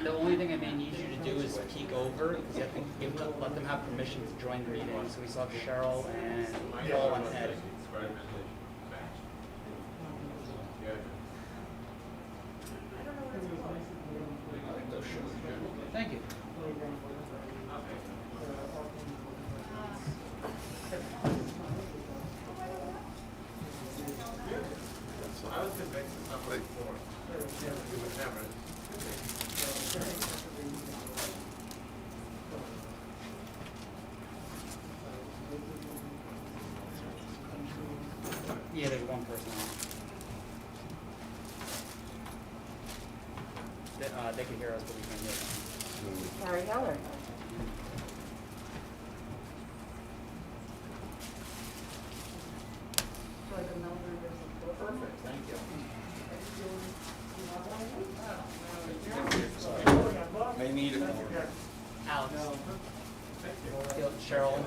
The only thing I may need you to do is peek over, because I think you have to let them have permission to join the meeting. So we still have Cheryl and Paul and Ed. Thank you. I was convinced it's not like four. Yeah, there's one person on. They can hear us, but we can't hear them. Harry Heller. Perfect, thank you. May need it more. Alex. Cheryl.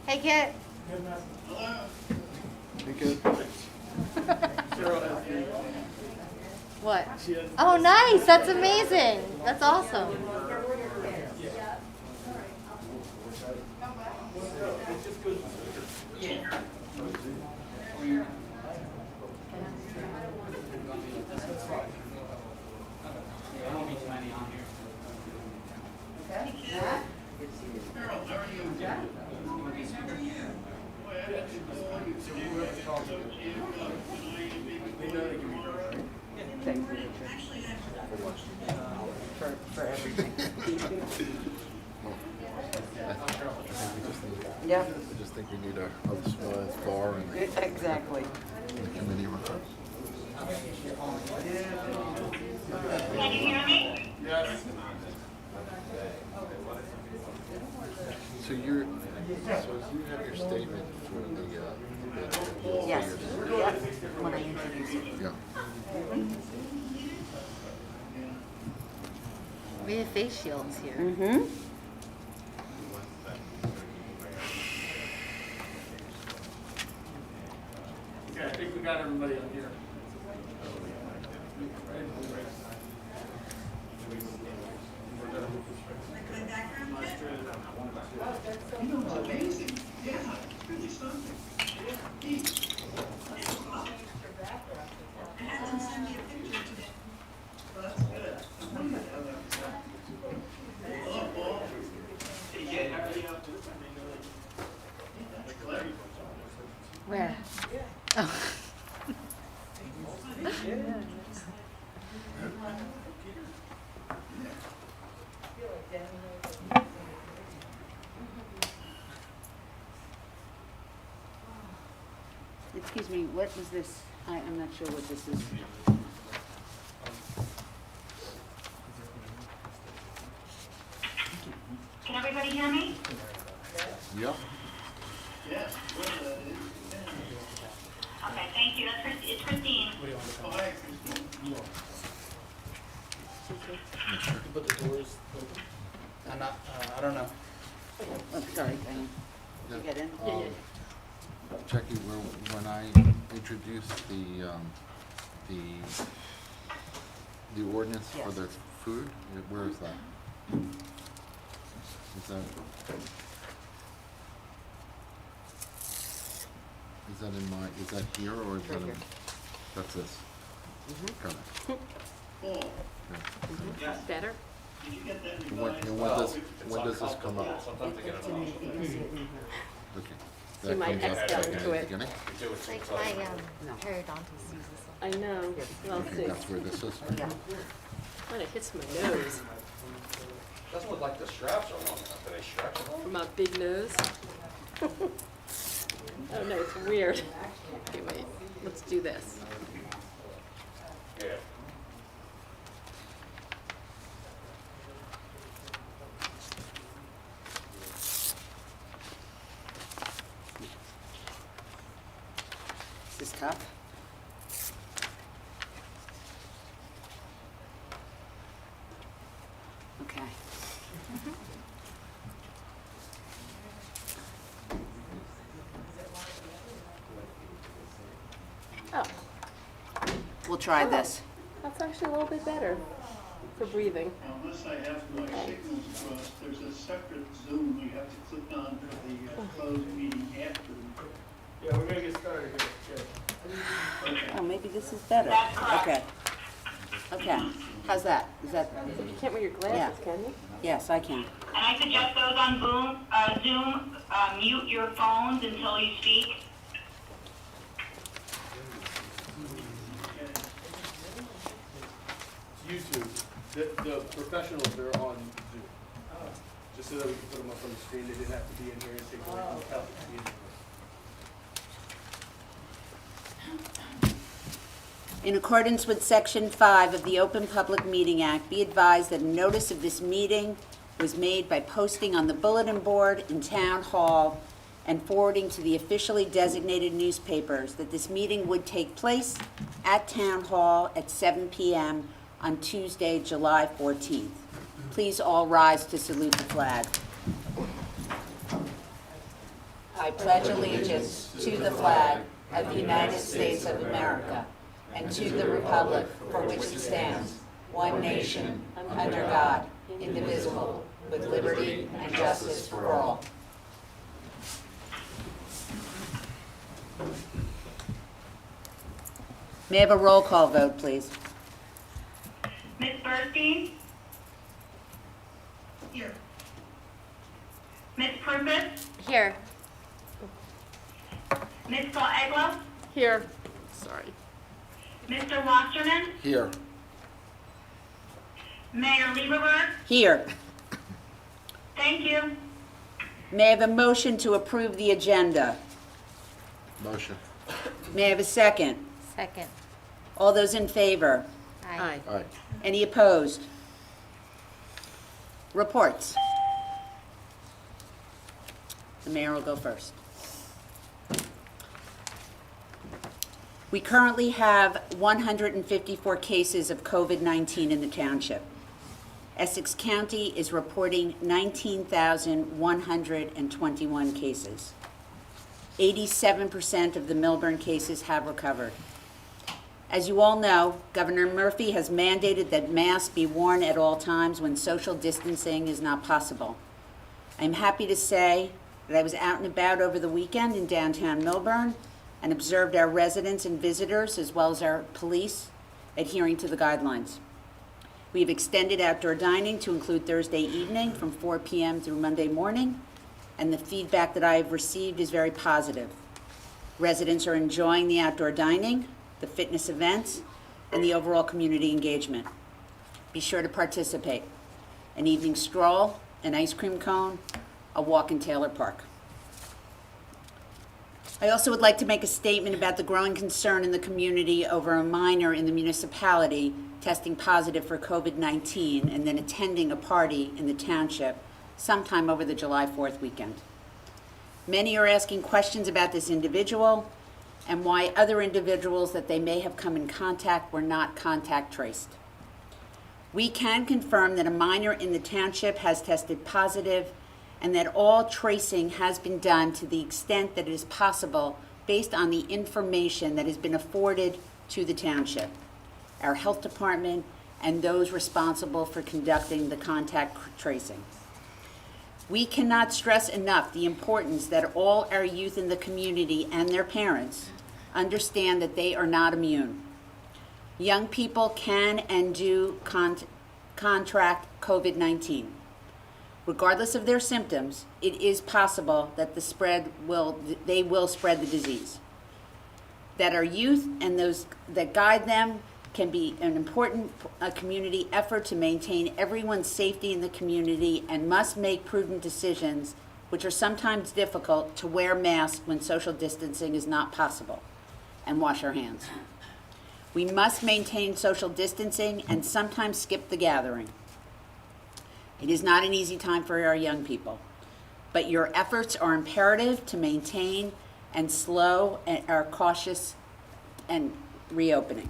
Hey, Kit. Hey, kid. What? Oh, nice. That's amazing. That's awesome. There won't be too many on here. For everything. I just think we need a small bar and Exactly. a committee room. Can you hear me? Yes. So you have your statement for the Yes. Yep. When I introduce it. Yeah. We have face shields here. Mm-hmm. Okay, I think we got everybody on here. Amazing. Yeah, really something. I had them send me a picture today. Well, that's good. Hello, Paul. Hey, yeah, how are you? Where? Oh. Excuse me, what was this? I'm not sure what this is. Can everybody hear me? Yeah. Yes. Okay, thank you. It's Christine. Put the doors open. I'm not, I don't know. Oh, sorry, Diane. Did you get in? Jackie, when I introduced the ordinance for Yes. the food, where is that? Is that here or is that in, here. that's this? Got it. Paul, Yes. Better? Did you get that And when does this come up? Okay. That might comes up X down in to the it. beginning? It's like my periodontist uses them. I know. Well, Okay, see, that's where this is. when it hits my nose Doesn't look like the straps are long enough. Do they stretch them? from my big nose. Oh no, it's weird. Okay, wait. Let's do this. Yeah. Is this tough? we'll try this. That's actually a little bit better for breathing. Unless I have my signals crossed, there's a separate Zoom you have to click on for the closed meeting after. Yeah, we're gonna get started here. Okay. Oh, maybe this is better. Okay. Okay. How's that? Is that? You can't wear your glasses, can you? Yes, I can. And I suggest those on Zoom, mute your phones until you speak. YouTube. The professionals, they're on Zoom. Just so that we can put them up on the screen. They didn't have to be in here and take away from the public meeting. In accordance with Section 5 of the Open Public Meeting Act, be advised that a notice of this meeting was made by posting on the bulletin board in Town Hall and forwarding to the officially designated newspapers that this meeting would take place at Town Hall at 7 p.m. on Tuesday, July 14th. Please all rise to salute the flag. I pledge allegiance to the flag of the United States of America and to the republic for which it stands, one nation, under God, indivisible, with liberty and justice for all. May I have a roll call vote, please? Ms. Burstein? Here. Ms. Primpus? Here. Ms. Egla? Here. Sorry. Mr. Wasserman? Here. Mayor Lieberberg? Here. Thank you. May I have a motion to approve the agenda? Motion. May I have a second? Second. All those in favor? Aye. Aye. Any opposed? Reports. The mayor will go first. We currently have 154 cases of COVID-19 in the township. Essex County is reporting 19,121 cases. 87% of the Millburn cases have recovered. As you all know, Governor Murphy has mandated that masks be worn at all times when social distancing is not possible. I'm happy to say that I was out and about over the weekend in downtown Millburn and observed our residents and visitors, as well as our police, adhering to the guidelines. We have extended outdoor dining to include Thursday evening from 4 p.m. through Monday morning, and the feedback that I have received is very positive. Residents are enjoying the outdoor dining, the fitness events, and the overall community engagement. Be sure to participate. An evening stroll, an ice cream cone, a walk in Taylor Park. I also would like to make a statement about the growing concern in the community over a minor in the municipality testing positive for COVID-19 and then attending a party in the township sometime over the July 4th weekend. Many are asking questions about this individual and why other individuals that they may have come in contact were not contact traced. We can confirm that a minor in the township has tested positive and that all tracing has been done to the extent that it is possible based on the information that has been afforded to the township, our health department, and those responsible for conducting the contact tracing. We cannot stress enough the importance that all our youth in the community and their parents understand that they are not immune. Young people can and do contract COVID-19. Regardless of their symptoms, it is possible that they will spread the disease. That our youth and those that guide them can be an important community effort to maintain everyone's safety in the community and must make prudent decisions, which are sometimes difficult, to wear masks when social distancing is not possible, and wash our hands. We must maintain social distancing and sometimes skip the gathering. It is not an easy time for our young people, but your efforts are imperative to maintain and slow our cautious and reopening.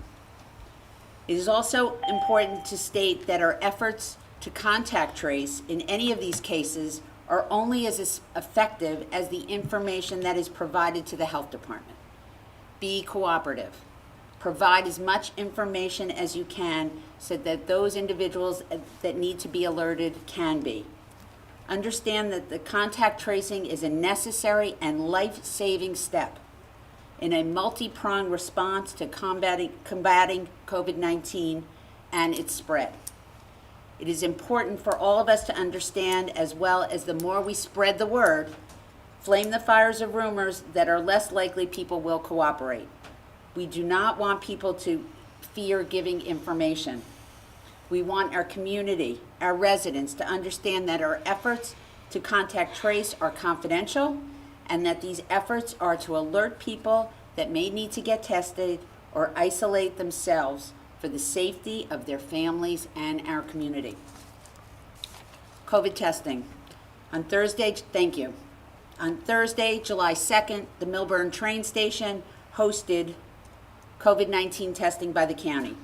It is also important to state that our efforts to contact trace in any of these cases are only as effective as the information that is provided to the health department. Be cooperative. Provide as much information as you can so that those individuals that need to be alerted can be. Understand that the contact tracing is a necessary and life-saving step in a multi-pronged response to combating COVID-19 and its spread. It is important for all of us to understand, as well as the more we spread the word, flame the fires of rumors, that are less likely people will cooperate. We do not want people to fear giving information. We want our community, our residents, to understand that our efforts to contact trace are confidential and that these efforts are to alert people that may need to get tested or isolate themselves for the safety of their families and our community. COVID testing. On Thursday, thank you. On Thursday, July 2nd, the Millburn train station hosted COVID-19 testing by the county.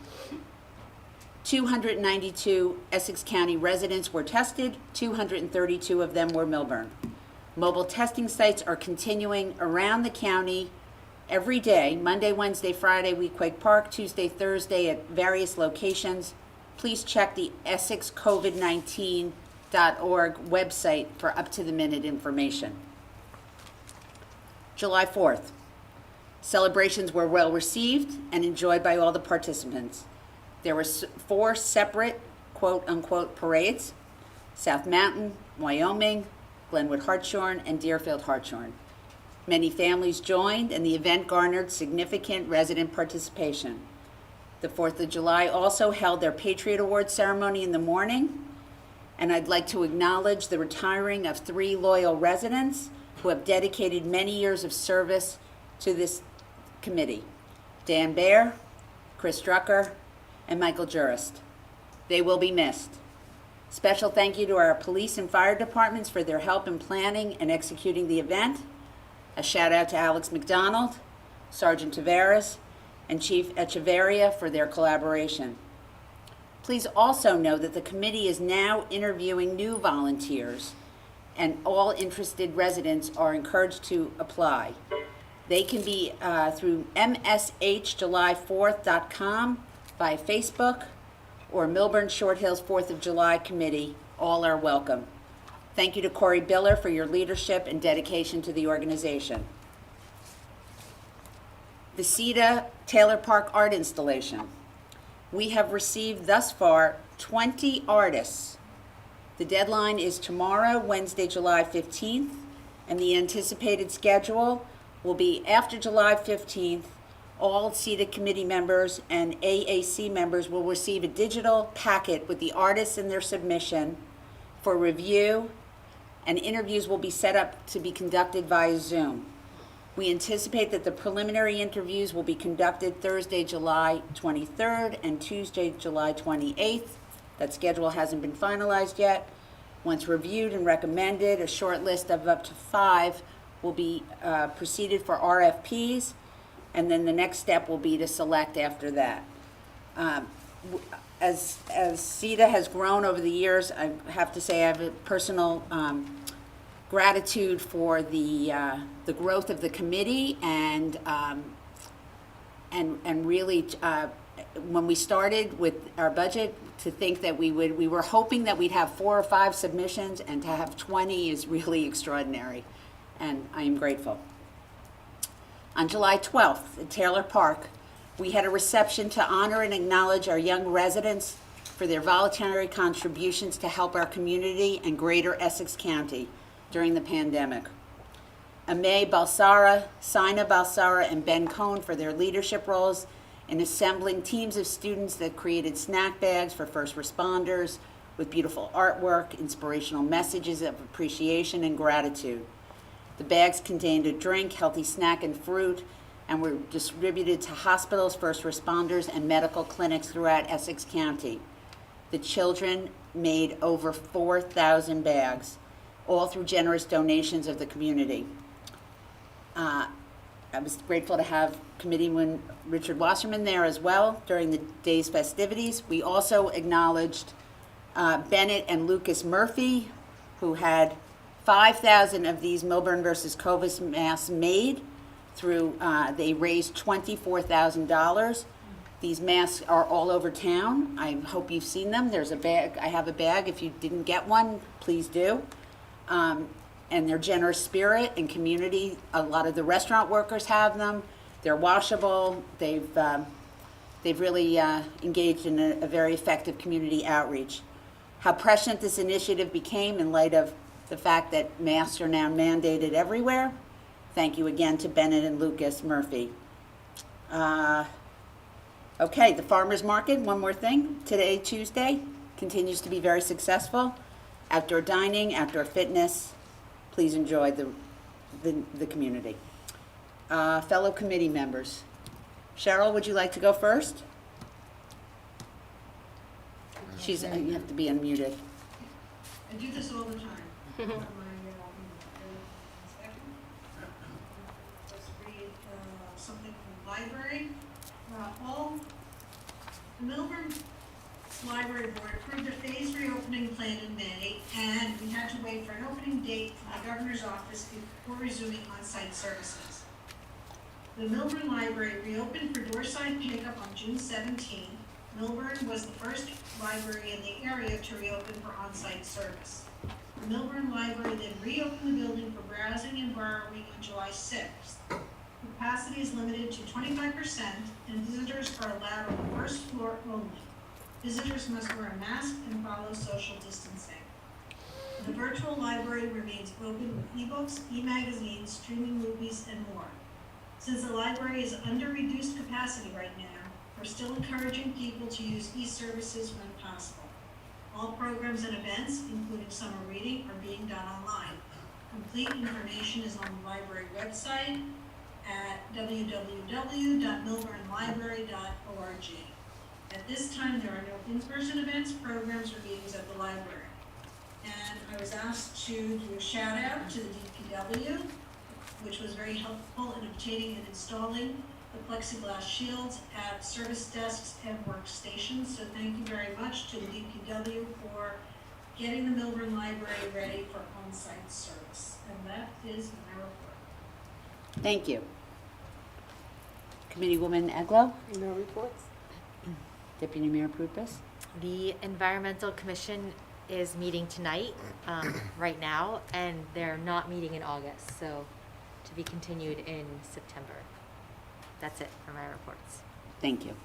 292 Essex County residents were tested, 232 of them were Millburn. Mobile testing sites are continuing around the county every day, Monday, Wednesday, Friday, Weequahic Park, Tuesday, Thursday at various locations. Please check the EssexCovid19.org website for up-to-the-minute information. July 4th. Celebrations were well received and enjoyed by all the participants. There were 4 separate quote-unquote parades: South Mountain, Wyoming, Glenwood Hartshorn, and Deerfield Hartshorn. Many families joined, and the event garnered significant resident participation. The 4th of July also held their Patriot Award ceremony in the morning, and I'd like to acknowledge the retiring of 3 loyal residents who have dedicated many years of service to this committee: Dan Baer, Chris Drucker, and Michael Jurist. They will be missed. Special thank you to our police and fire departments for their help in planning and executing the event. A shout out to Alex McDonald, Sergeant Tavares, and Chief Echeverria for their collaboration. Please also know that the committee is now interviewing new volunteers, and all interested residents are encouraged to apply. They can be through mshjuly4th.com, by Facebook, or Millburn Short Hills 4th of July Committee. All are welcome. Thank you to Corey Biller for your leadership and dedication to the organization. The CETA Taylor Park art installation. We have received thus far 20 artists. The deadline is tomorrow, Wednesday, July 15th, and the anticipated schedule will be after July 15th. All CETA committee members and AAC members will receive a digital packet with the artists and their submission for review, and interviews will be set up to be conducted via Zoom. We anticipate that the preliminary interviews will be conducted Thursday, July 23rd and Tuesday, July 28th. That schedule hasn't been finalized yet. Once reviewed and recommended, a short list of up to 5 will be proceeded for RFPs, and then the next step will be to select after that. As CETA has grown over the years, I have to say I have a personal gratitude for the growth of the committee, and really when we started with our budget, to think that we were hoping that we'd have 4 or 5 submissions, and to have 20 is really extraordinary, and I am grateful. On July 12th at Taylor Park, we had a reception to honor and acknowledge our young residents for their voluntary contributions to help our community and greater Essex County during the pandemic. Amay Balsara, Sina Balsara, and Ben Cohn for their leadership roles in assembling teams of students that created snack bags for first responders with beautiful artwork, inspirational messages of appreciation and gratitude. The bags contained a drink, healthy snack, and fruit, and were distributed to hospitals, first responders, and medical clinics throughout Essex County. The children made over 4,000 bags, all through generous donations of the community. I was grateful to have Committeeman Richard Wasserman there as well during the day's festivities. We also acknowledged Bennett and Lucas Murphy, who had 5,000 of these Millburn versus COVID masks made through, they raised $24,000. These masks are all over town. I hope you've seen them. There's a bag, I have a bag. If you didn't get one, please do. And their generous spirit and community, a lot of the restaurant workers have them. They're washable. They've really engaged in a very effective community outreach. How prescient this initiative became in light of the fact that masks are now mandated everywhere. Thank you again to Bennett and Lucas Murphy. Okay, the farmer's market, one more thing. Today, Tuesday, continues to be very successful. Outdoor dining, outdoor fitness. Please enjoy the community. Fellow committee members. Cheryl, would you like to go first? You have to be unmuted. I do this all the time. Let's read something from the library. The Millburn Library Board approved a phased reopening plan in May, and we had to wait for an opening date from the governor's office before resuming on-site services. The Millburn Library reopened for doorside pickup on June 17. Millburn was the first library in the area to reopen for on-site service. The Millburn Library then reopened the building for browsing and borrowing on July 6th. Capacity is limited to 25%, and visitors are allowed on the first floor only. Visitors must wear a mask and follow social distancing. The virtual library remains open with ebooks, e-magazines, streaming movies, and more. Since the library is under reduced capacity right now, we're still encouraging people to use e-services when possible. All programs and events, including summer reading, are being done online. Complete information is on the library website at www.millburnlibrary.org. At this time, there are no in-person events, programs, or meetings at the library. And I was asked to do a shout out to the DPW, which was very helpful in obtaining and installing the plexiglass shields at service desks and workstations. So thank you very much to the DPW for getting the Millburn Library ready for on-site service. And that is my report. Thank you. Committeewoman Eglo? No reports? Deputy Mayor Prupus? The Environmental Commission is meeting tonight, right now, and they're not meeting in August, so to be continued in September. That's it for my reports. Thank you.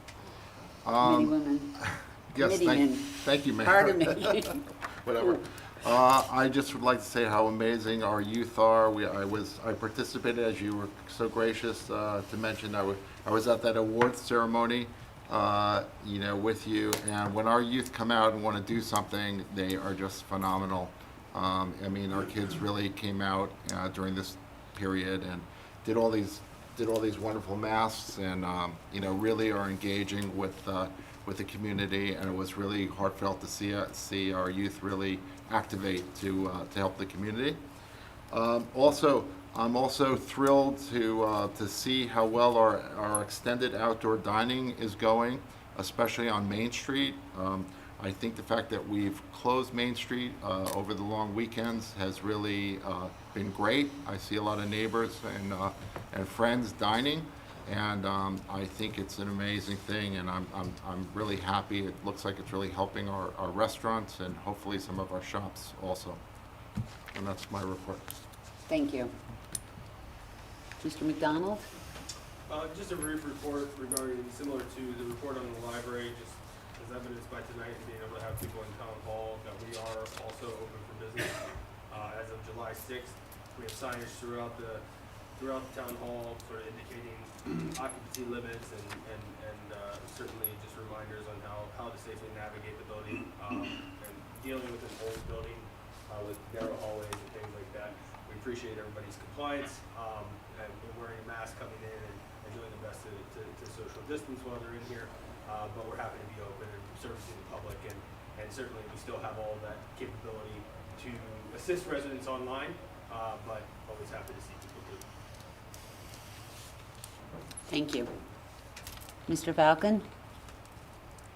Um, Committeewoman? Yes, Committeeman. thank you, Mayor. Pardon me. Whatever. I just would like to say how amazing our youth are. I participated, as you were so gracious to mention. I was at that awards ceremony, with you. And when our youth come out and want to do something, they are just phenomenal. Our kids really came out during this period and did all these wonderful masks, and really are engaging with the community. And it was really heartfelt to see our youth really activate to help the community. I'm also thrilled to see how well our extended outdoor dining is going, especially on Main Street. I think the fact that we've closed Main Street over the long weekends has really been great. I see a lot of neighbors and friends dining, and I think it's an amazing thing, and I'm really happy. It looks like it's really helping our restaurants and hopefully some of our shops also. And that's my report. Thank you. Mr. McDonald? Just a brief report regarding, similar to the report on the library, just as evidenced by tonight and being able to have people in town hall, that we are also open for business. As of July 6th, we have signage throughout the town hall, sort of indicating occupancy limits and certainly just reminders on how to safely navigate the building, and dealing with an old building with narrow hallways and things like that. We appreciate everybody's compliance, and wearing a mask coming in and doing the best to social distance while they're in here. But we're happy to be open and servicing the public, and certainly we still have all that capability to assist residents online, but always happy to see people too. Thank you. Mr. Falcon?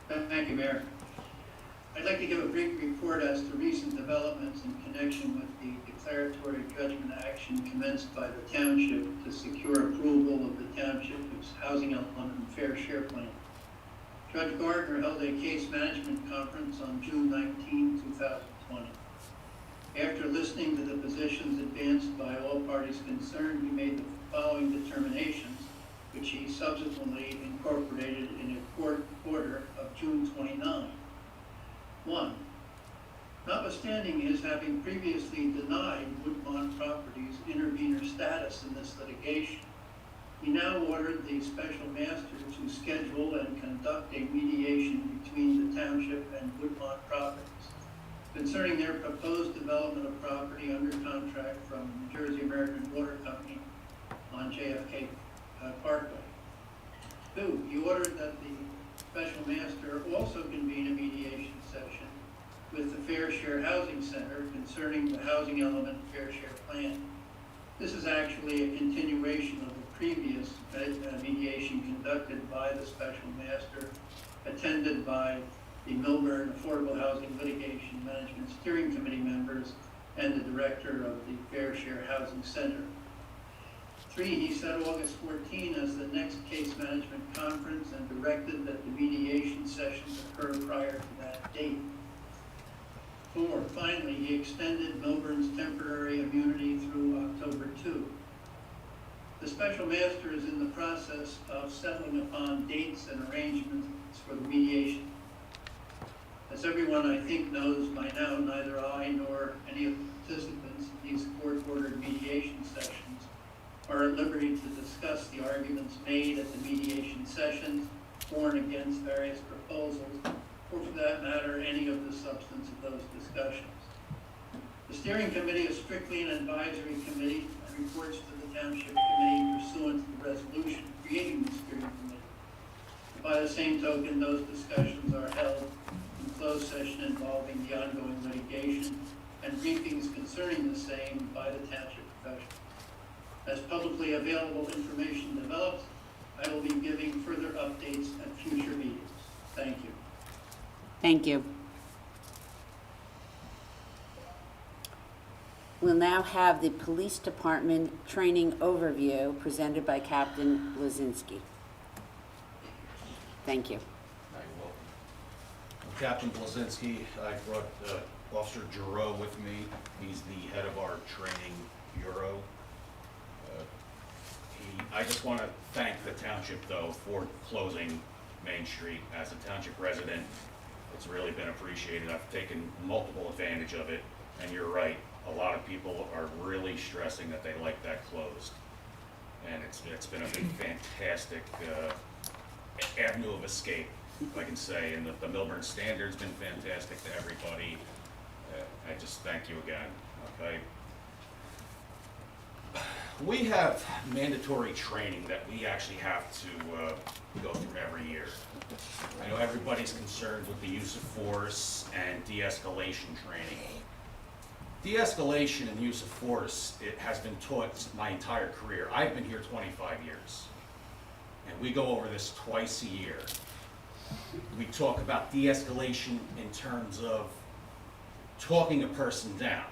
Thank you, Mayor. I'd like to give a brief report as to recent developments in connection with the declaratory judgment action commenced by the township to secure approval of the township's housing element and fair share plan. Judge Gardner held a case management conference on June 19, 2020. After listening to the positions advanced by all parties concerned, he made the following determinations, which he subsequently incorporated in a court order of June 29. 1. Notwithstanding his having previously denied Woodmont Properties intervenor status in this litigation, he now ordered the special master to schedule and conduct a mediation between the township and Woodmont Properties concerning their proposed development of property under contract from New Jersey American Water Company on JFK Parkway. 2. He ordered that the special master also convene a mediation session with the Fair Share Housing Center concerning the housing element fair share plan. This is actually a continuation of the previous mediation conducted by the special master, attended by the Millburn Affordable Housing Litigation Management Steering Committee members and the director of the Fair Share Housing Center. 3, he set August 14 as the next case management conference and directed that the mediation sessions occur prior to that date. 4, finally, he extended Millburn's temporary immunity through October 2. The special master is in the process of settling upon dates and arrangements for the mediation. As everyone I think knows by now, neither I nor any of the participants in these court-ordered mediation sessions are at liberty to discuss the arguments made at the mediation sessions for and against various proposals, or for that matter, any of the substance of those discussions. The steering committee is strictly an advisory committee and reports to the township committee pursuant to the resolution creating the steering committee. By the same token, those discussions are held in closed session involving the ongoing litigation and briefings concerning the same by the township professionals. As publicly available information develops, I will be giving further updates at future meetings. Thank you. Thank you. We'll now have the Police Department training overview presented by Captain Blazinski. Thank you. Hi, welcome. I'm Captain Blazinski. I brought Officer Giroux with me. He's the head of our training bureau. I just want to thank the township, though, for closing Main Street. As a township resident, it's really been appreciated. I've taken multiple advantage of it, and you're right. A lot of people are really stressing that they like that closed, and it's been a fantastic avenue of escape, if I can say. And the Millburn Standard's been fantastic to everybody. I just thank you again. Okay. We have mandatory training that we actually have to go through every year. I know everybody's concerned with the use of force and de-escalation training. De-escalation and use of force, it has been taught my entire career. I've been here 25 years, and we go over this twice a year. We talk about de-escalation in terms of talking a person down.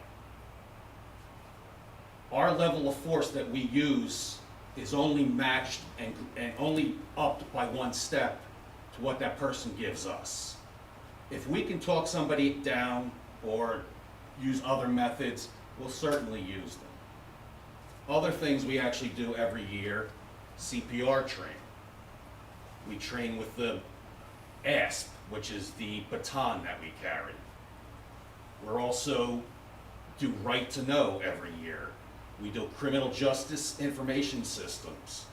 Our level of force that we use is only matched and only upped by one step to what that person gives us. If we can talk somebody down or use other methods, we'll certainly use them. Other things we actually do every year, CPR training. We train with the ASP, which is the baton that we carry. We're also do right to know every year. We do criminal justice information systems.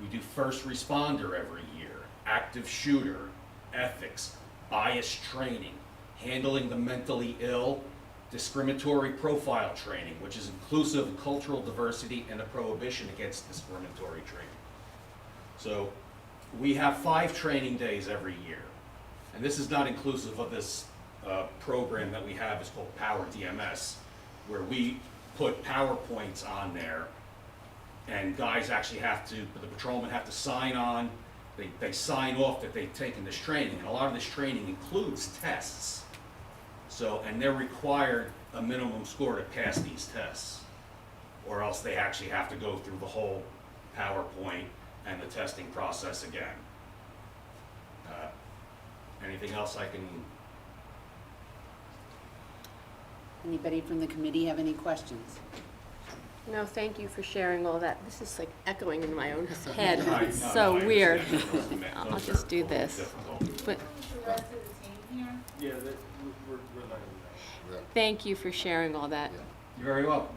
We do first responder every year, active shooter, ethics, bias training, handling the mentally ill, discriminatory profile training, which is inclusive of cultural diversity and a prohibition against discriminatory training. So we have 5 training days every year. And this is not inclusive of this program that we have. It's called Power DMS, where we put PowerPoints on there, and guys actually have to, the patrolmen have to sign on, they sign off that they've taken this training, and a lot of this training includes tests So, and they're required a minimum score to pass these tests, or else they actually have to go through the whole PowerPoint and the testing process again. Anything else I can? Anybody from the committee have any questions? No, thank you for sharing all that. This is like echoing in my own head. I- It's no, so I weird. understand. I'll Those just are do totally this. difficult. But Yeah, we're not gonna Yeah, thank you for sharing all that. yeah. You're very welcome.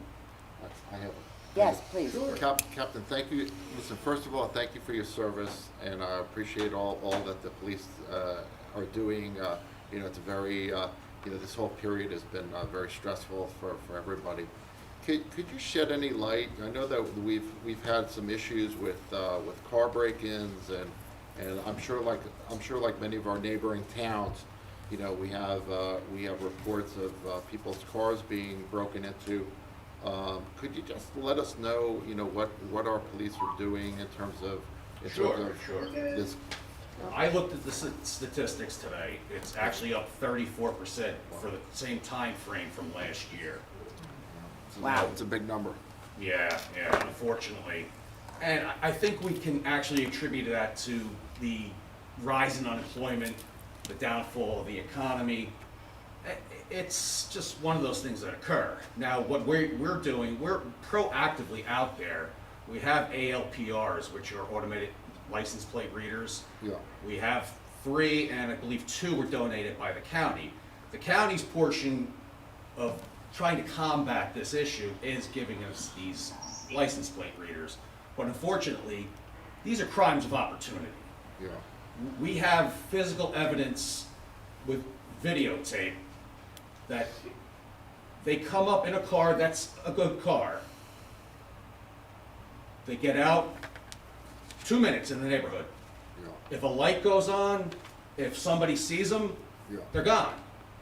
I have. Yes, please. Captain, thank you. Listen, first of all, thank you for your service, and I appreciate all that the police are doing. You know, it's a very, this whole period has been very stressful for everybody. Could you shed any light? I know that we've had some issues with car break-ins, and I'm sure like many of our neighboring towns, you know, we have reports of people's cars being broken into. Could you just let us know, you know, what our police are doing in terms of Sure. this? I looked at the statistics today. It's actually up 34% for the same time frame from last year. Wow. It's a big number. Yeah, unfortunately. And I think we can actually attribute that to the rise in unemployment, the downfall of the economy. It's just one of those things that occur. Now, what we're doing, we're proactively out there. We have ALPRs, which are automated license plate readers. Yeah. We have 3, and I believe 2 were donated by the county. The county's portion of trying to combat this issue is giving us these license plate readers. But unfortunately, these are crimes of opportunity. Yeah. We have physical evidence with videotape that they come up in a car that's a good car. They get out 2 minutes in the neighborhood. Yeah. If a light goes on, if somebody sees them, Yeah. they're gone.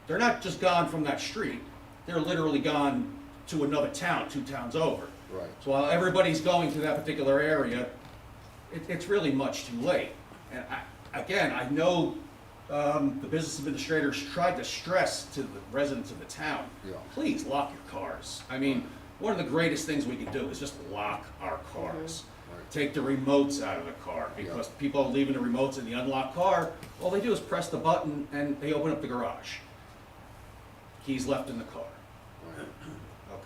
They're not just gone from that street. They're literally gone to another town, 2 towns over. Right. So while everybody's going to that particular area, it's really much too late. And I know the business administrators tried to stress to the residents of the town, Yeah. please lock your cars. I mean, one of the greatest things we can do is just lock our cars. Right. Take the remotes out of the car, because people are leaving the remotes in the unlocked car. All they do is press the button and they open up the garage. Keys left in the car. Right.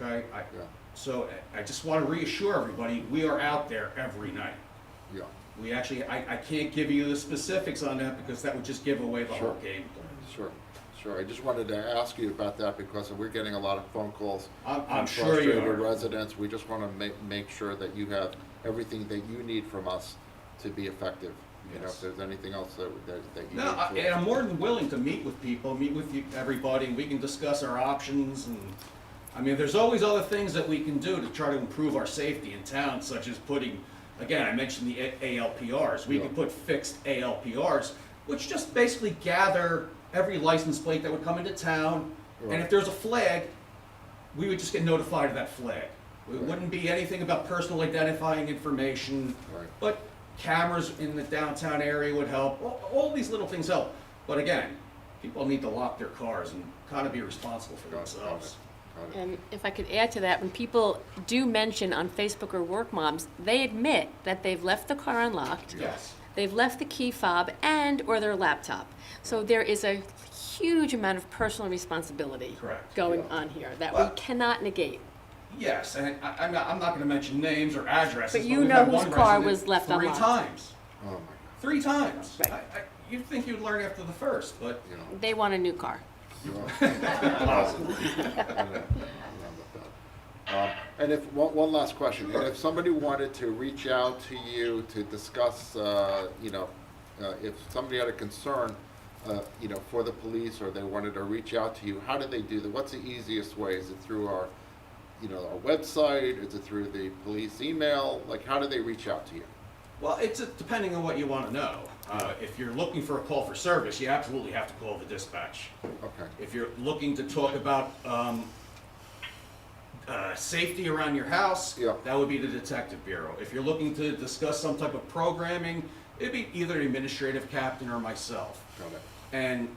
Okay? Yeah. So I just want to reassure everybody, we are out there every night. Yeah. We actually, I can't give you the specifics on that because that would just give away the whole game. Sure. I just wanted to ask you about that because we're getting a lot of phone calls. I'm from sure you frustrated are. residents. We just want to make sure that you have everything that you need from us to be effective. You know, if Yes. there's anything else that you No, need. and I'm more than willing to meet with people, meet with everybody, and we can discuss our options. And I mean, there's always other things that we can do to try to improve our safety in town, such as putting, again, I mentioned the ALPRs. We could put fixed ALPRs, which just basically gather every license plate that would come into town. Right. And if there's a flag, we would just get notified of that flag. It Right. wouldn't be anything about personal identifying information. Right. But cameras in the downtown area would help. All these little things help. But again, people need to lock their cars and kind of be responsible for Got it. themselves. Got it. And if I could add to that, when people do mention on Facebook or Work Moms, they admit that they've left the car unlocked, Yes. they've left the key fob and or their laptop. So there is a huge amount of personal responsibility Correct. going on here that we Well- cannot negate. Yes, and I'm not going to mention names or addresses. But you we've know had whose one car resident was left 3 unlocked. times. Oh, my God. 3 times. Right. You'd think you'd learn after the first, but You know. They want a new car. You are. And if, one last question, and if somebody wanted to reach out to you to discuss, if somebody had a concern, for the police, or they wanted to reach out to you, how do they do that? What's the easiest way? Is it through our website? Is it through the police email? Like, how do they reach out to you? well, it's depending on what you want to know. If you're looking for a call for service, you absolutely have to call the dispatch. Okay, If you're looking to talk about safety around your house, Yeah. that would be the Detective Bureau. If you're looking to discuss some type of programming, it'd be either the administrative captain or myself. got it. And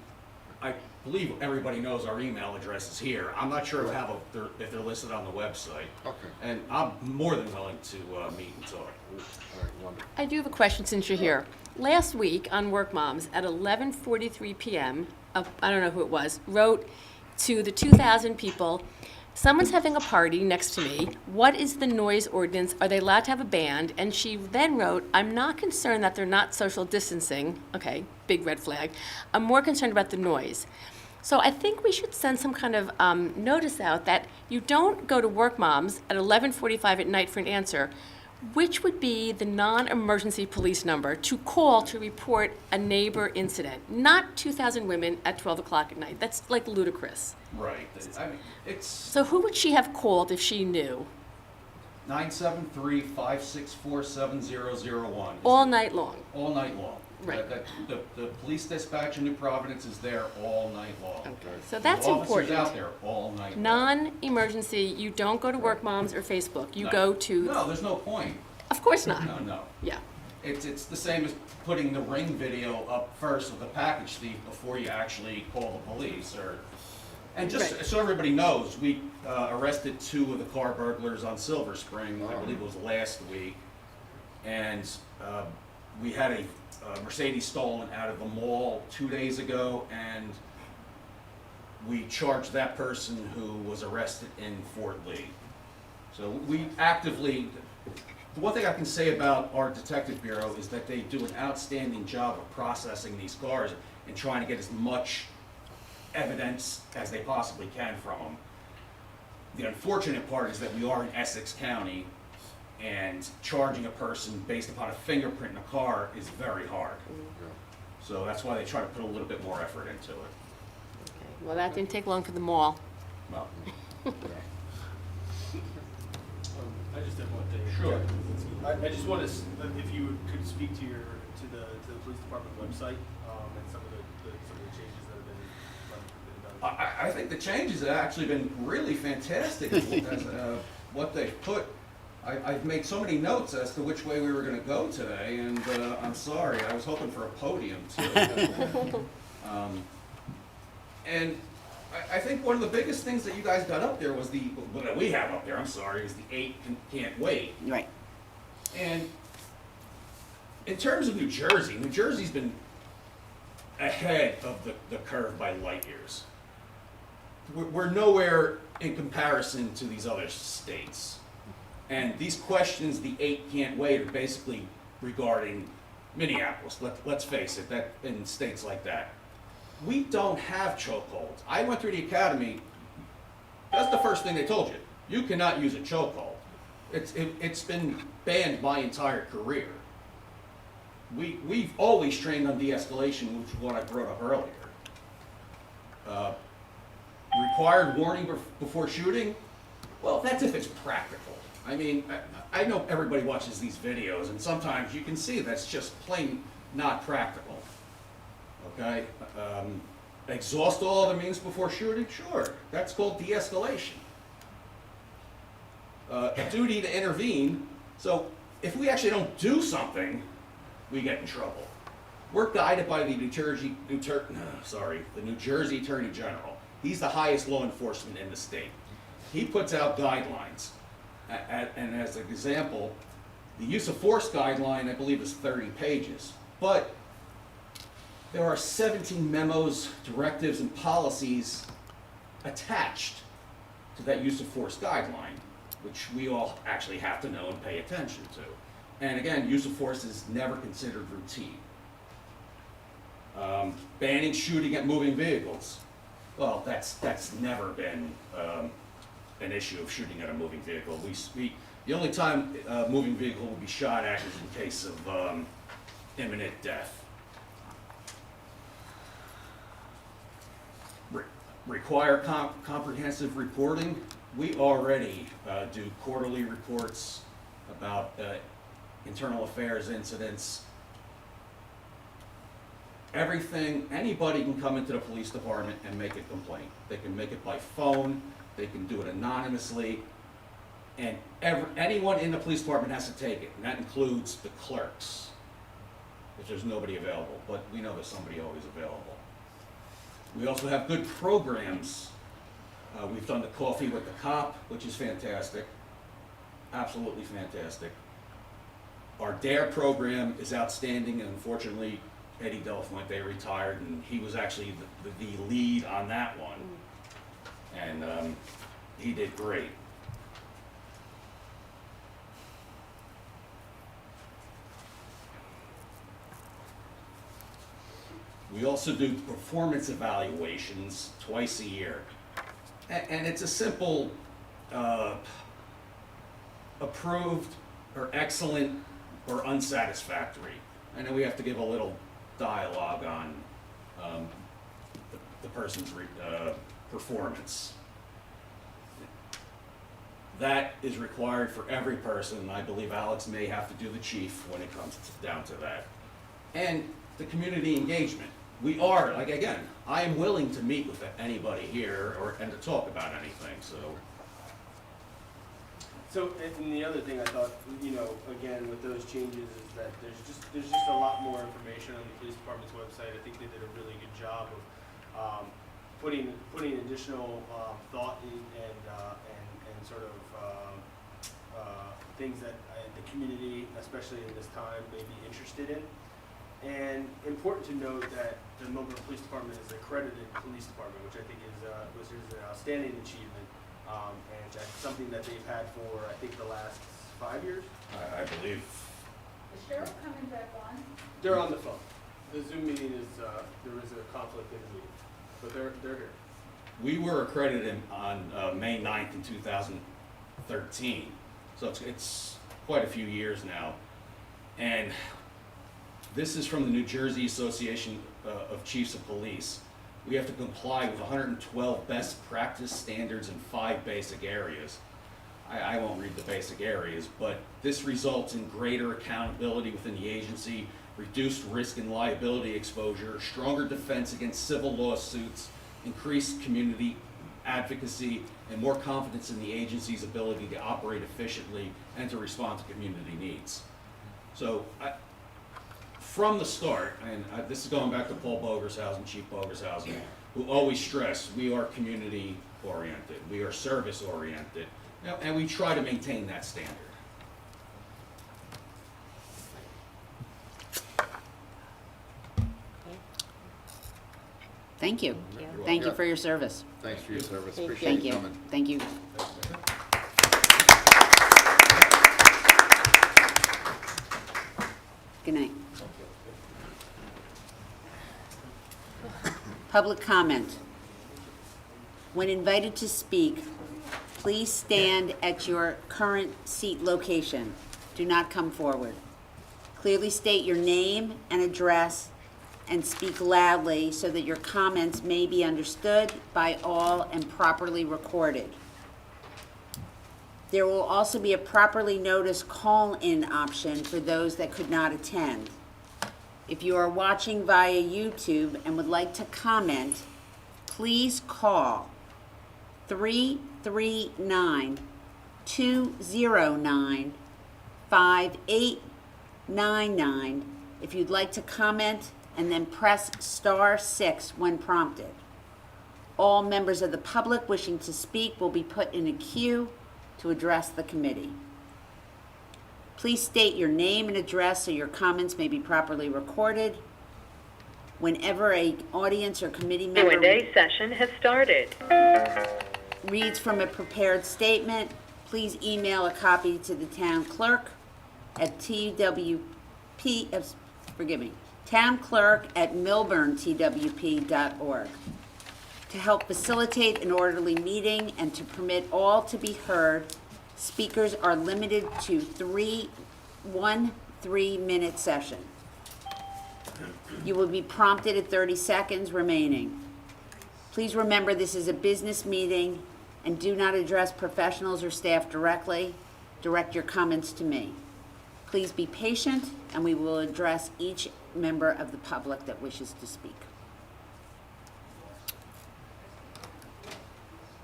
I believe everybody knows our email address is here. I'm not sure if they're listed on the website. Okay. And I'm more than willing to meet and talk. All right, wonderful. I do have a question since you're here. Last week on Work Moms at 11:43 p.m., I don't know who it was, wrote to the 2,000 people, someone's having a party next to me. What is the noise ordinance? Are they allowed to have a band? And she then wrote, I'm not concerned that they're not social distancing. Okay, big red flag. I'm more concerned about the noise. So I think we should send some kind of notice out that you don't go to Work Moms at 11:45 at night for an answer. Which would be the non-emergency police number to call to report a neighbor incident? Not 2,000 women at 12 o'clock at night. That's like ludicrous. Right. I mean, it's So who would she have called if she knew? 973-564-7001. All night long. All night long. Right. The police dispatch in New Providence is there all night long. Okay. So that's The officers important. out there all night long. Non-emergency, you don't go to Work Moms or Facebook. You go to. No, there's no point. Of course not. No. Yeah. It's the same as putting the Ring video up first with the package thief before you actually call the police. And just Right. so everybody knows, we arrested 2 of the car burglars on Silver Spring, I believe it was last week. And we had a Mercedes stolen out of the mall 2 days ago, and we charged that person who was arrested in Fort Lee. So we actively, the one thing I can say about our detective bureau is that they do an outstanding job of processing these cars and trying to get as much evidence as they possibly can from them. The unfortunate part is that we are in Essex County, and charging a person based upon a fingerprint in a car is very hard. So that's why they try to put a little bit more effort into it. Okay. Well, that didn't take long for the mall. Well, I just have one thing. Sure. I just want to, if you could speak to the police department website, and some of the changes that have been done. I think the changes have actually been really fantastic as what they've put. I've made so many notes as to which way we were going to go today, and I'm sorry, I was hoping for a podium too. And I think one of the biggest things that you guys got up there was that we have up there, I'm sorry, is the 8 can't wait. Right. And in terms of New Jersey's been ahead of the curve by light years. We're nowhere in comparison to these other states. And these questions, the 8 can't wait, are basically regarding Minneapolis. Let's face it, that in states like that. We don't have chokeholds. I went through the academy, that's the first thing they told you. You cannot use a chokehold. It's been banned my entire career. We've always trained on de-escalation, which is what I brought up earlier. Required warning before shooting? Well, that's if it's practical. I mean, I know everybody watches these videos, and sometimes you can see that's just plain not practical. Okay? Exhaust all other means before shooting? Sure. That's called de-escalation. A duty to intervene. So if we actually don't do something, we get in trouble. We're guided by the New Jersey Attorney General. He's the highest law enforcement in the state. He puts out guidelines. And as an example, the use of force guideline, I believe, is 30 pages. But there are 17 memos, directives, and policies attached to that use of force guideline, which we all actually have to know and pay attention to. And again, use of force is never considered routine. Banning shooting at moving vehicles. Well, that's never been an issue of shooting at a moving vehicle. The only time a moving vehicle will be shot at is in case of imminent death. Require comprehensive reporting. We already do quarterly reports about internal affairs incidents. Everything, anybody can come into the police department and make a complaint. They can make it by phone, they can do it anonymously, and anyone in the police department has to take it, and that includes the clerks, if there's nobody available, but we know there's somebody always available. We also have good programs. We've done the Coffee with the Cop, which is fantastic, absolutely fantastic. Our DARE program is outstanding, and unfortunately, Eddie Del Fuente retired, and he was actually the lead on that one. And he did great. We also do performance evaluations twice a year. And it's a simple approved or excellent or unsatisfactory. I know we have to give a little dialogue on the person's performance. That is required for every person. I believe Alex may have to do the chief when it comes down to that. And the community engagement. We are, like, again, I am willing to meet with anybody here and to talk about anything, so. So, and the other thing I thought, you know, again, with those changes is that there's just a lot more information on the police department's website. I think they did a really good job of putting additional thought in and sort of things that the community, especially in this time, may be interested in. And important to note that the Millburn Police Department is an accredited police department, which I think is an outstanding achievement. And that's something that they've had for, I think, the last 5 years. I believe. Is Cheryl coming back on? They're on the phone. The Zoom meeting is, there is a conflict in the meeting, but they're here. We were accredited on May 9th in 2013, so it's quite a few years now. And this is from the New Jersey Association of Chiefs of Police. We have to comply with 112 best practice standards in 5 basic areas. I won't read the basic areas, but this results in greater accountability within the agency, reduced risk and liability exposure, stronger defense against civil lawsuits, increased community advocacy, and more confidence in the agency's ability to operate efficiently and to respond to community needs. So, from the start, and this is going back to Paul Bogershausen, Chief Bogershausen, who always stressed, we are community oriented, we are service oriented, and we try to maintain that standard. Thank you. Thank you. Thank you for your service. Thanks for your service. Thank Appreciate Thank you you. coming. Thank you. Good night. Public comment. When invited to speak, please stand at your current seat location. Do not come forward. Clearly state your name and address and speak loudly so that your comments may be understood by all and properly recorded. There will also be a properly noticed call-in option for those that could not attend. If you are watching via YouTube and would like to comment, please call 339-209-5899 if you'd like to comment, and then press *6 when prompted. All members of the public wishing to speak will be put in a queue to address the committee. Please state your name and address so your comments may be properly recorded. Whenever an audience or committee member Q&A session has started. reads from a prepared statement, please email a copy to the town clerk at townclerk@millburntwp.org. To help facilitate an orderly meeting and to permit all to be heard, speakers are limited to 1 3-minute session. You will be prompted at 30 seconds remaining. Please remember this is a business meeting and do not address professionals or staff directly. Direct your comments to me. Please be patient and we will address each member of the public that wishes to speak.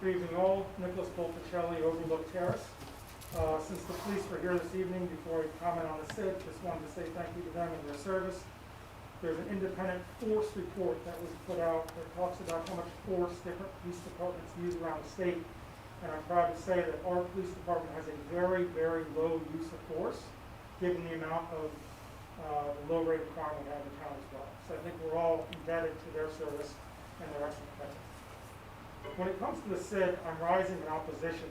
Good evening all, Nicholas Bolticelli, Overlook Terrace. Since the police were here this evening, before we comment on the SID, just wanted to say thank you to them and their service. there's an independent force report that was put out that talks about how much force different police departments use around the state. And I'm proud to say that our police department has a very, very low use of force, given the amount of the low rate of crime we have in town as well. So I think we're all indebted to their service and their excellent efforts. When it comes to the SID, I'm rising in opposition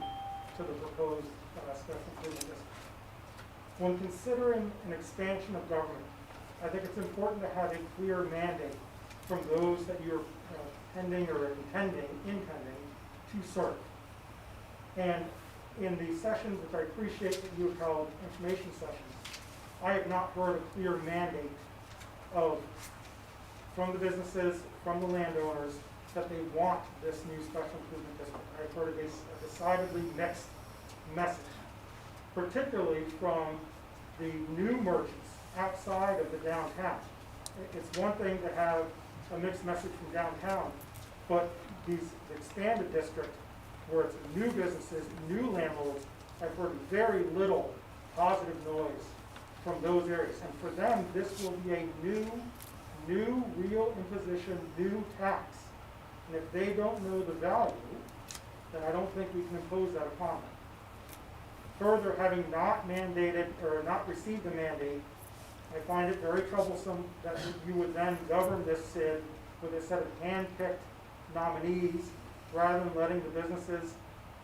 to the proposed special improvement district. When considering an expansion of government, I think it's important to have a clear mandate from those that you're intending to serve. And in the sessions, which I appreciate that you have held, information sessions, I have not heard a clear mandate from the businesses, from the landowners, that they want this new special improvement district. I've heard a decidedly mixed message, particularly from the new merchants outside of the downtown. It's one thing to have a mixed message from downtown, but these expanded district, where it's new businesses, new landlords, I've heard very little positive noise from those areas. And for them, this will be a new real imposition, new tax. And if they don't know the value, then I don't think we can impose that upon them. Further, having not mandated or not received a mandate, I find it very troublesome that you would then govern this SID with a set of hand-picked nominees rather than letting the businesses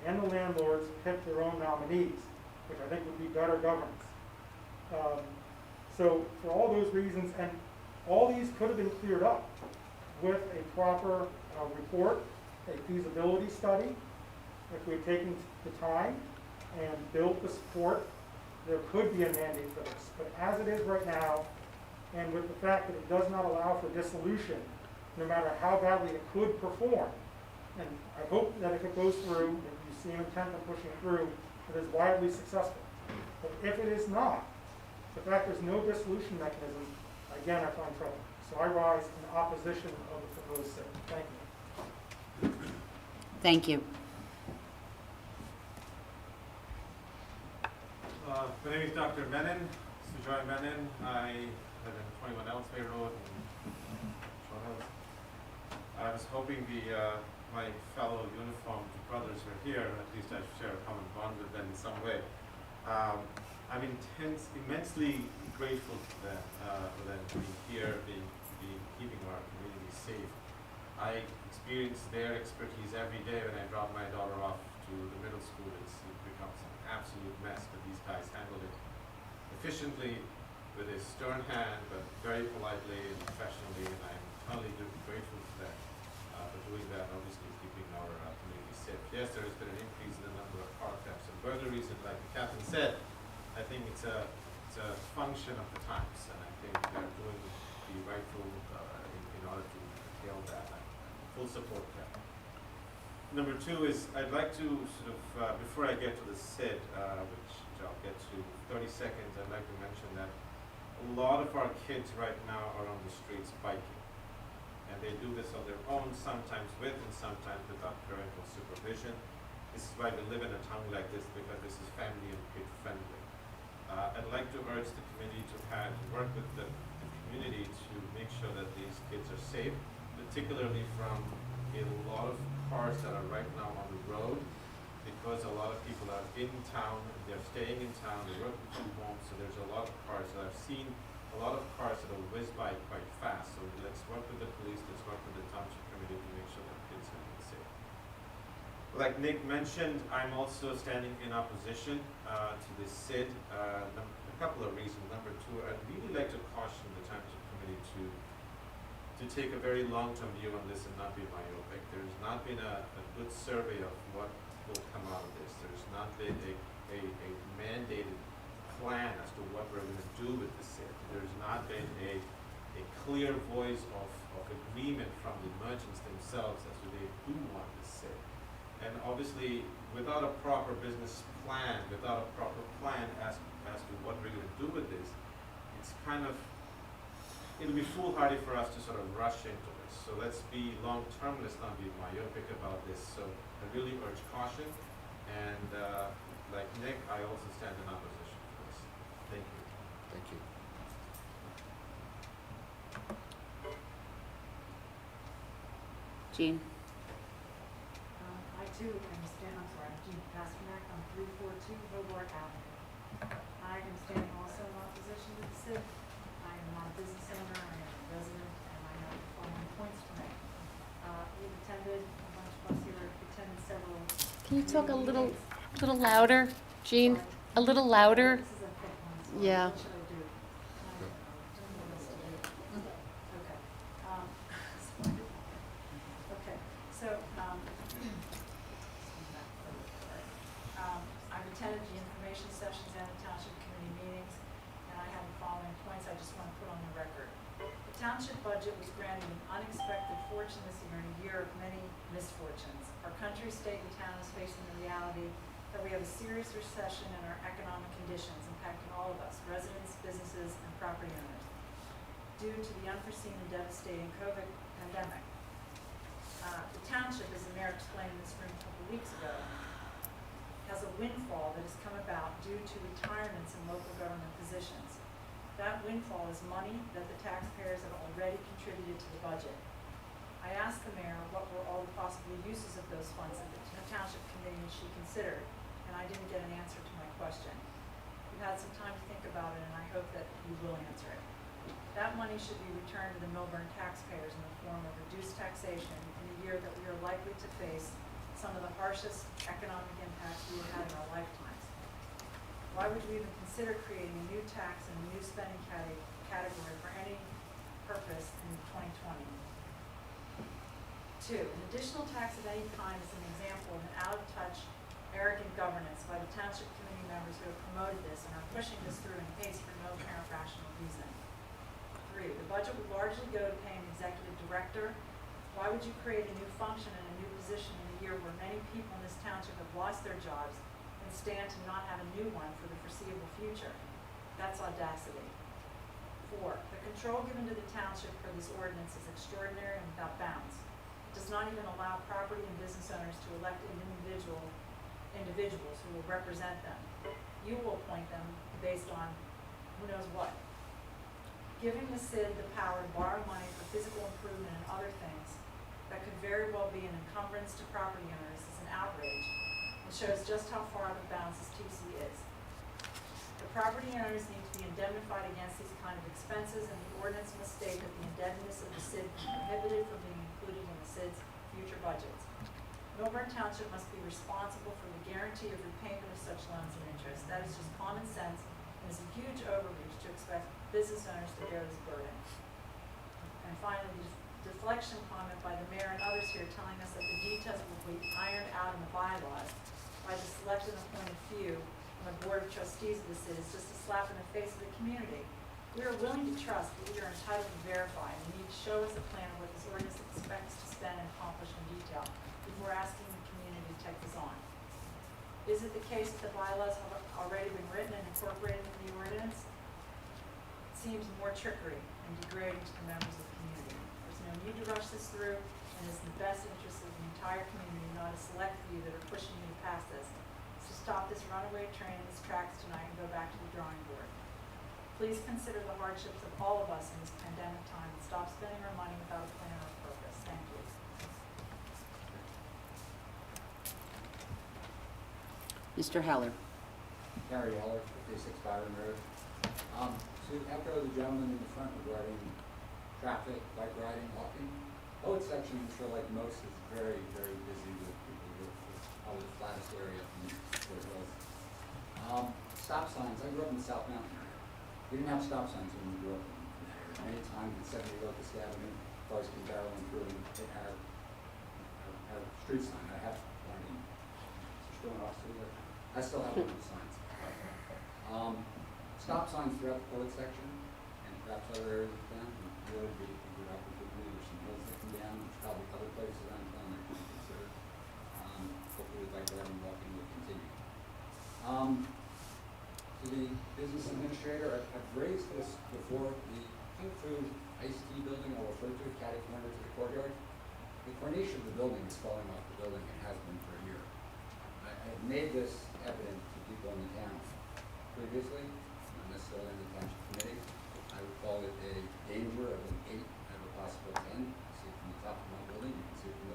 and the landlords pick their own nominees, which I think would be better governance. So for all those reasons, and all these could have been cleared up with a proper report, a feasibility study. If we had taken the time and built the support, there could be a mandate for this. But as it is right now, and with the fact that it does not allow for dissolution, no matter how badly it could perform, and I hope that if it goes through, if you seem intent on pushing it through, it is widely successful. But if it is not, the fact there's no dissolution mechanism, again, I find trouble. So I rise in opposition of the proposed SID. Thank you. Thank you. My name is Dr. Menon, Sujoy Menon. I live in 21 Ellsbury Road in Short Hills. I was hoping my fellow uniformed brothers were here. At least I share a common bond with them in some way. I'm immensely grateful to them for them being here, keeping our community safe. I experience their expertise every day when I drop my daughter off to the middle school. It becomes an absolute mess, but these guys handle it efficiently with a stern hand, but very politely and professionally, and I'm totally grateful to them for doing that, obviously keeping our community safe. Yes, there has been an increase in the number of car thefts and burglaries, and like the captain said, I think it's a function of the times, and I think they're doing the rightful in order to curtail that. I'm full support of that. Number two is I'd like to sort of, before I get to the SID, which I'll get to 30 seconds, I'd like to mention that a lot of our kids right now are on the streets biking. And they do this on their own, sometimes with and sometimes without parental supervision. This is why we live in a town like this, because this is family and kid friendly. I'd like to urge the committee to work with the community to make sure that these kids are safe, particularly from a lot of cars that are right now on the road, because a lot of people are in town, they're staying in town, they work from home, so there's a lot of cars that I've seen, a lot of cars that will whiz by quite fast. So let's work with the police, let's work with the township committee to make sure that kids are safe. Like Nick mentioned, I'm also standing in opposition to this SID. A couple of reasons. Number two, I'd really like to caution the township committee to take a very long-term view on this and not be myopic. There's not been a good survey of what will come out of this. There's not been a mandated plan as to what we're going to do with the SID. There's not been a clear voice of agreement from the merchants themselves as to they do want this SID. And obviously, without a proper business plan, without a proper plan as to what we're going to do with this, it's kind of, it'll be foolhardy for us to sort of rush into this. So let's be long-term, let's not be myopic about this. So I really urge caution, and like Nick, I also stand in opposition to this. Thank you. Thank you. Jean? I too am standing, I'm sorry, I'm Jean Pasternak, I'm 342 Hobart Avenue. I am standing also in opposition to the SID. I am not a business owner, I am a resident, and I have the following points to make. We've attended, a bunch of us here have attended several. Can you talk a committee little louder, Jean? Sorry. A little louder? This is a thick one, so Yeah. what should I do? I don't know what else to do. Okay. Okay, so, I've attended the information sessions and the township committee meetings, and I have the following points I just want to put on the record. The township budget was granted an unexpected fortune this year in a year of many misfortunes. Our country, state, and town is facing the reality that we have a serious recession and our economic conditions impacting all of us, residents, businesses, and property owners, due to the unforeseen and devastating COVID pandemic. The township, as the mayor explained in this room a couple weeks ago, has a windfall that has come about due to retirements in local government positions. That windfall is money that the taxpayers have already contributed to the budget. I asked the mayor what were all the possible uses of those funds that the township committee she considered, and I didn't get an answer to my question. You've had some time to think about it, and I hope that you will answer it. That money should be returned to the Millburn taxpayers in the form of reduced taxation in a year that we are likely to face some of the harshest economic impacts we have had in our lifetimes. Why would we even consider creating a new tax and a new spending category for any purpose in 2020? Two, an additional tax of any kind is an example of an out-of-touch, arrogant governance by the township committee members who have promoted this and are pushing this through in haste for no apparent rational reason. Three, the budget would largely go to pay an executive director. Why would you create a new function and a new position in a year where many people in this township have lost their jobs and stand to not have a new one for the foreseeable future? That's audacity. Four, the control given to the township for this ordinance is extraordinary and without bounds. It does not even allow property and business owners to elect individuals who will represent them. You will appoint them based on who knows what. Giving the SID the power to borrow money for physical improvement and other things that could very well be an encumbrance to property owners is an outrage. It shows just how far out of bounds this TC is. The property owners need to be indemnified against these kind of expenses, and the ordinance must state that the indebtedness of the SID be prohibited from being included in the SID's future budgets. Millburn Township must be responsible for the guarantee of repayment of such loans and interest. That is just common sense and is a huge overreach to expect business owners to bear this burden. And finally, the deflection comment by the mayor and others here telling us that the details will be ironed out in the bylaws by the selected and appointed few on the board of trustees of the SID is just a slap in the face of the community. We are willing to trust, but we are entitled to verify, and you need to show us a plan of what this ordinance expects to spend and accomplish in detail before asking the community to take this on. Is it the case that the bylaws have already been written and incorporated into the ordinance? It seems more trickery and degrading to the members of the community. There's no need to rush this through, and it's in the best interest of the entire community, not a select few that are pushing you to pass this. So stop this runaway train in its tracks tonight and go back to the drawing board. Please consider the hardships of all of us in this pandemic time and stop spending our money without a plan or a purpose. Thank you. Mr. Heller. Gary Heller, 56 Byron Road. To echo the gentleman in the front regarding traffic, bike riding, walking, Old section, for like most, is very, very busy with people who live, it's probably the flattest area in Fort Hills. Stop signs, I grew up in the South Mountain area. We didn't have stop signs when we grew up in that area. Many times at 70 Locust Avenue, cars came barreling through and hit our street sign. I have one in I still have one of the signs. Stop signs throughout the Poet section and perhaps other areas of town would really be a good opportunity. There's some hills that come down, there's probably other places around town that can be considered. Hopefully bike riding and walking will continue. To the business administrator, I've raised this before. The King Food iced tea building, I'll refer to it, catty corner to the courtyard. The cornice of the building is falling off the building and has been for a year. I've made this evident to people in the town previously, not necessarily in the township committee. I would call it a danger of an 8 out of a possible 10. You see it from the top of my building, you can see it from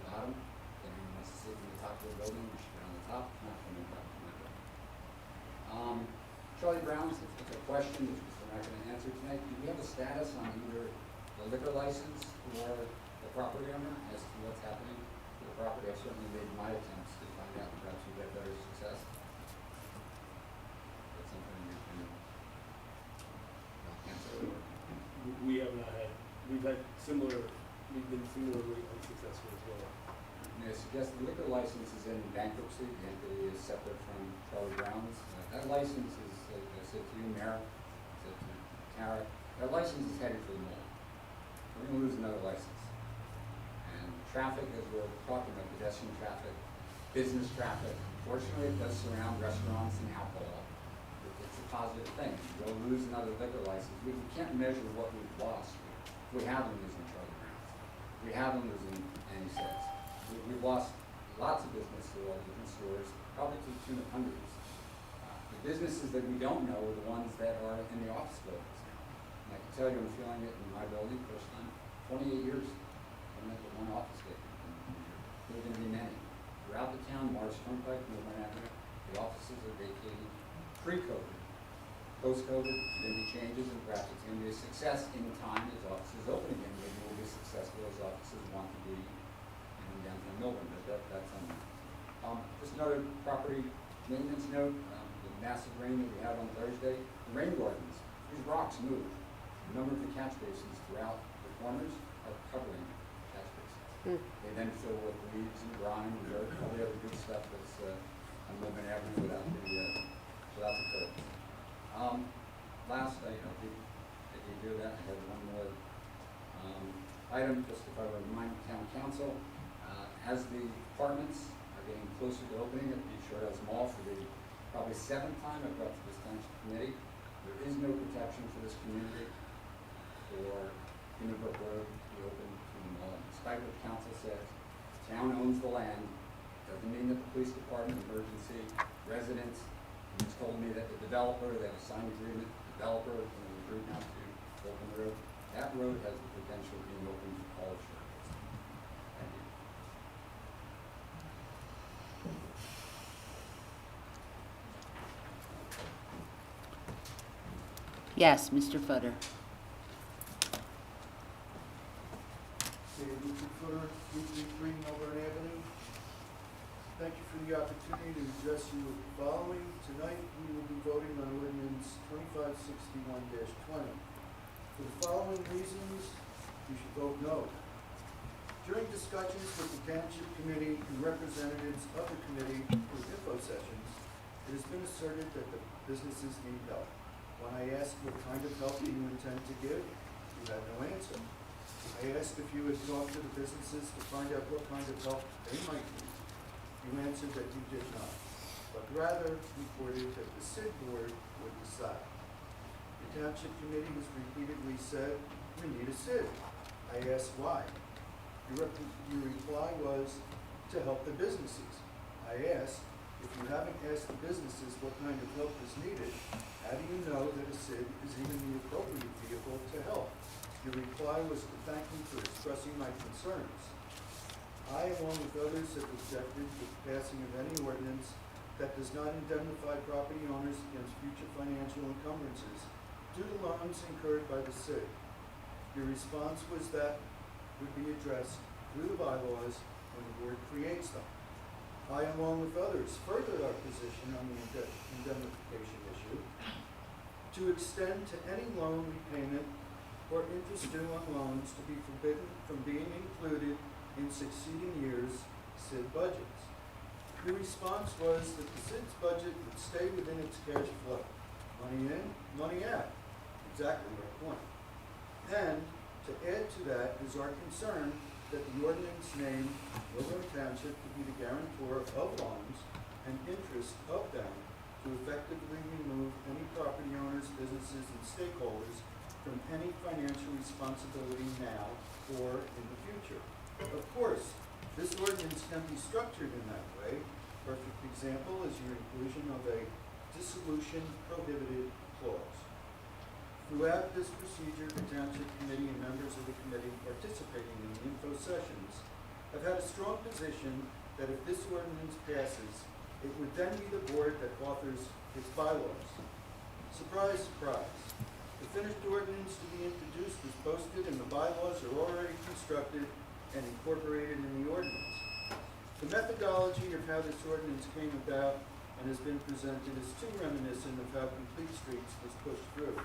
building, we should be on the top, not coming back from the window. Charlie Brown's, it's a question which we're not gonna answer tonight. Do we have a status on either the liquor license or the property owner as to what's happening to the property? I've certainly made my attempts to find out, perhaps we've had better success. That's something you can answer. We have not had, we've been similarly unsuccessful as well. May I suggest the liquor license is in bankruptcy, the entity is separate from Charlie Brown's. That license is, like I said to you, Mayor, I said to Tara, that license is headed for the mall. We're gonna lose another license. And traffic, as we're talking about, pedestrian traffic, business traffic, fortunately it does surround restaurants and alcohol. It's a positive thing. We'll lose another liquor license. We can't measure what we've lost. We have them losing Charlie Brown's. We have them losing Annie Says. We've lost lots of business to all different stores, probably to the tune of hundreds. The businesses that we don't know are the ones that are in the office buildings now. And I can tell you, I'm feeling it in my building, first time, 28 years, I'm at the one office building. There are going to be many. Throughout the town, Morris Turnpike, Millburn Avenue, the offices are vacating pre-COVID. Post-COVID, there's going to be changes, and perhaps it's going to be a success in time as offices open again. Maybe we'll be successful as offices want to be in downtown Millburn, but that's on. Just another property maintenance note, the massive rain that we had on Thursday, the rain gardens, these rocks move. A number of the catch basins throughout the corners are covering catch basins. They then fill with leaves and grime and dirt, all the other good stuff that's on Millburn Avenue without the curb. Last, I did do that, I had one more item, just if I were to remind town council, as the apartments are getting closer to opening at the Short House Mall for the probably 7th time I've brought to this township committee, there is no protection for this community for Millburn Road to be open to the mall. Despite what council says, the town owns the land, doesn't mean that the police department, emergency, residents, he's told me that the developer, they have a signed agreement, the developer, agreed not to open the road. That road has the potential of being open to all churches. Thank you. Yes, Mr. Footer. David Footer, 233 Millburn Avenue. Thank you for the opportunity to address you with the following. Tonight, we will be voting on ordinance 2561-20. For the following reasons, you should vote no. During discussions with the Township Committee and representatives of the committee with info sessions, it has been asserted that the businesses need help. When I asked what kind of help do you intend to give, you had no answer. I asked if you had talked to the businesses to find out what kind of help they might need. You answered that you did not, but rather reported that the SID board would decide. The Township Committee has repeatedly said, we need a SID. I asked why. Your reply was, to help the businesses. I asked, if you haven't asked the businesses what kind of help is needed, how do you know that a SID is even the appropriate vehicle to help? Your reply was to thank me for expressing my concerns. I, along with others, have objected to the passing of any ordinance that does not indemnify property owners against future financial encumbrances due to loans incurred by the SID. Your response was that would be addressed through the bylaws when the board creates them. I, along with others, furthered our position on the indemnification issue to extend to any loan repayment or interest due on loans to be forbidden from being included in succeeding years' SID budgets. The response was that the SID's budget would stay within its cash flow. Money in, money out. Exactly our point. And to add to that is our concern that the ordinance named Millburn Township to be the guarantor of loans and interest of them to effectively remove any property owners, businesses, and stakeholders from any financial responsibility now or in the future. Of course, this ordinance can be structured in that way. Perfect example is your inclusion of a dissolution prohibited clause. Throughout this procedure, the Township Committee and members of the committee participating in the info sessions have had a strong position that if this ordinance passes, it would then be the board that authors its bylaws. Surprise, surprise. The finished ordinance to be introduced is posted and the bylaws are already constructed and incorporated in the ordinance. The methodology of how this ordinance came about and has been presented is too reminiscent of how Complete Streets was pushed through.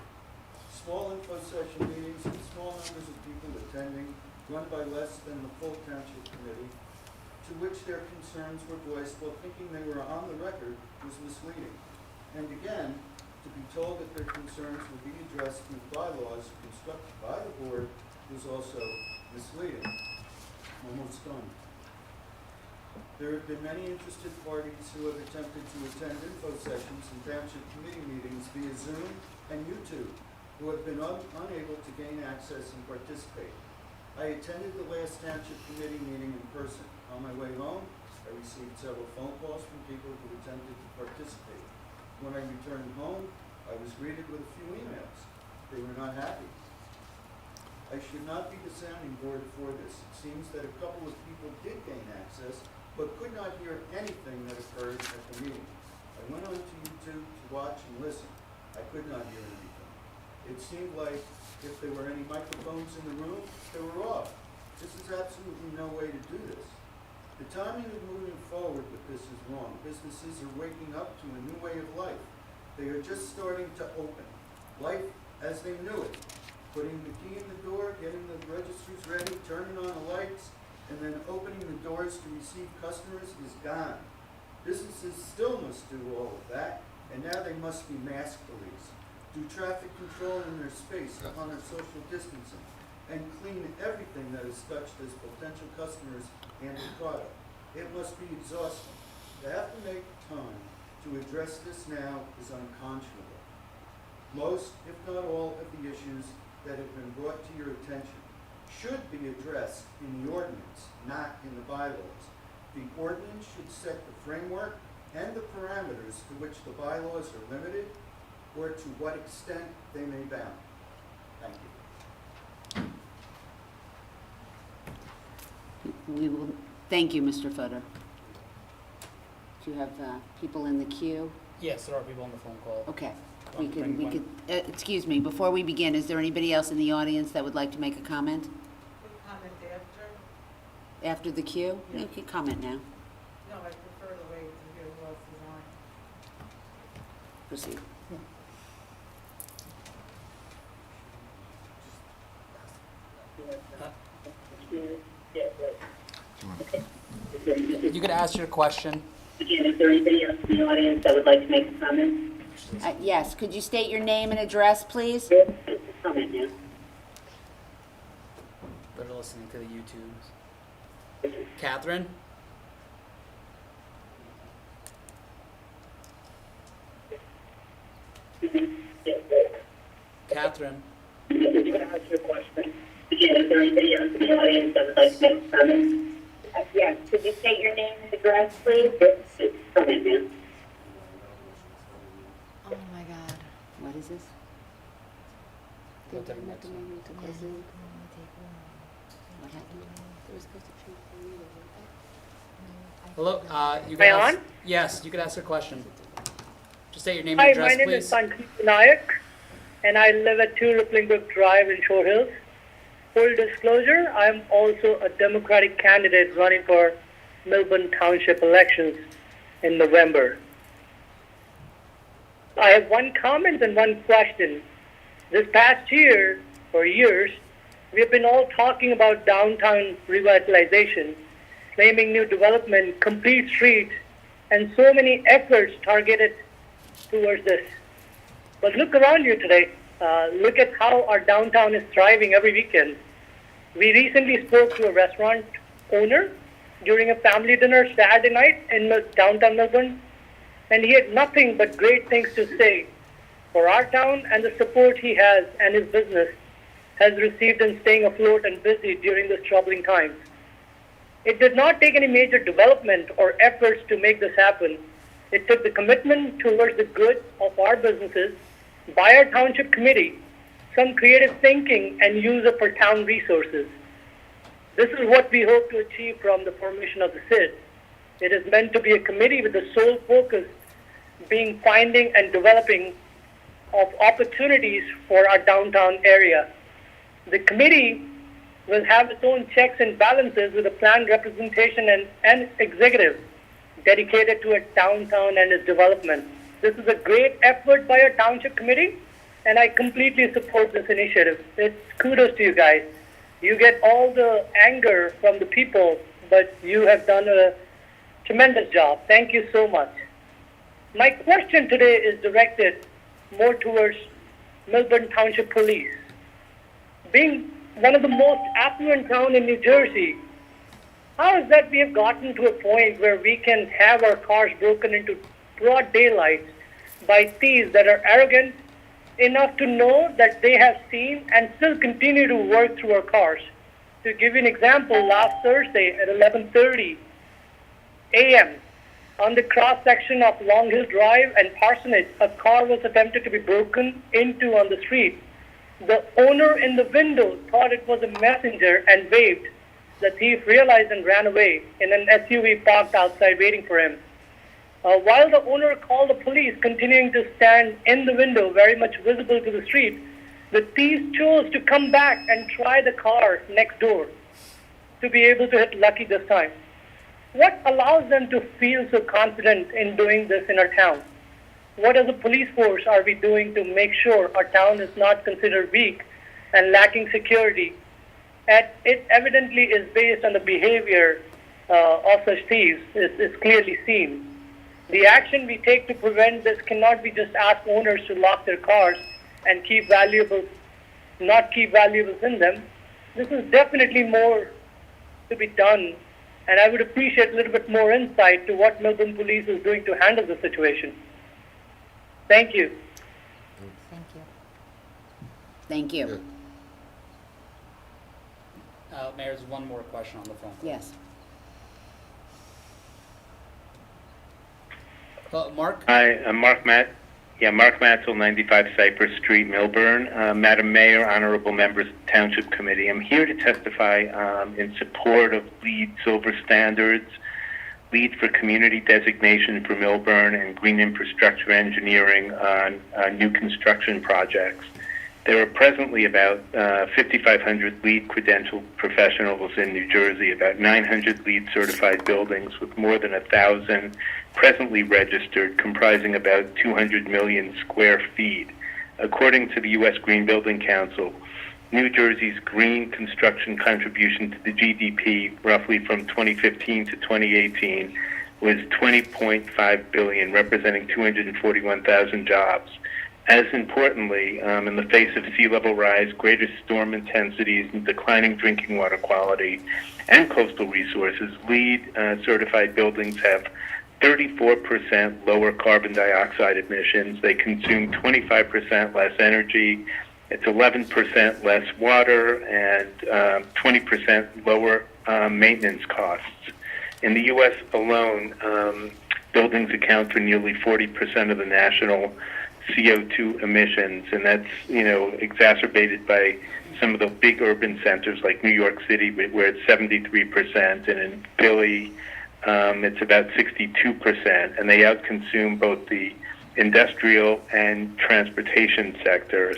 Small info session meetings and small numbers of people attending, run by less than the full township committee, to which their concerns were voiced while thinking they were on the record was misleading. And again, to be told that their concerns would be addressed through bylaws constructed by the board was also misleading. Almost done. There have been many interested parties who have attempted to attend info sessions and township committee meetings via Zoom and YouTube, who have been unable to gain access and participate. I attended the last township committee meeting in person. On my way home, I received several phone calls from people who attempted to participate. When I returned home, I was greeted with a few emails. They were not happy. I should not be the sounding board for this. It seems that a couple of people did gain access, but could not hear anything that occurred at the meeting. I went on to YouTube to watch and listen. I could not hear anything. It seemed like if there were any microphones in the room, they were off. This is absolutely no way to do this. The timing of moving forward with this is wrong. Businesses are waking up to a new way of life. They are just starting to open. Life as they knew it. Putting the key in the door, getting the registers ready, turning on the lights, and then opening the doors to receive customers is gone. Businesses still must do all of that, and now they must be mask police, do traffic control in their space, honor social distancing, and clean everything that is touched as potential customers and the product. It must be exhausting. To have to make time to address this now is unconscionable. Most, if not all, of the issues that have been brought to your attention should be addressed in the ordinance, not in the bylaws. The ordinance should set the framework and the parameters to which the bylaws are limited or to what extent they may bound. Thank you. We will, thank you, Mr. Footer. Do you have people in the queue? Yes, there are people on the phone call. Okay. We could, Excuse me, before we begin, is there anybody else in the audience that would like to make a comment? Comment after? After the queue? You can comment now. No, I prefer to wait to hear who else is on. Proceed. You could ask your question. Again, is there anybody else in the audience that would like to make a comment? Yes, could you state your name and address, please? Comment now. They're listening to the YouTubes. Catherine? Catherine? You can ask your question. Again, is there anybody else in the audience that would like to make a comment? Yes, could you state your name and address, please? Comment now. Oh my God. What is this? What time next one? What happened? Hello, you Am can I ask, on? yes, you could ask your question. Just state your name and Hi, address, my name please. is Pankaj Nayak, and I live at 2 Rippling Brook Drive in Shore Hills. Full disclosure, I am also a Democratic candidate running for Millburn Township elections in November. I have one comment and one question. This past year, or years, we have been all talking about downtown revitalization, claiming new development, complete streets, and so many efforts targeted towards this. But look around you today. Look at how our downtown is thriving every weekend. We recently spoke to a restaurant owner during a family dinner Saturday night in downtown Melbourne, and he had nothing but great things to say for our town and the support he has and his business has received in staying afloat and busy during this troubling times. It did not take any major development or efforts to make this happen. It took the commitment towards the good of our businesses by our township committee, some creative thinking and use of our town resources. This is what we hope to achieve from the formation of the SID. It is meant to be a committee with the sole focus being finding and developing of opportunities for our downtown area. The committee will have its own checks and balances with a planned representation and executive dedicated to its downtown and its development. This is a great effort by our township committee, and I completely support this initiative. It's kudos to you guys. You get all the anger from the people, but you have done a tremendous job. Thank you so much. My question today is directed more towards Millburn Township Police. Being one of the most affluent towns in New Jersey, how is that we have gotten to a point where we can have our cars broken into broad daylight by thieves that are arrogant enough to know that they have seen and still continue to work through our cars? To give you an example, last Thursday at 11:30 a.m., on the cross-section of Long Hill Drive and Parsonage, a car was attempted to be broken into on the street. The owner in the window thought it was a messenger and waved. The thief realized and ran away in an SUV parked outside waiting for him. While the owner called the police, continuing to stand in the window, very much visible to the street, the thieves chose to come back and try the car next door to be able to hit lucky this time. What allows them to feel so confident in doing this in our town? What as a police force are we doing to make sure our town is not considered weak and lacking security? And it evidently is based on the behavior of such thieves is clearly seen. The action we take to prevent this cannot be just ask owners to lock their cars and not keep valuables in them. This is definitely more to be done, and I would appreciate a little bit more insight to what Millburn Police is doing to handle the situation. Thank you. Thank you. Thank you. Mayor, there's one more question on the phone. Yes. Mark? Hi, I'm Mark Matzel, 95 Cypress Street, Millburn. Madam Mayor, honorable members of the Township Committee, I'm here to testify in support of LEED Silver Standards, LEED for Community Designation for Millburn, and Green Infrastructure Engineering on new construction projects. There are presently about 5,500 LEED credentialed professionals in New Jersey, about 900 LEED certified buildings with more than 1,000 presently registered, comprising about 200 million square feet. According to the U.S. Green Building Council, New Jersey's green construction contribution to the GDP, roughly from 2015 to 2018, was $20.5 billion, representing 241,000 jobs. As importantly, in the face of sea level rise, greater storm intensities, and declining drinking water quality and coastal resources, LEED certified buildings have 34% lower carbon dioxide emissions. They consume 25% less energy. It's 11% less water and 20% lower maintenance costs. In the U.S. alone, buildings account for nearly 40% of the national CO2 emissions, and that's, exacerbated by some of the big urban centers like New York City, where it's 73%, and in Philly, it's about 62%, and they outconsume both the industrial and transportation sectors.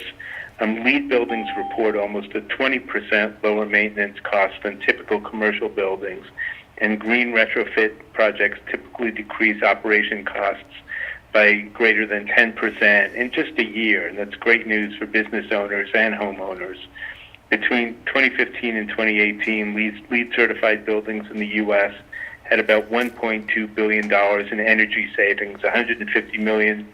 LEED buildings report almost a 20% lower maintenance cost than typical commercial buildings, and green retrofit projects typically decrease operation costs by greater than 10% in just a year, and that's great news for business owners and homeowners. Between 2015 and 2018, LEED certified buildings in the U.S. had about $1.2 billion in energy savings, $150 million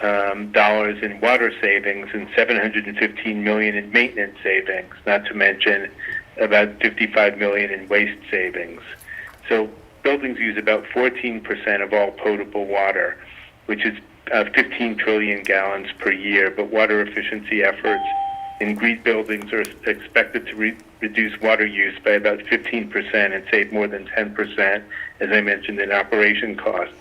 in water savings, and $715 million in maintenance savings, not to mention about $55 million in waste savings. So buildings use about 14% of all potable water, which is 15 trillion gallons per year, but water efficiency efforts in green buildings are expected to reduce water use by about 15% and save more than 10%, as I mentioned, in operation costs.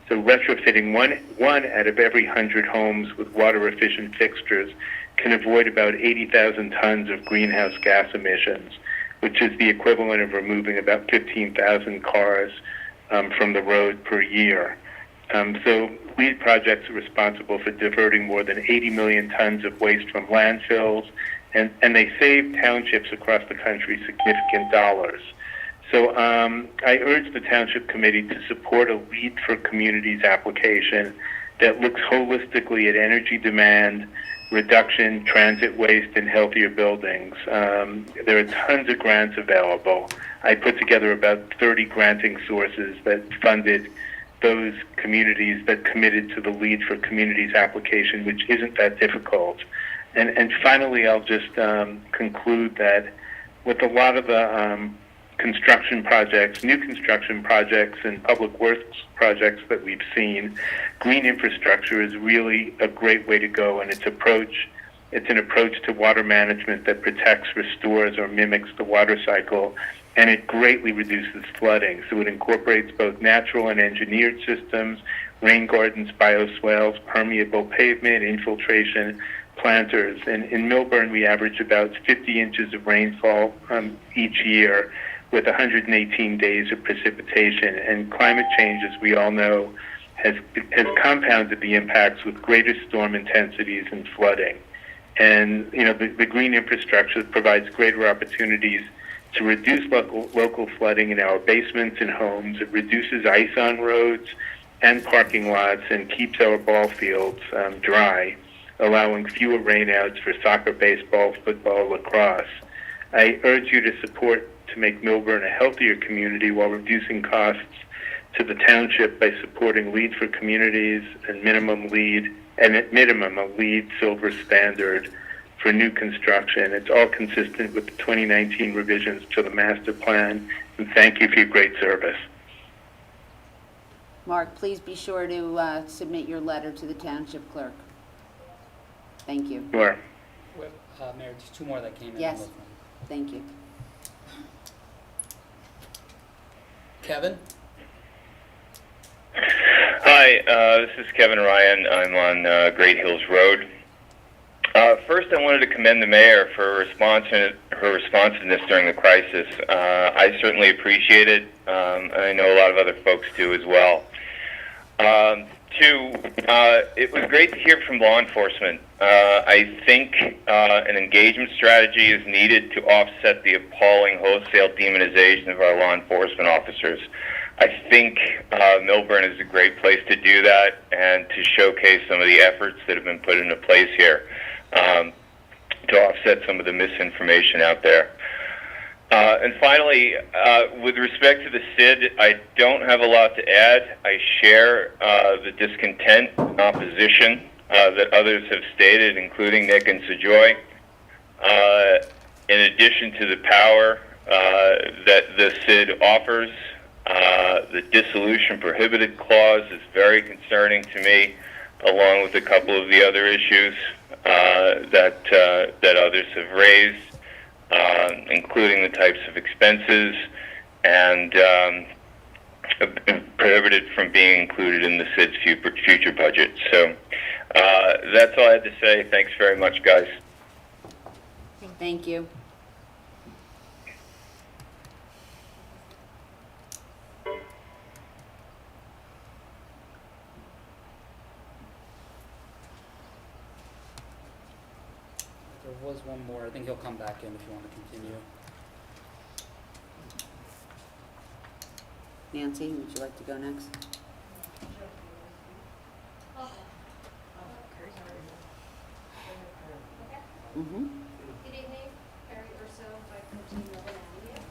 So retrofitting one out of every 100 homes with water-efficient fixtures can avoid about 80,000 tons of greenhouse gas emissions, which is the equivalent of removing about 15,000 cars from the road per year. So LEED projects are responsible for diverting more than 80 million tons of waste from landfills, and they save townships across the country significant dollars. So I urge the Township Committee to support a LEED for Communities application that looks holistically at energy demand, reduction, transit waste, and healthier buildings. There are tons of grants available. I put together about 30 granting sources that funded those communities that committed to the LEED for Communities application, which isn't that difficult. And finally, I'll just conclude that with a lot of the construction projects, new construction projects and public works projects that we've seen, green infrastructure is really a great way to go, and it's an approach to water management that protects, restores, or mimics the water cycle, and it greatly reduces flooding. So it incorporates both natural and engineered systems, rain gardens, bioswales, permeable pavement, infiltration, planters. And in Millburn, we average about 50 inches of rainfall each year, with 118 days of precipitation. And climate change, as we all know, has compounded the impacts with greater storm intensities and flooding. And the green infrastructure provides greater opportunities to reduce local flooding in our basements and homes. It reduces ice on roads and parking lots and keeps our ball fields dry, allowing fewer rainouts for soccer, baseball, football, lacrosse. I urge you to support to make Millburn a healthier community while reducing costs to the township by supporting LEED for Communities and at minimum a LEED Silver standard for new construction. It's all consistent with the 2019 revisions to the master plan, and thank you for your great service. Mark, please be sure to submit your letter to the township clerk. Thank you. Sure. Mayor, just two more that came in. Yes, thank you. Kevin? Hi, this is Kevin Ryan. I'm on Great Hills Road. First, I wanted to commend the mayor for her responsiveness during the crisis. I certainly appreciate it, and I know a lot of other folks do as well. Two, it was great to hear from law enforcement. I think an engagement strategy is needed to offset the appalling wholesale demonization of our law enforcement officers. I think Millburn is a great place to do that and to showcase some of the efforts that have been put into place here to offset some of the misinformation out there. And finally, with respect to the SID, I don't have a lot to add. I share the discontent and opposition that others have stated, including Nick and Sejoy. In addition to the power that the SID offers, the dissolution prohibited clause is very concerning to me, along with a couple of the other issues that others have raised, including the types of expenses and prohibited from being included in the SID's future budget. So that's all I had to say. Thanks very much, guys. Thank you. There was one more. I think he'll come back in if you want to continue. Nancy, would you like to go next? Mm-hmm. Good evening, Perry Urso, 514 Millburn Avenue.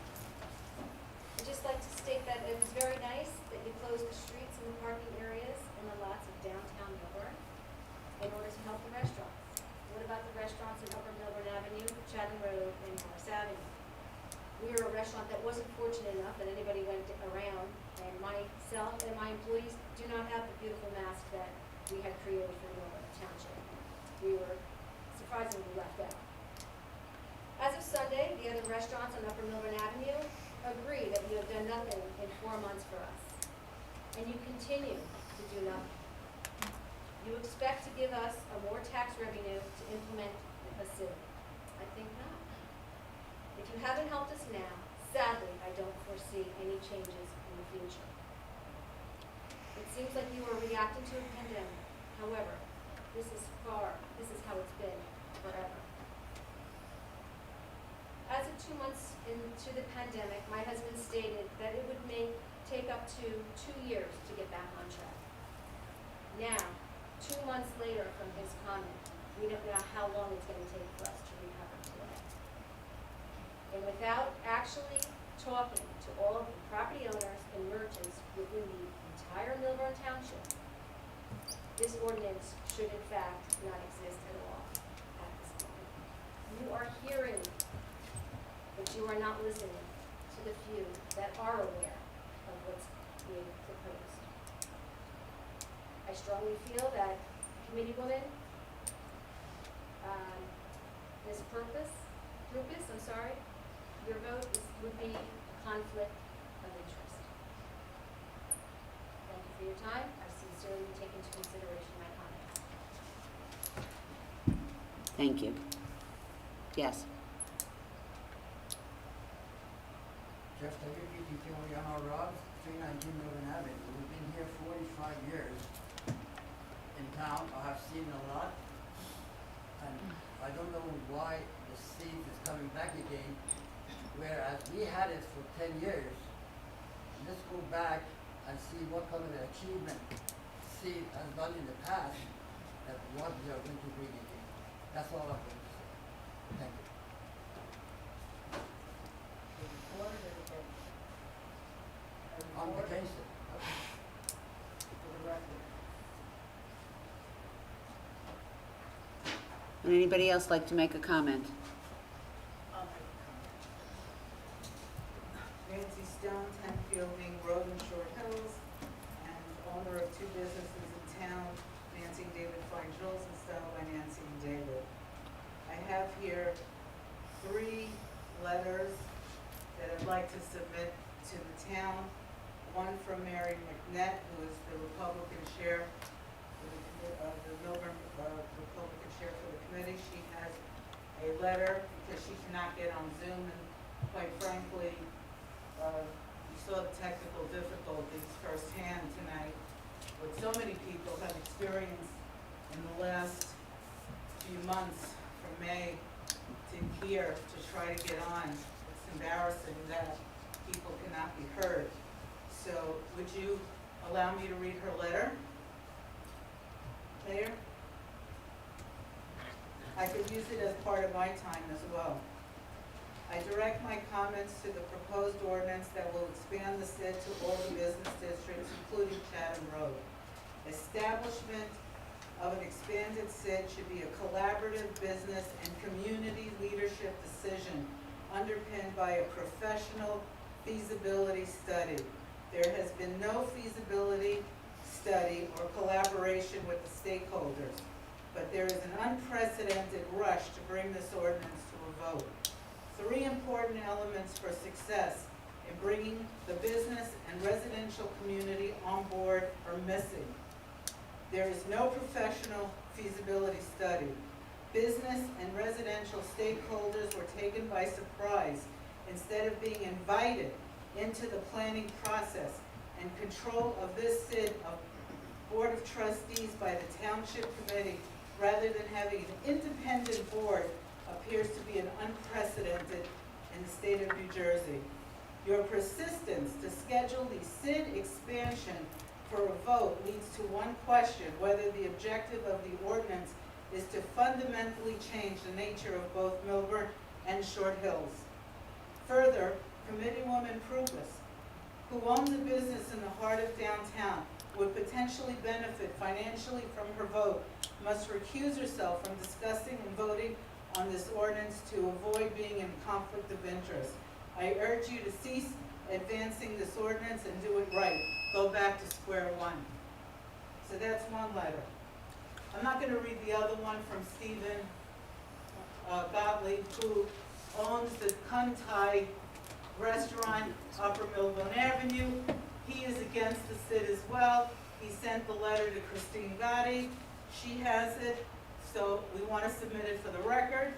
I'd just like to state that it was very nice that you closed the streets and the parking areas and the lots of downtown Millburn in order to help the restaurants. What about the restaurants in Upper Millburn Avenue, Chatham Road, and Morris Avenue? We were a restaurant that wasn't fortunate enough that anybody went around, and myself and my employees do not have the beautiful mask that we had created for the Millburn Township. We were surprisingly left out. As of Sunday, the other restaurants on Upper Millburn Avenue agree that you have done nothing in 4 months for us, and you continue to do nothing. You expect to give us a more tax revenue to implement a SID. I think not. If you haven't helped us now, sadly, I don't foresee any changes in the future. It seems like you are reacting to a pandemic. However, this is how it's been forever. As of 2 months into the pandemic, my husband stated that it would take up to 2 years to get back on track. Now, 2 months later from his comment, we don't know how long it's going to take for us to recover today. And without actually talking to all of the property owners and merchants within the entire Millburn Township, this ordinance should in fact not exist at all at this moment. You are hearing, but you are not listening to the few that are aware of what's being proposed. I strongly feel that committee woman, Ms. Purpose, your vote would be a conflict of interest. Thank you for your time. I sincerely take into consideration my comments. Thank you. Yes. Jeff Taguchi, DPO Yamaha Rob, 319 Millburn Avenue. We've been here 45 years in town. I have seen a lot. And I don't know why the seed is coming back again, whereas we had it for 10 years. Let's go back and see what kind of achievement seed has done in the past and what we are going to bring again. That's all I'm going to say. Thank you. On vacation. For the record. Would anybody else like to make a comment? Nancy Stone, 10 Fielding Road in Short Hills, and owner of 2 businesses in town, Nancy and David Fine Jewels, and styled by Nancy and David. I have here 3 letters that I'd like to submit to the town. One from Mary McNett, who is the Republican chair of the Millburn Republican chair for the committee. She has a letter because she cannot get on Zoom, and quite frankly, we saw the technical difficulties firsthand tonight, what so many people have experienced in the last few months, from May to here, to try to get on. It's embarrassing that people cannot be heard. So would you allow me to read her letter? Mayor? I could use it as part of my time as well. I direct my comments to the proposed ordinance that will expand the SID to all the business districts, including Chatham Road. Establishment of an expanded SID should be a collaborative business and community leadership decision underpinned by a professional feasibility study. There has been no feasibility study or collaboration with the stakeholders, but there is an unprecedented rush to bring this ordinance to a vote. 3 important elements for success in bringing the business and residential community on board are missing. There is no professional feasibility study. Business and residential stakeholders were taken by surprise instead of being invited into the planning process, and control of this SID of Board of Trustees by the Township Committee rather than having an independent board appears to be an unprecedented in the state of New Jersey. Your persistence to schedule the SID expansion for a vote leads to one question: whether the objective of the ordinance is to fundamentally change the nature of both Millburn and Short Hills. Further, Committeewoman Prupus, who owns a business in the heart of downtown, would potentially benefit financially from her vote, must recuse herself from discussing and voting on this ordinance to avoid being in conflict of interest. I urge you to cease advancing this ordinance and do it right. Go back to square one. So that's one letter. I'm not going to read the other one from Stephen Gottlieb, who owns the Kuntai restaurant, Upper Millburn Avenue. He is against the SID as well. He sent the letter to Christine Gotti. She has it, so we want to submit it for the record.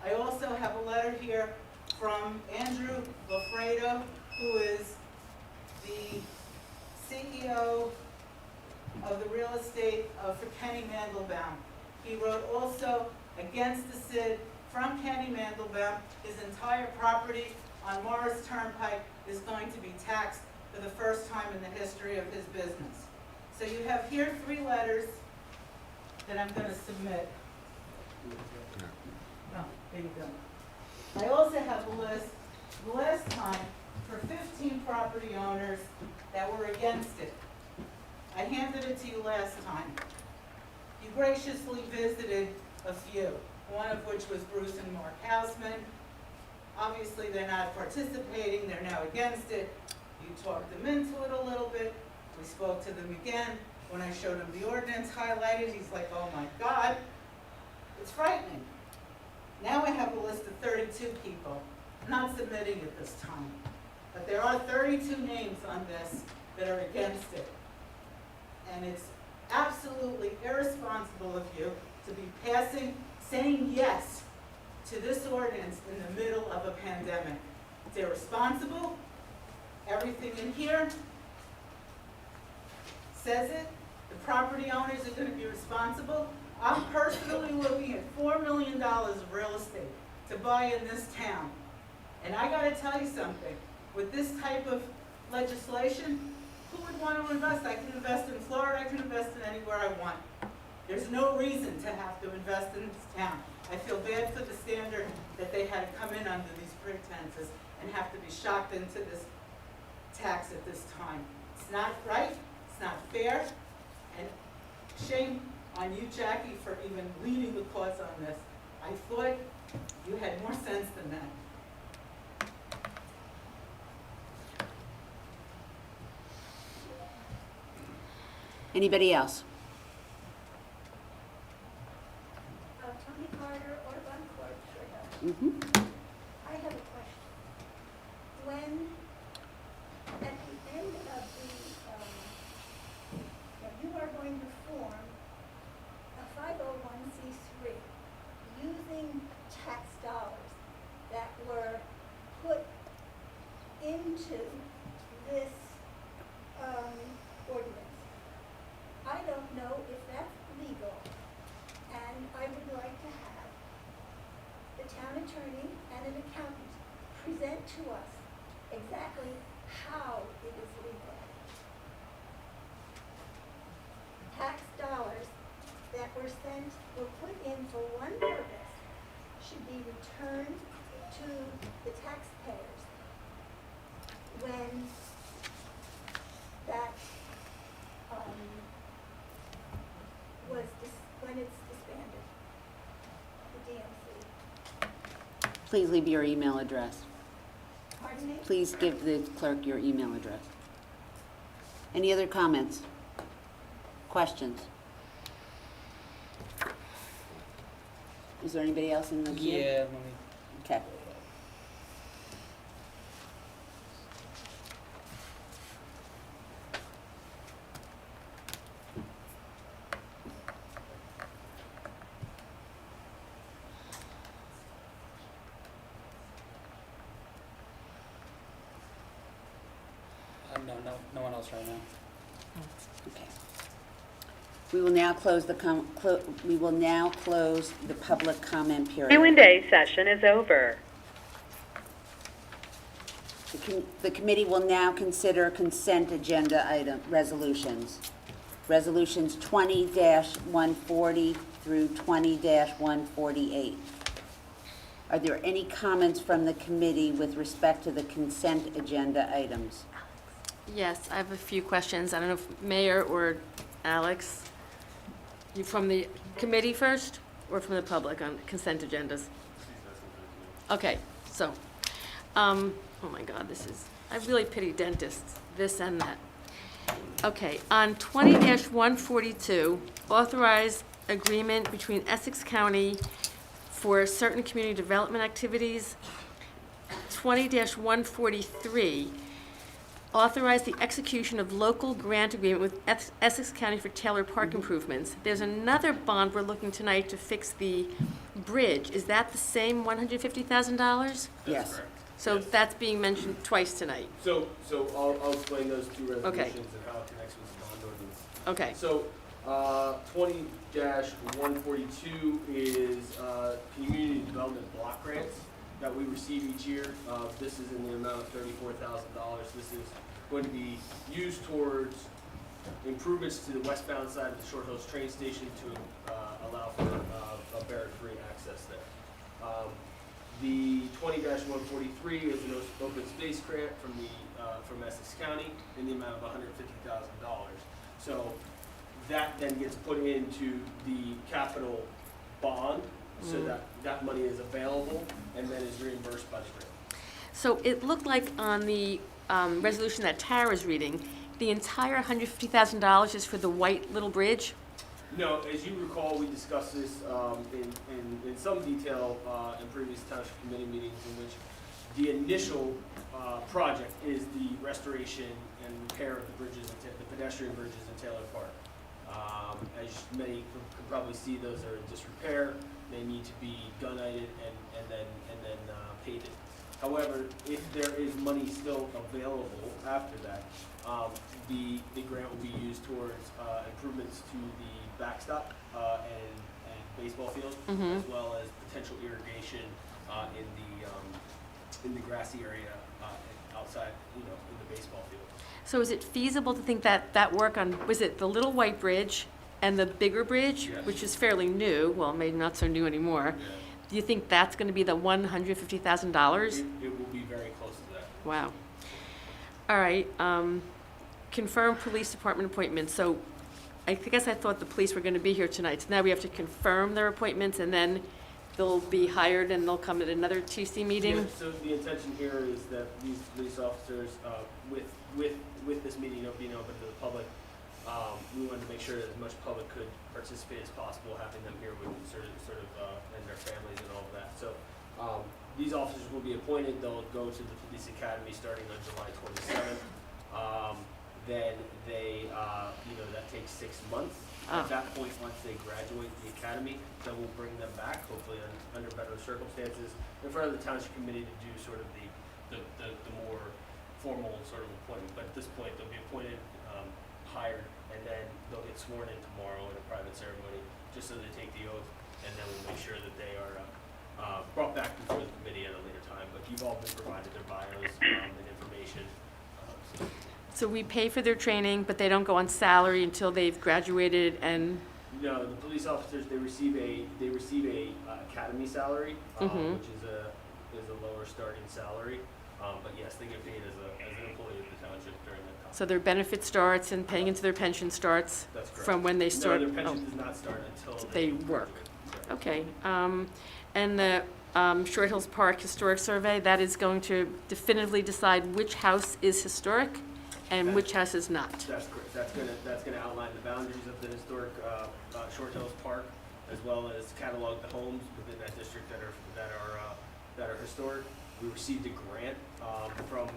I also have a letter here from Andrew Lafredo, who is the CEO of the real estate for Kenny Mandelbaum. He wrote also against the SID from Kenny Mandelbaum. His entire property on Morris Turnpike is going to be taxed for the first time in the history of his business. So you have here 3 letters that I'm going to submit. Oh, there you go. I also have a list, the last time, for 15 property owners that were against it. I handed it to you last time. You graciously visited a few, one of which was Bruce and Mark Hausman. Obviously, they're not participating, they're now against it. You talked them into it a little bit. We spoke to them again. When I showed him the ordinance highlighted, he's like, oh my God, it's frightening. Now I have a list of 32 people. I'm not submitting it this time, but there are 32 names on this that are against it. And it's absolutely irresponsible of you to be saying yes to this ordinance in the middle of a pandemic. It's irresponsible. Everything in here says it. The property owners are going to be responsible. I'm personally looking at $4 million of real estate to buy in this town. And I got to tell you something. With this type of legislation, who would want to invest? I can invest in Florida. I can invest in anywhere I want. There's no reason to have to invest in this town. I feel bad for the standard that they had to come in under these pretenses and have to be shocked into this tax at this time. It's not right. It's not fair. And shame on you, Jackie, for even leading the cause on this. I thought you had more sense than that. Anybody else? Tony Carter, Audubon Court, Treehouse. I have a question. When, at the end of you are going to form a 501c3 using tax dollars that were put into this ordinance. I don't know if that's legal, and I would like to have the town attorney and an accountant present to us exactly how it is legal. Tax dollars that were put in for one purpose should be returned to the taxpayers when that when it's disbanded, the DMC. Please leave your email address. Pardon me? Please give the clerk your email address. Any other comments? Questions? Is there anybody else in the queue? Yeah, let me. Okay. No one else right now. Okay. We will now close the public comment period. Q&A session is over. The committee will now consider consent agenda item resolutions. Resolutions 20-140 through 20-148. Are there any comments from the committee with respect to the consent agenda items? Yes, I have a few questions. I don't know if Mayor or Alex, you from the committee first or from the public on consent agendas? Okay, so, oh my God, I really pity dentists, this and that. Okay, on 20-142, authorize agreement between Essex County for certain community development activities. 20-143, authorize the execution of local grant agreement with Essex County for Taylor Park improvements. There's another bond we're looking tonight to fix the bridge. Is that the same $150,000? Yes. So that's being mentioned twice tonight. So I'll explain those two resolutions Okay. and how it connects with the bond ordinance. Okay. So, 20-142 is, community development block grants that we receive each year. This is in the amount of $34,000. This is going to be used towards improvements to the westbound side of the Short Hills train station to, allow for, a barrier-free access there. The 20-143 is an open space grant from Essex County in the amount of $150,000. So that then gets put into the capital bond, so that money is available and then is reimbursed by the grant. So it looked like on the resolution that Tara's reading, the entire $150,000 is for the white little bridge? No, as you recall, we discussed this in some detail in previous township committee meetings, in which the initial project is the restoration and repair of the bridges, the pedestrian bridges in Taylor Park. As many can probably see, those are in disrepair. They need to be gunite and then painted. However, if there is money still available after that, the grant will be used towards improvements to the backstop and baseball field, as well as potential irrigation in the grassy area outside, in the baseball field. So is it feasible to think that work on, was it the little white bridge and the bigger bridge, Yes. which is fairly new, well, maybe not so new anymore? Yeah. Do you think that's going to be the $150,000? It will be very close to that. Wow. All right. Confirm police department appointments. So I guess I thought the police were going to be here tonight. So now we have to confirm their appointments, and then they'll be hired and they'll come at another TC meeting? Yeah, so the intention here is that these police officers, with this meeting being open to the public, we wanted to make sure that as much public could participate as possible, having them here would sort of and their families and all of that. So these officers will be appointed. They'll go to the police academy starting on July 27th. Then they, that takes 6 months. At that point, once they graduate the academy, then we'll bring them back, hopefully under better circumstances, in front of the township committee to do sort of the more formal sort of appointment. But at this point, they'll be appointed, hired, and then they'll get sworn in tomorrow in a private ceremony, just so they take the oath, and then we'll make sure that they are brought back before the committee at a later time. But you've all been provided their bios and information. So we pay for their training, but they don't go on salary until they've graduated and... No, the police officers, they receive a academy salary, which is a lower starting salary. But yes, they get paid as an employee of the township during that time. So their benefit starts and paying into their pension starts That's correct. from when they start? No, their pension does not start until they work. Okay. And the Short Hills Park Historic Survey, that is going to definitively decide which house is historic and which house is not. That's correct. That's gonna outline the boundaries of the historic Short Hills Park, as well as catalog the homes within that district that are historic. We received a grant from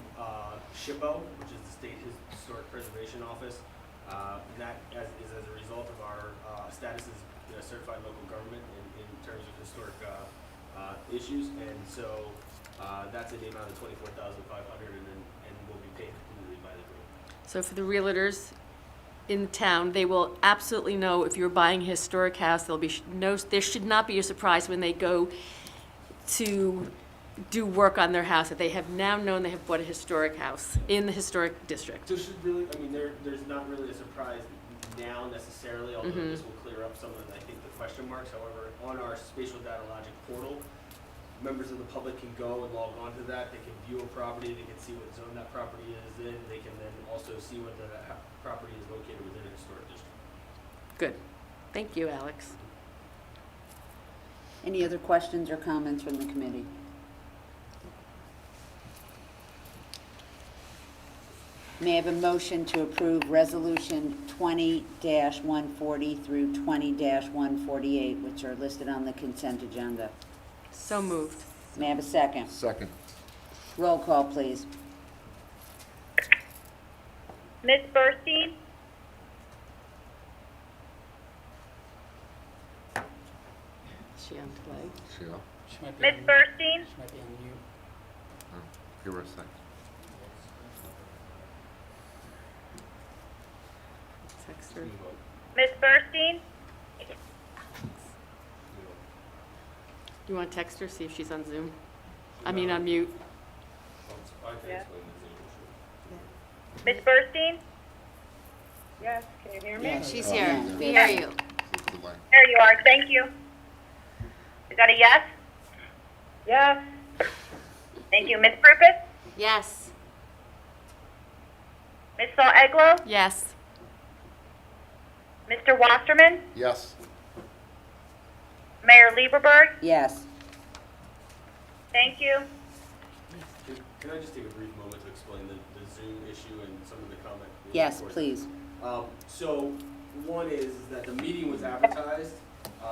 SHPO, which is the State Historic Preservation Office. And that is as a result of our status as certified local government in terms of historic issues. And so that's in the amount of $24,500, and will be paid completely by the group. So for the realtors in town, they will absolutely know if you're buying a historic house. There should not be a surprise when they go to do work on their house, that they have now known they have bought a historic house in the historic district. There should really, there's not really a surprise now necessarily, although this will clear up some of, I think, the question marks. However, on our spatial data logic portal, members of the public can go and log on to that. They can view a property, they can see what zone that property is in. They can then also see whether that property is located within a historic district. Good. Thank you, Alex. Any other questions or comments from the committee? May I have a motion to approve Resolution 20-140 through 20-148, which are listed on the consent agenda? So moved. May I have a second? Second. Roll call, please. Ms. Burstein? Is she on play? Sheila. She might be Ms. on- Burstein? She might be on mute. give her a second. Text her. Ms. Burstein? You want to text her, see if she's on Zoom? I mean, on mute. I can Yeah. explain the Zoom issue. Ms. Burstein? Yes, can you hear me? Yeah, She's Oh, here. yeah. We hear you. There you are, thank you. Is that a yes? Yes. Thank you. Ms. Prupus? Yes. Ms. Saul Eglo? Yes. Mr. Wasserman? Yes. Mayor Lieberberg? Yes. Thank you. Can I just take a brief moment to explain the Zoom issue and some of the comment? Yes, please. So one is that the meeting was advertised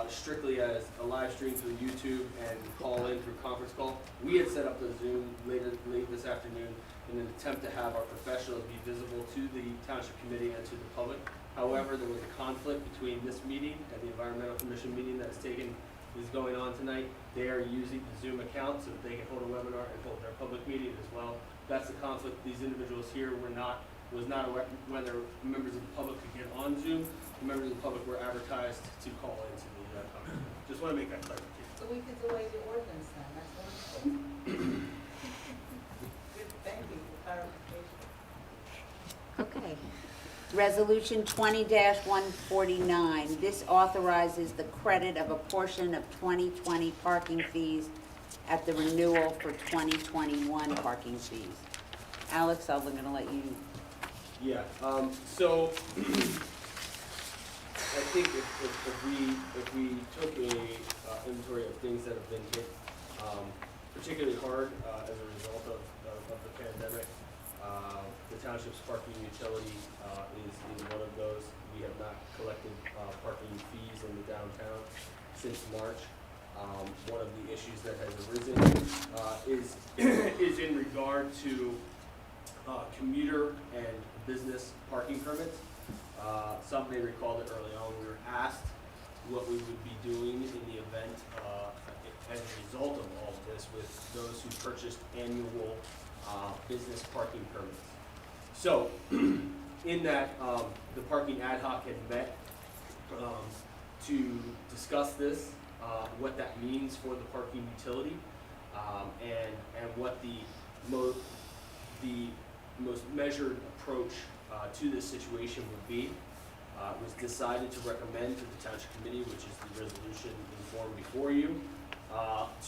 strictly as a live stream through YouTube and call in through conference call. We had set up the Zoom late this afternoon in an attempt to have our professionals be visible to the Township Committee and to the public. However, there was a conflict between this meeting and the Environmental Commission meeting that is going on tonight. They are using the Zoom account so that they can hold a webinar and hold their public meeting as well. That's the conflict. These individuals here was not aware whether members of the public could get on Zoom. The members of the public were advertised to call into the conference. Just want to make that clarification. So we could delay the ordinance then, that's wonderful. Good, thank you for clarification. Okay. Resolution 20-149. This authorizes the credit of a portion of 2020 parking fees at the renewal for 2021 parking fees. Alex, I'm going to let you. Yeah, so I think if we took a inventory of things that have been hit particularly hard as a result of the pandemic, the township's parking utility is one of those. We have not collected parking fees in the downtown since March. One of the issues that has arisen is in regard to commuter and business parking permits. Some may recall that early on we were asked what we would be doing in the event as a result of all of this with those who purchased annual business parking permits. So in that, the parking ad hoc had met to discuss this, what that means for the parking utility, and what the most measured approach to this situation would be. It was decided to recommend to the Township Committee, which is the resolution in form before you,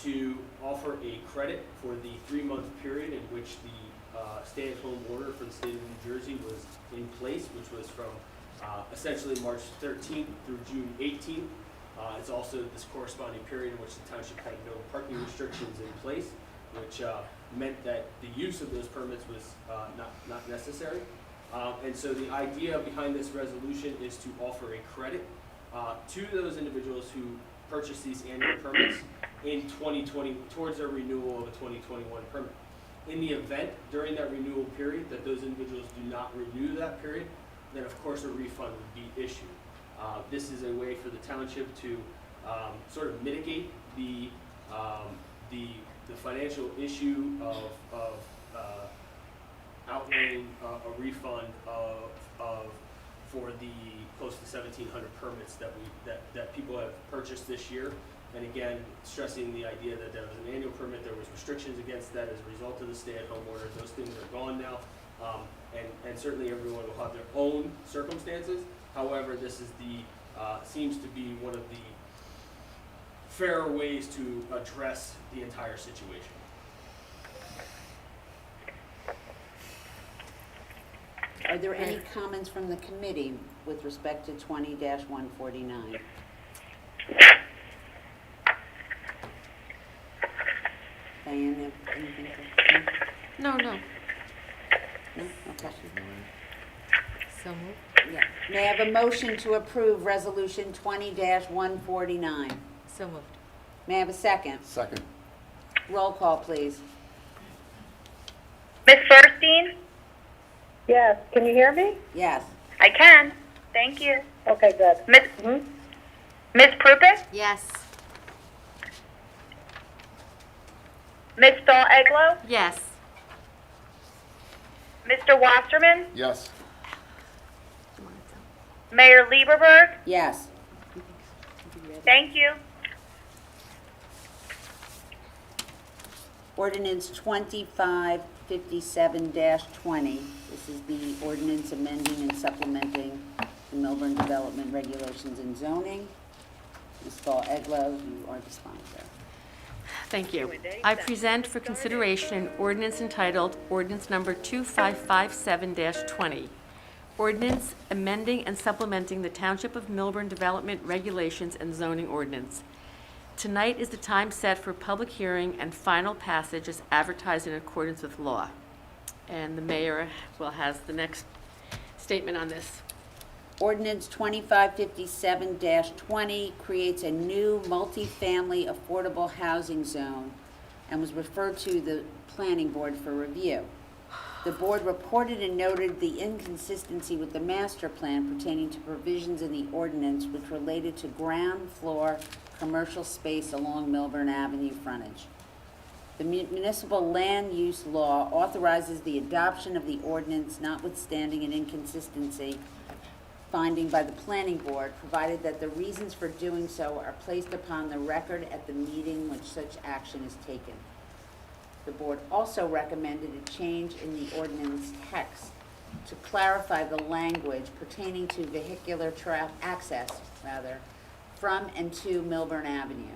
to offer a credit for the 3-month period in which the stay-at-home order for the state of New Jersey was in place, which was from essentially March 13th through June 18th. It's also this corresponding period in which the township had no parking restrictions in place, which meant that the use of those permits was not necessary. And so the idea behind this resolution is to offer a credit to those individuals who purchase these annual permits in 2020 towards their renewal of a 2021 permit. In the event during that renewal period that those individuals do not renew that period, then of course a refund would be issued. This is a way for the township to sort of mitigate the financial issue of outlaying a refund for the close to 1,700 permits that people have purchased this year. And again, stressing the idea that there was an annual permit, there was restrictions against that as a result of the stay-at-home order. Those things are gone now, and certainly everyone will have their own circumstances. However, this is seems to be one of the fairer ways to address the entire situation. Are there any comments from the committee with respect to 20-149? Diane, anything to? No. No? Okay. So moved. Yeah. May I have a motion to approve Resolution 20-149? So moved. May I have a second? Second. Roll call, please. Ms. Burstein? Yes, can you hear me? Yes. I can, thank you. Okay, good. Ms. Prupus? Yes. Ms. Stahl Eglo? Yes. Mr. Wasserman, Yes. Mayor Lieberberg. Yes. Thank you. Ordinance 2557-20. This is the ordinance amending and supplementing the Millburn Development Regulations and Zoning. Ms. Stahl-Eglo, you are the sponsor. Thank you. I present for consideration an ordinance entitled Ordinance Number 2557-20. Ordinance amending and supplementing the Township of Millburn Development Regulations and Zoning Ordinance. Tonight is the time set for public hearing and final passage as advertised in accordance with law. And the mayor has the next statement on this. Ordinance 2557-20 creates a new multifamily affordable housing zone and was referred to the planning board for review. The board reported and noted the inconsistency with the master plan pertaining to provisions in the ordinance which related to ground floor commercial space along Millburn Avenue frontage. The municipal land use law authorizes the adoption of the ordinance notwithstanding an inconsistency finding by the planning board, provided that the reasons for doing so are placed upon the record at the meeting which such action is taken. The board also recommended a change in the ordinance text to clarify the language pertaining to vehicular access from and to Millburn Avenue.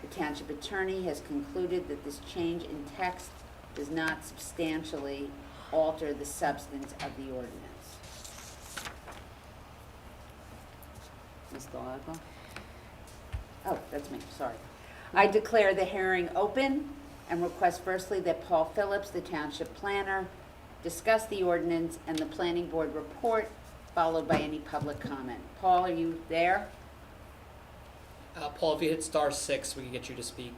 The township attorney has concluded that this change in text does not substantially alter the substance of the ordinance. Ms. Galago? Oh, that's me, sorry. I declare the hearing open and request firstly that Paul Phillips, the township planner, discuss the ordinance and the planning board report, followed by any public comment. Paul, are you there? Paul, if you hit *6, we can get you to speak.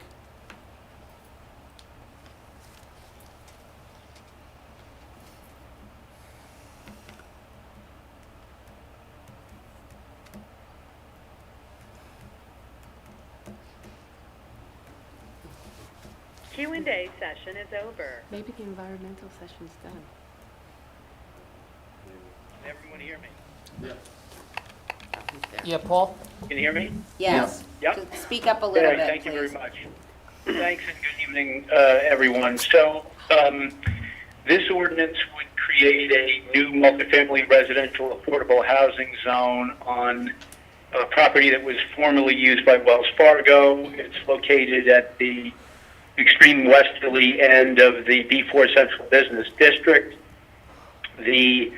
Q&A session is over. Maybe the environmental session's done. Can everyone hear me? Yeah, Paul? Can you hear me? Yes. Yep. So speak up a little bit, Thank you very please. much. Thanks and good evening, everyone. So, this ordinance would create a new multifamily residential affordable housing zone on a property that was formerly used by Wells Fargo. It's located at the extreme westerly end of the B4 Central Business District. The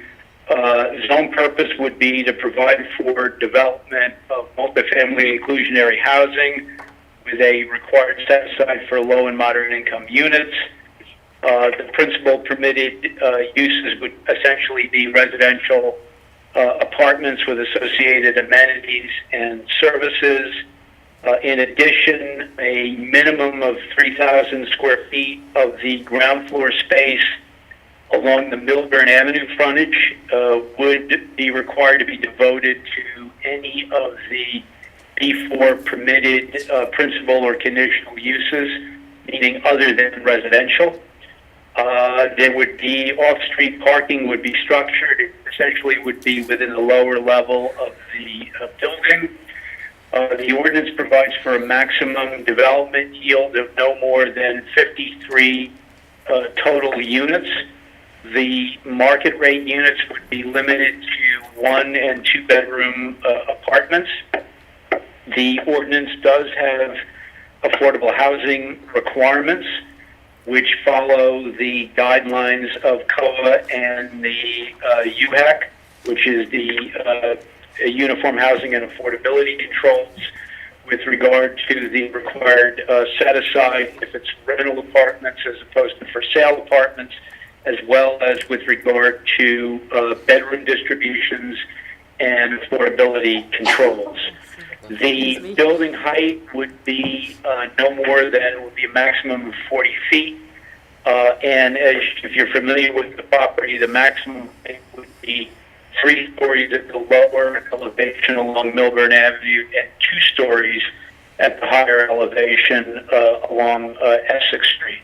zone purpose would be to provide for development of multifamily inclusionary housing with a required set aside for low and moderate income units. The principal permitted uses would essentially be residential apartments with associated amenities and services. In addition, a minimum of 3,000 square feet of the ground floor space along the Millburn Avenue frontage would be required to be devoted to any of the B4 permitted principal or conditional uses, meaning other than residential. There would be off-street parking would be structured. It essentially would be within the lower level of the building. The ordinance provides for a maximum development yield of no more than 53 total units. The market rate units would be limited to 1 and 2 bedroom apartments. The ordinance does have affordable housing requirements, which follow the guidelines of COA and the UHAC, which is the Uniform Housing and Affordability Controls, with regard to the required set-aside if it's rental apartments as opposed to for-sale apartments, as well as with regard to bedroom distributions and affordability controls. The building height would be no more than, would be a maximum of 40 feet. And if you're familiar with the property, the maximum height would be 3 stories at the lower elevation along Millburn Avenue and 2 stories at the higher elevation along Essex Street.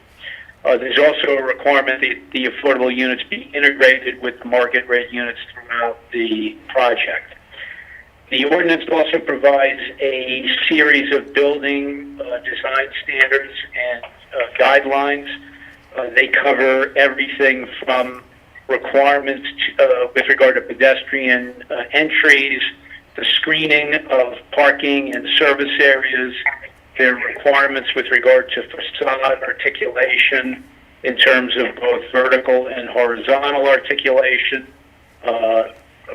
There's also a requirement that the affordable units be integrated with the market rate units throughout the project. The ordinance also provides a series of building design standards and guidelines. They cover everything from requirements with regard to pedestrian entries, the screening of parking and service areas. There are requirements with regard to facade articulation in terms of both vertical and horizontal articulation.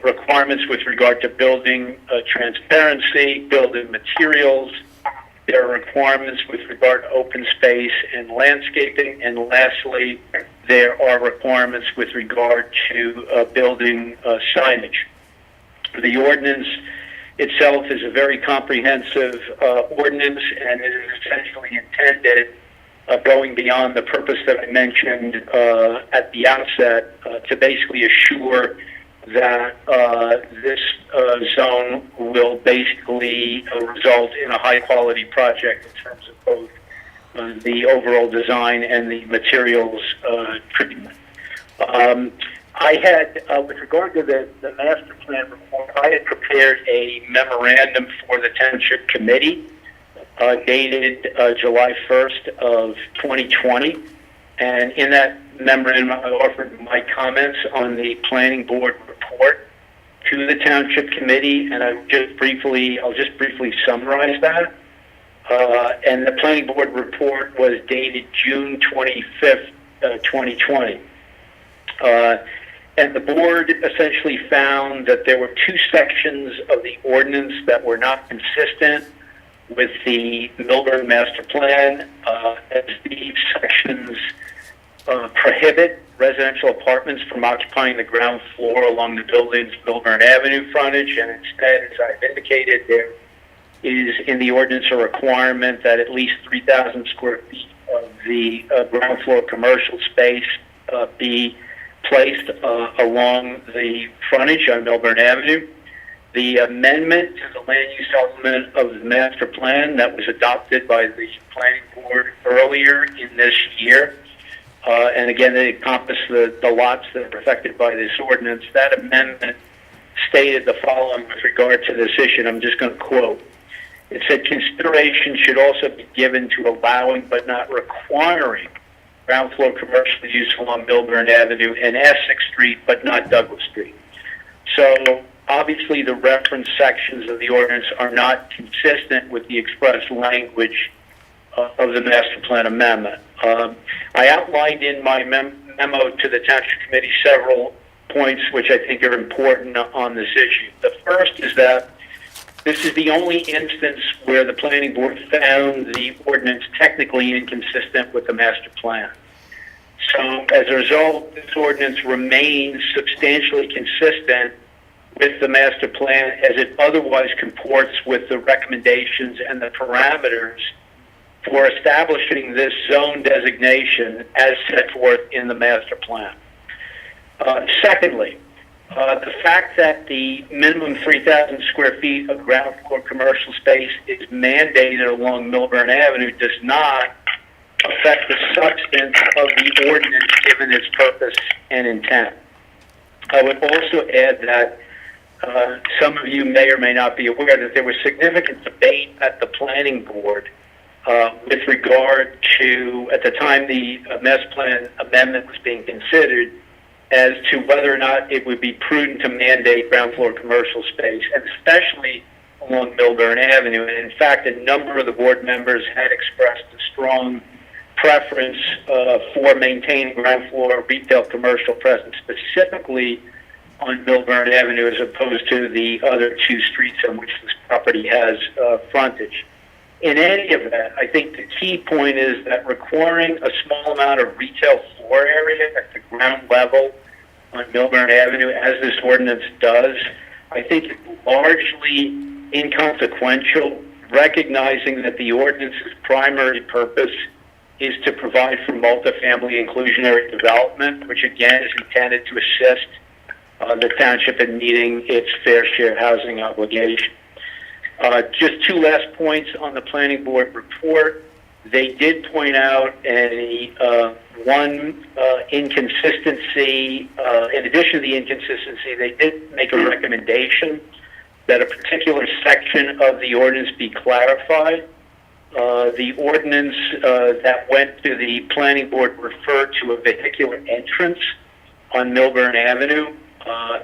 Requirements with regard to building transparency, building materials. There are requirements with regard to open space and landscaping. And lastly, there are requirements with regard to building signage. The ordinance itself is a very comprehensive ordinance, and it is essentially intended, going beyond the purpose that I mentioned at the outset, to basically assure that this zone will basically result in a high-quality project in terms of both the overall design and the materials treatment. I had, with regard to the master plan report, I had prepared a memorandum for the Township Committee dated July 1st of 2020. And in that memorandum, I offered my comments on the Planning Board report to the Township Committee, and I'll just briefly summarize that. And the Planning Board report was dated June 25th, 2020. And the board essentially found that there were two sections of the ordinance that were not consistent with the Millburn Master Plan, as these sections prohibit residential apartments from occupying the ground floor along the building's Millburn Avenue frontage, and instead, as I've indicated, there is in the ordinance a requirement that at least 3,000 square feet of the ground floor commercial space be placed along the frontage on Millburn Avenue. The amendment to the land use element of the master plan that was adopted by the planning board earlier in this year, and again, it encompassed the lots that are affected by this ordinance. That amendment stated the following with regard to this issue, and I'm just going to quote. It said, consideration should also be given to allowing but not requiring ground floor commercial use along Millburn Avenue and Essex Street, but not Douglas Street. So obviously the reference sections of the ordinance are not consistent with the express language of the master plan amendment. I outlined in my memo to the Township Committee several points which I think are important on this issue. The first is that this is the only instance where the planning board found the ordinance technically inconsistent with the master plan. So as a result, this ordinance remains substantially consistent with the master plan as it otherwise comports with the recommendations and the parameters for establishing this zone designation as set forth in the master plan. Secondly, the fact that the minimum 3,000 square feet of ground floor commercial space is mandated along Millburn Avenue does not affect the substance of the ordinance given its purpose and intent. I would also add that some of you may or may not be aware that there was significant debate at the planning board with regard to, at the time the master plan amendment was being considered, as to whether or not it would be prudent to mandate ground floor commercial space, and especially along Millburn Avenue. And in fact, a number of the board members had expressed a strong preference for maintaining ground floor retail commercial presence, specifically on Millburn Avenue, as opposed to the other two streets on which this property has frontage. In any event, I think the key point is that requiring a small amount of retail floor area at the ground level on Millburn Avenue, as this ordinance does, I think is largely inconsequential, recognizing that the ordinance's primary purpose is to provide for multifamily inclusionary development, which again is intended to assist the township in meeting its fair share housing obligation. Just two last points on the planning board report. They did point out one inconsistency. In addition to the inconsistency, they did make a recommendation that a particular section of the ordinance be clarified. The ordinance that went to the planning board referred to a vehicular entrance on Millburn Avenue,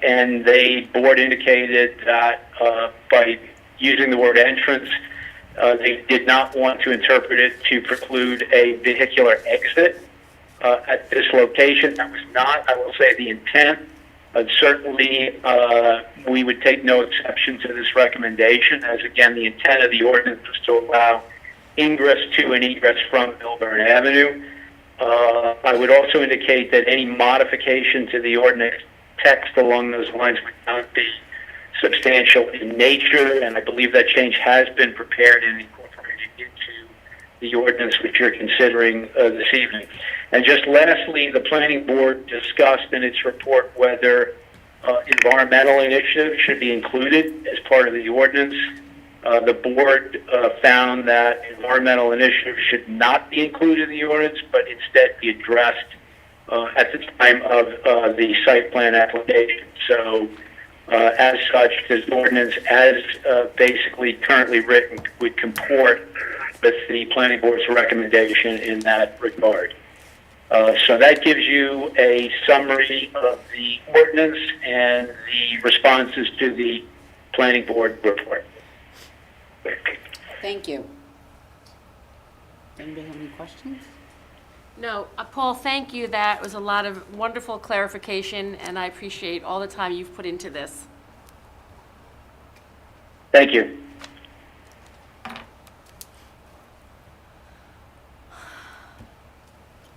and the board indicated that by using the word entrance, they did not want to interpret it to preclude a vehicular exit at this location. That was not, I will say, the intent. Certainly, we would take no exception to this recommendation, as again, the intent of the ordinance was to allow ingress to and egress from Millburn Avenue. I would also indicate that any modification to the ordinance text along those lines would not be substantial in nature, and I believe that change has been prepared and incorporated into the ordinance which you're considering this evening. And just lastly, the planning board discussed in its report whether environmental initiatives should be included as part of the ordinance. The board found that environmental initiatives should not be included in the ordinance, but instead be addressed at the time of the site plan application. So, as such, this ordinance, as basically currently written, would comport with the planning board's recommendation in that regard. So that gives you a summary of the ordinance and the responses to the planning board report. Thank you. Anybody have any questions? No, Paul, thank you. That was a lot of wonderful clarification, and I appreciate all the time you've put into this. Thank you.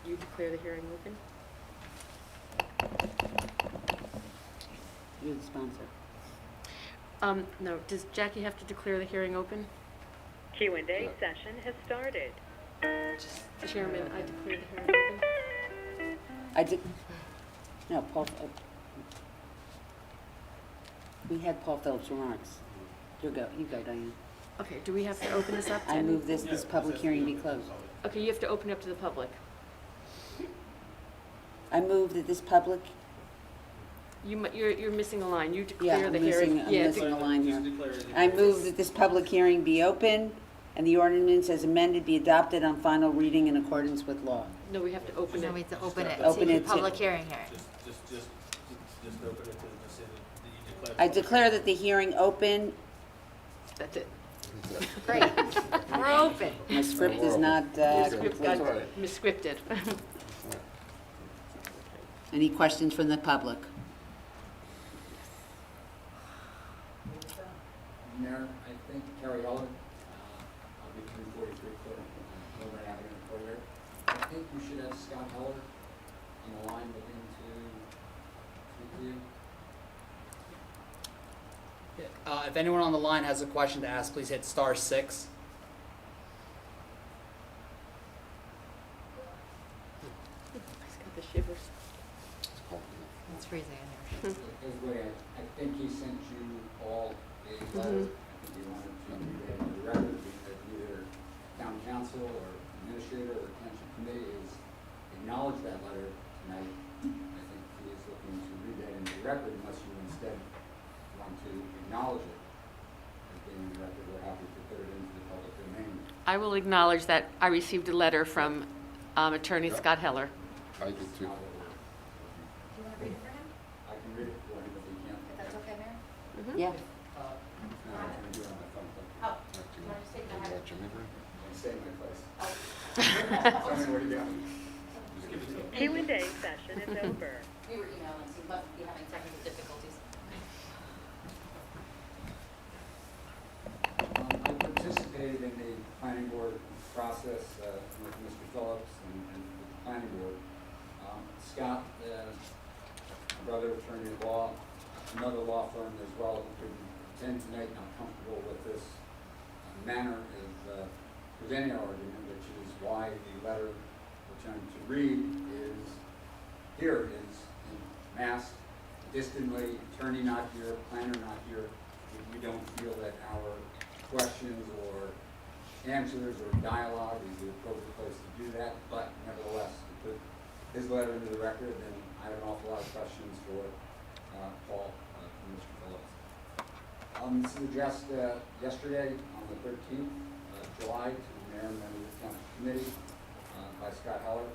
You declare the hearing open? You're the sponsor. No, does Jackie have to declare the hearing open? Q&A session has started. Chairman, I declare the hearing open. I did, no, Paul, we had Paul Phillips' remarks. You go, Diane. Okay, do we have to open this up? I move this public hearing be closed. Okay, you have to open it up to the public. I move that this public, You're missing a line. You yeah, declare I'm the hearing. missing a line here. I move that this public hearing be open and the ordinance as amended be adopted on final reading in accordance with law. No, we have to open it. No, we have to open it Open to it to- public hearing here. Just open it to just say that you declare. I declare that the hearing open. That's it. Great, we're open. My script is not Script complete. got misscripted. Any questions from the public? Mayor, I think Carrie Heller, I'll be 343 Clear, Millburn Avenue, Collier. I think we should have Scott Heller on the line looking to speak to you. If anyone on the line has a question to ask, please hit *6. I just got the shivers. It's freezing in here. Everybody, I think he sent you all a letter. I think he wanted to read that into the record, being that either town council or administrator or township committee has acknowledged that letter tonight. I think he is looking to read that into the record unless you instead want to acknowledge it as being in the record. We're happy to put it into the public domain. I will acknowledge that I received a letter from Attorney Scott Heller. I did too. Do you want to read it for him? I can read it for him if he can't. If that's okay, Mayor? Yeah. No, I can do it on my phone. Oh, do you want to just take that? Don't stay in my place. Tell me what you got. Q&A session is over. We were emailing, so you must be having technical difficulties. I participated in the planning board process with Mr. Phillips and with the planning board. Scott, my brother, attorney at law, another law firm as well, who could attend tonight, and I'm comfortable with this manner of presenting our argument, which is why the letter which I'm to read is here, is in mass, distantly, attorney not here, planner not here. We don't feel that our questions or answers or dialogue is the appropriate place to do that, but nevertheless, to put his letter into the record, then I have an awful lot of questions for Paul, from Mr. Phillips. This is addressed yesterday on the 13th of July to the mayor and members of the township committee by Scott Heller.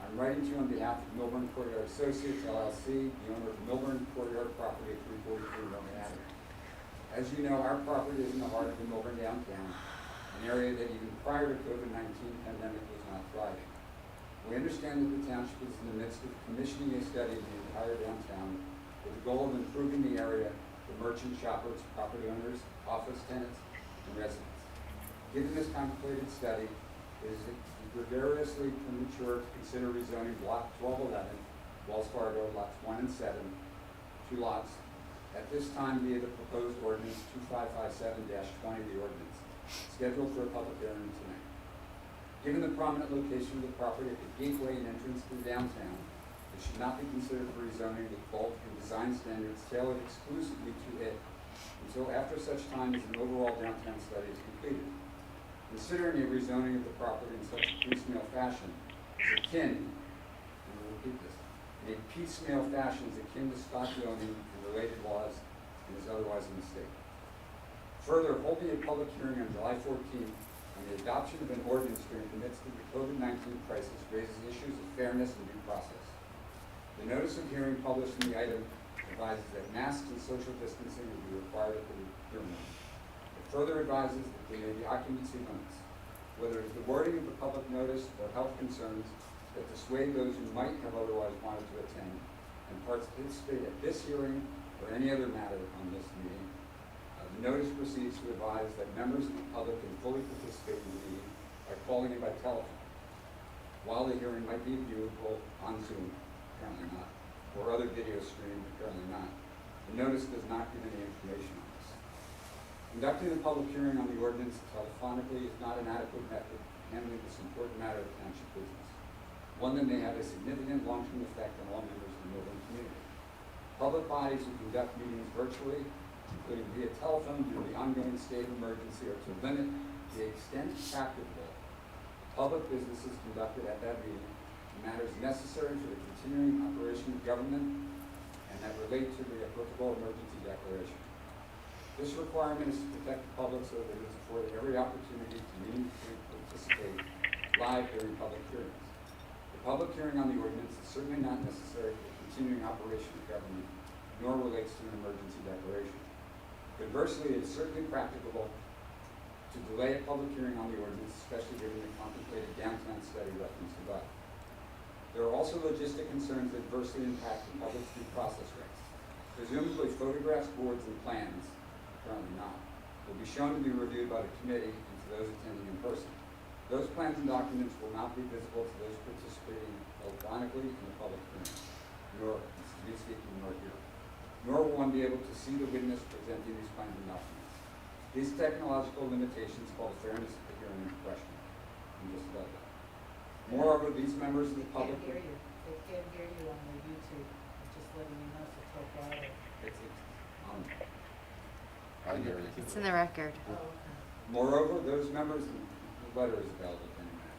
I'm writing to you on behalf of Millburn Courtyard Associates, LLC, the owner of the Millburn Courtyard property at 343 Millburn Avenue. As you know, our property is in the heart of the Millburn downtown, an area that even prior to COVID-19 pandemic was not thriving. We understand that the township is in the midst of commissioning a study of the entire downtown with the goal of improving the area for merchant shoppers, property owners, office tenants, and residents. Given this contemplated study, it is gregariously premature to consider rezoning block 1211, Wells Fargo, lots 1 and 7, 2 lots, at this time via the proposed ordinance 2557-20, the ordinance, scheduled for a public hearing tonight. Given the prominent location of the property at the gateway and entrance to the downtown, it should not be considered for rezoning with bulk and design standards tailored exclusively to it until after such time as an overall downtown study is completed. Considering a rezoning of the property in such a piecemeal fashion is akin, and we'll repeat this, in a piecemeal fashion is akin to spot zoning and related laws and is otherwise a mistake. Further, holding a public hearing on July 14th on the adoption of an ordinance during the midst of the COVID-19 crisis raises issues of fairness and due process. The notice of hearing published in the item advises that masks and social distancing will be required at the hearing. It further advises that there may be occupancy limits. Whether it's the wording of the public notice or health concerns that dissuade those who might have otherwise wanted to attend and participate at this hearing or any other matter on this meeting, the notice proceeds to advise that members of the public can fully participate in the meeting by calling in by telephone. While the hearing might be viewable on Zoom, apparently not, or other video stream, apparently not, the notice does not give any information on this. Conducting a public hearing on the ordinance telephonically is not an adequate method of handling this important matter of township business, one that may have a significant long-term effect on all members of the Millburn community. Public bodies who conduct meetings virtually, including via telephone due to the ongoing state of emergency, or to limit to the extent practicable public businesses conducted at that meeting to matters necessary for the continuing operation of government and that relate to the applicable emergency declaration. This requirement is to protect the public so that it is afforded every opportunity to meaningfully participate live during public hearings. The public hearing on the ordinance is certainly not necessary for the continuing operation of government, nor relates to an emergency declaration. Conversely, it is certainly practicable to delay a public hearing on the ordinance, especially given the contemplated downtown study referenced above. There are also logistic concerns that adversely impact the public's due process rights. Presumably, photographs, boards, and plans, apparently not, will be shown to be reviewed by the committee and to those attending in person. Those plans and documents will not be visible to those participating electronically in the public hearing, nor, speaking, nor here. Nor will one be able to see the witness presenting these plans and documents. These technological limitations call the fairness of the hearing into question. I'm just about that. Moreover, these members of the public... They can't hear you on the YouTube. It's just letting you know it's so quiet. I hear you. It's in the record. Moreover, those members... The letter is available any minute.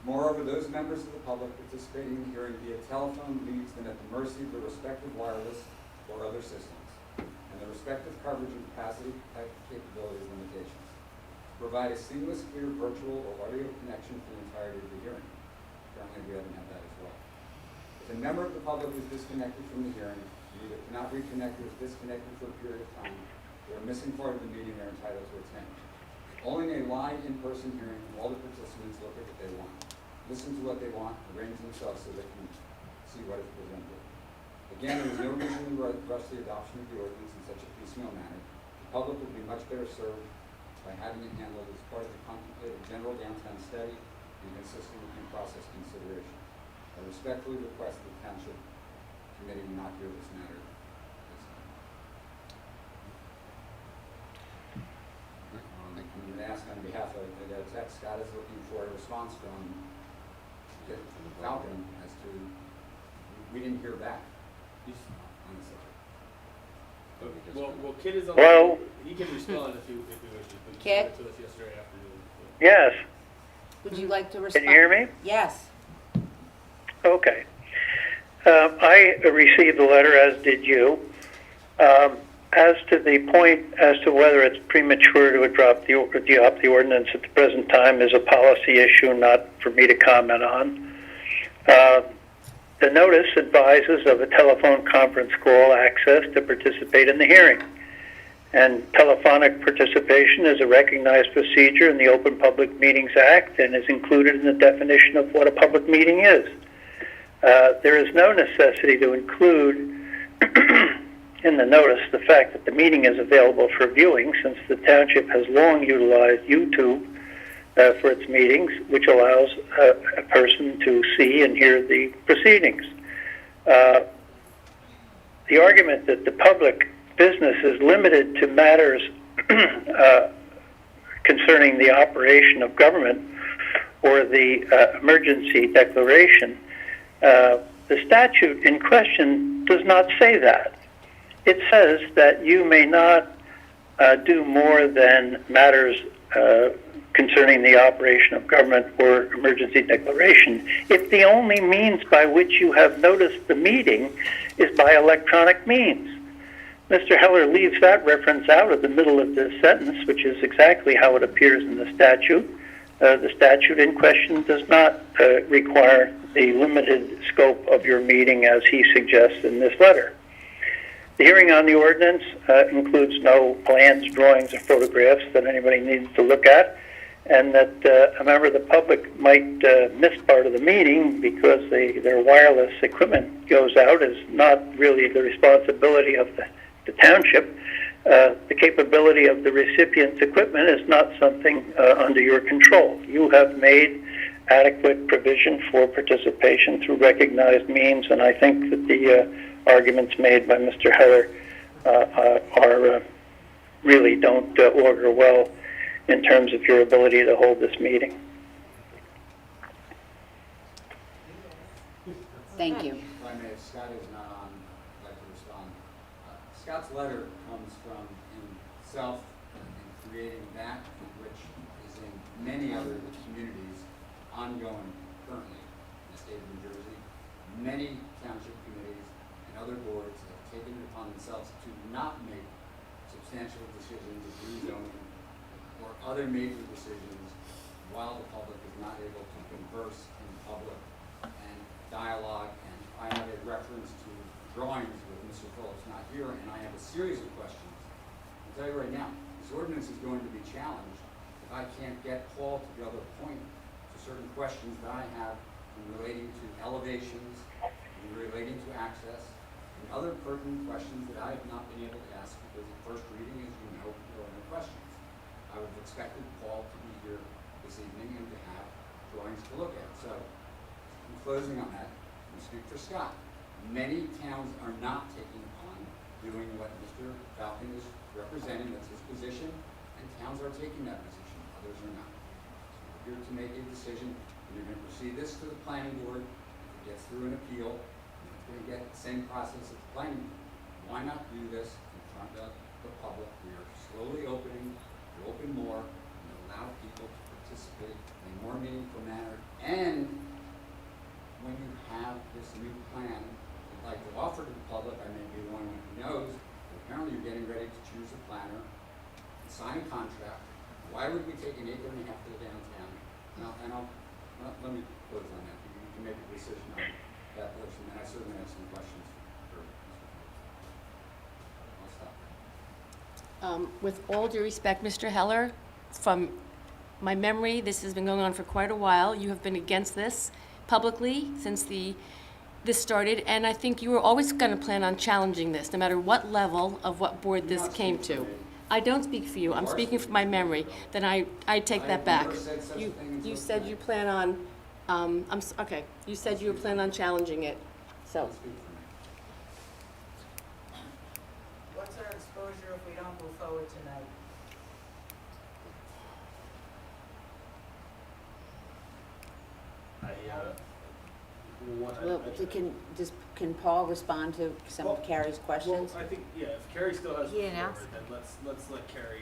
Moreover, those members of the public participating in the hearing via telephone leaves them at the mercy of the respective wireless or other systems, and the respective coverage and capacity capabilities limitations. Provide a seamless, clear virtual or audio connection for the entirety of the hearing. Currently, we haven't had that as well. If a member of the public is disconnected from the hearing, and either cannot reconnect or is disconnected for a period of time, or are missing part of the meeting they're entitled to attend. Only a live in-person hearing, all the participants look at what they want, listen to what they want, arrange themselves so they can see what is presented. Again, there is no reason to rush the adoption of the ordinance in such a piecemeal manner. The public would be much better served by having it handled as part of the contemplated general downtown study and consistent with due process consideration. I respectfully request that the Township Committee not hear this matter this time. I'm going to ask on behalf of the text, Scott is looking for a response from Falcon as to, we didn't hear back on the subject. Well, Kid is on. Hello? He can respond if he wishes. But he Kid? sent it to us yesterday afternoon. So. Yes. Would you like to Can respond? you hear me? Yes. Okay. I received the letter, as did you. As to the point as to whether it's premature to adopt the ordinance at the present time is a policy issue, not for me to comment on. The notice advises of a telephone conference call access to participate in the hearing. And telephonic participation is a recognized procedure in the Open Public Meetings Act and is included in the definition of what a public meeting is. There is no necessity to include in the notice the fact that the meeting is available for viewing, since the township has long utilized YouTube for its meetings, which allows a person to see and hear the proceedings. The argument that the public business is limited to matters concerning the operation of government or the emergency declaration, the statute in question does not say that. It says that you may not do more than matters concerning the operation of government or emergency declaration if the only means by which you have noticed the meeting is by electronic means. Mr. Heller leaves that reference out of the middle of this sentence, which is exactly how it appears in the statute. The statute in question does not require the limited scope of your meeting as he suggests in this letter. The hearing on the ordinance includes no plans, drawings, or photographs that anybody needs to look at, and that a member of the public might miss part of the meeting because their wireless equipment goes out is not really the responsibility of the township. The capability of the recipient's equipment is not something under your control. You have made adequate provision for participation through recognized means, and I think that the arguments made by Mr. Heller really don't augur well in terms of your ability to hold this meeting. Thank you. If I may, if Scott is not on, I'd like to respond. Scott's letter comes from himself in creating that which is in many other communities ongoing currently in the state of New Jersey. Many township committees and other boards have taken it upon themselves to not make substantial decisions of rezoning or other major decisions while the public is not able to converse in public and dialogue. And I have a reference to drawings with Mr. Phillips not here, and I have a series of questions. I'll tell you right now, this ordinance is going to be challenged if I can't get Paul to be able to point to certain questions that I have in relating to elevations, in relating to access, and other pertinent questions that I have not been able to ask because at first reading, as you know, there are no questions. I would have expected Paul to be here this evening and to have drawings to look at. So, in closing on that, we speak for Scott. Many towns are not taking on doing what Mr. Falcon is representing, that's his position, and towns are taking that position, others are not. So we're here to make a decision, and you're going to proceed this to the planning board. If it gets through an appeal, and it's going to get the same process at the planning board. Why not do this in front of the public? We are slowly opening, to open more, and allow people to participate in a more meaningful manner. And when you have this new plan, I'd like to offer to the public, I may be the one who knows, but apparently you're getting ready to choose a planner and sign a contract. Why would we take an acre and a half to the downtown? Let me close on that. You can make a decision on that portion, and I certainly have some questions for Mr. Phillips. I'll stop there. With all due respect, Mr. Heller, from my memory, this has been going on for quite a while. You have been against this publicly since this started, and I think you were always going to plan on challenging this, no matter what level of what board this came to. I don't speak for you. I'm speaking from my memory. Then I take that back. You said you plan on. Okay. You said you plan on challenging it. So. What's our exposure if we don't move forward tonight? Well, can Paul respond to some of Carrie's questions? Well, I think, yeah, if Carrie still has the He didn't floor, ask. then let's let Carrie,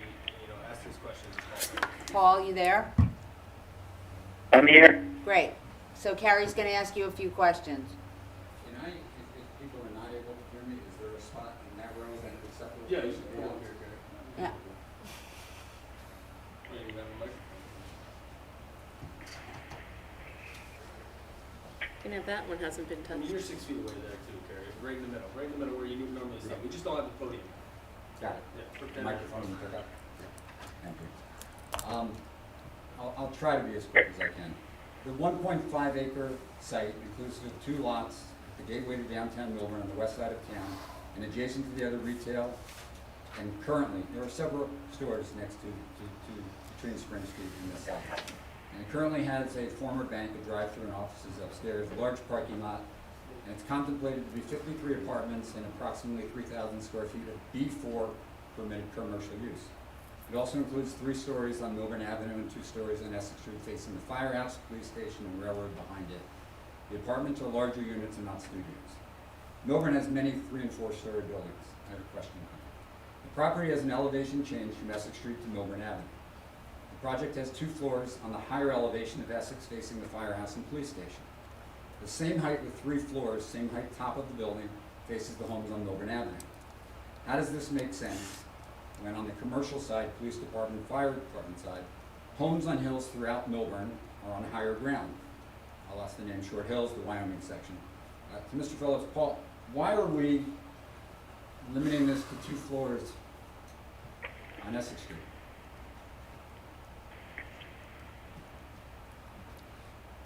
ask his questions. Paul, you there? I'm here. Great. So Carrie's going to ask you a few questions. Can I, if people are not able to hear me, is there a spot in that row that is acceptable? Yeah, you should pull up here, Gary. Yeah. Yeah, you have a mic. You know, that one hasn't been I mean, touched. you're 6 feet away there too, Gary. Right in the middle where you normally sit. We just don't have the podium. Got it. Yeah, put The that microphone will pick up. Thank you. I'll try to be as quick as I can. The 1.5 acre site includes the 2 lots at the gateway to downtown Millburn on the west side of town and adjacent to the other retail. And currently, there are several stores next to between Spring Street and this site. And it currently has a former bank, a drive-through and offices upstairs, a large parking lot, and it's contemplated to be 53 apartments and approximately 3,000 square feet of B4 permitted commercial use. It also includes 3 stories on Millburn Avenue and 2 stories on Essex Street facing the firehouse, police station, and railroad behind it. The apartments are larger units and not studios. Millburn has many 3- and 4-story buildings. I have a question on it. The property has an elevation change from Essex Street to Millburn Avenue. The project has 2 floors on the higher elevation of Essex facing the firehouse and police station. The same height with 3 floors, same height top of the building, faces the homes on Millburn Avenue. How does this make sense when on the commercial side, police department, fire department side, homes on hills throughout Millburn are on higher ground? I'll ask the name Short Hills, the Wyoming section. To Mr. Phillips, Paul, why are we limiting this to 2 floors on Essex Street?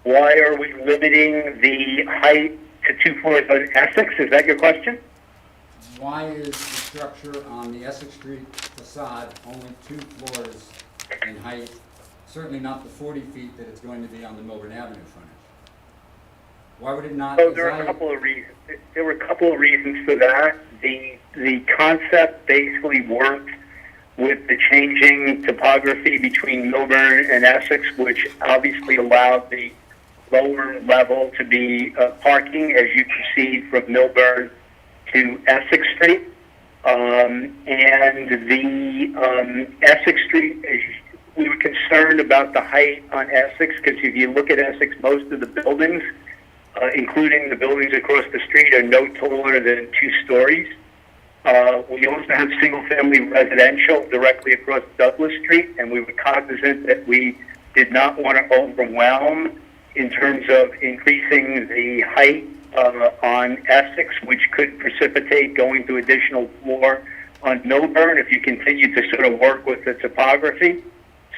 Why are we limiting the height to 2 floors on Essex? Is that your question? Why is the structure on the Essex Street facade only 2 floors in height? Certainly not the 40 feet that it's going to be on the Millburn Avenue frontage. Why would it not? So there are a couple of reasons. There were a couple of reasons for that. The concept basically worked with the changing topography between Millburn and Essex, which obviously allowed the lower level to be parking as you proceed from Millburn to Essex Street. And the Essex Street, we were concerned about the height on Essex because if you look at Essex, most of the buildings, including the buildings across the street, are no taller than 2 stories. We also have single-family residential directly across Douglas Street, and we were cognizant that we did not want to overwhelm in terms of increasing the height on Essex, which could precipitate going to additional floor on Millburn if you continue to sort of work with the topography.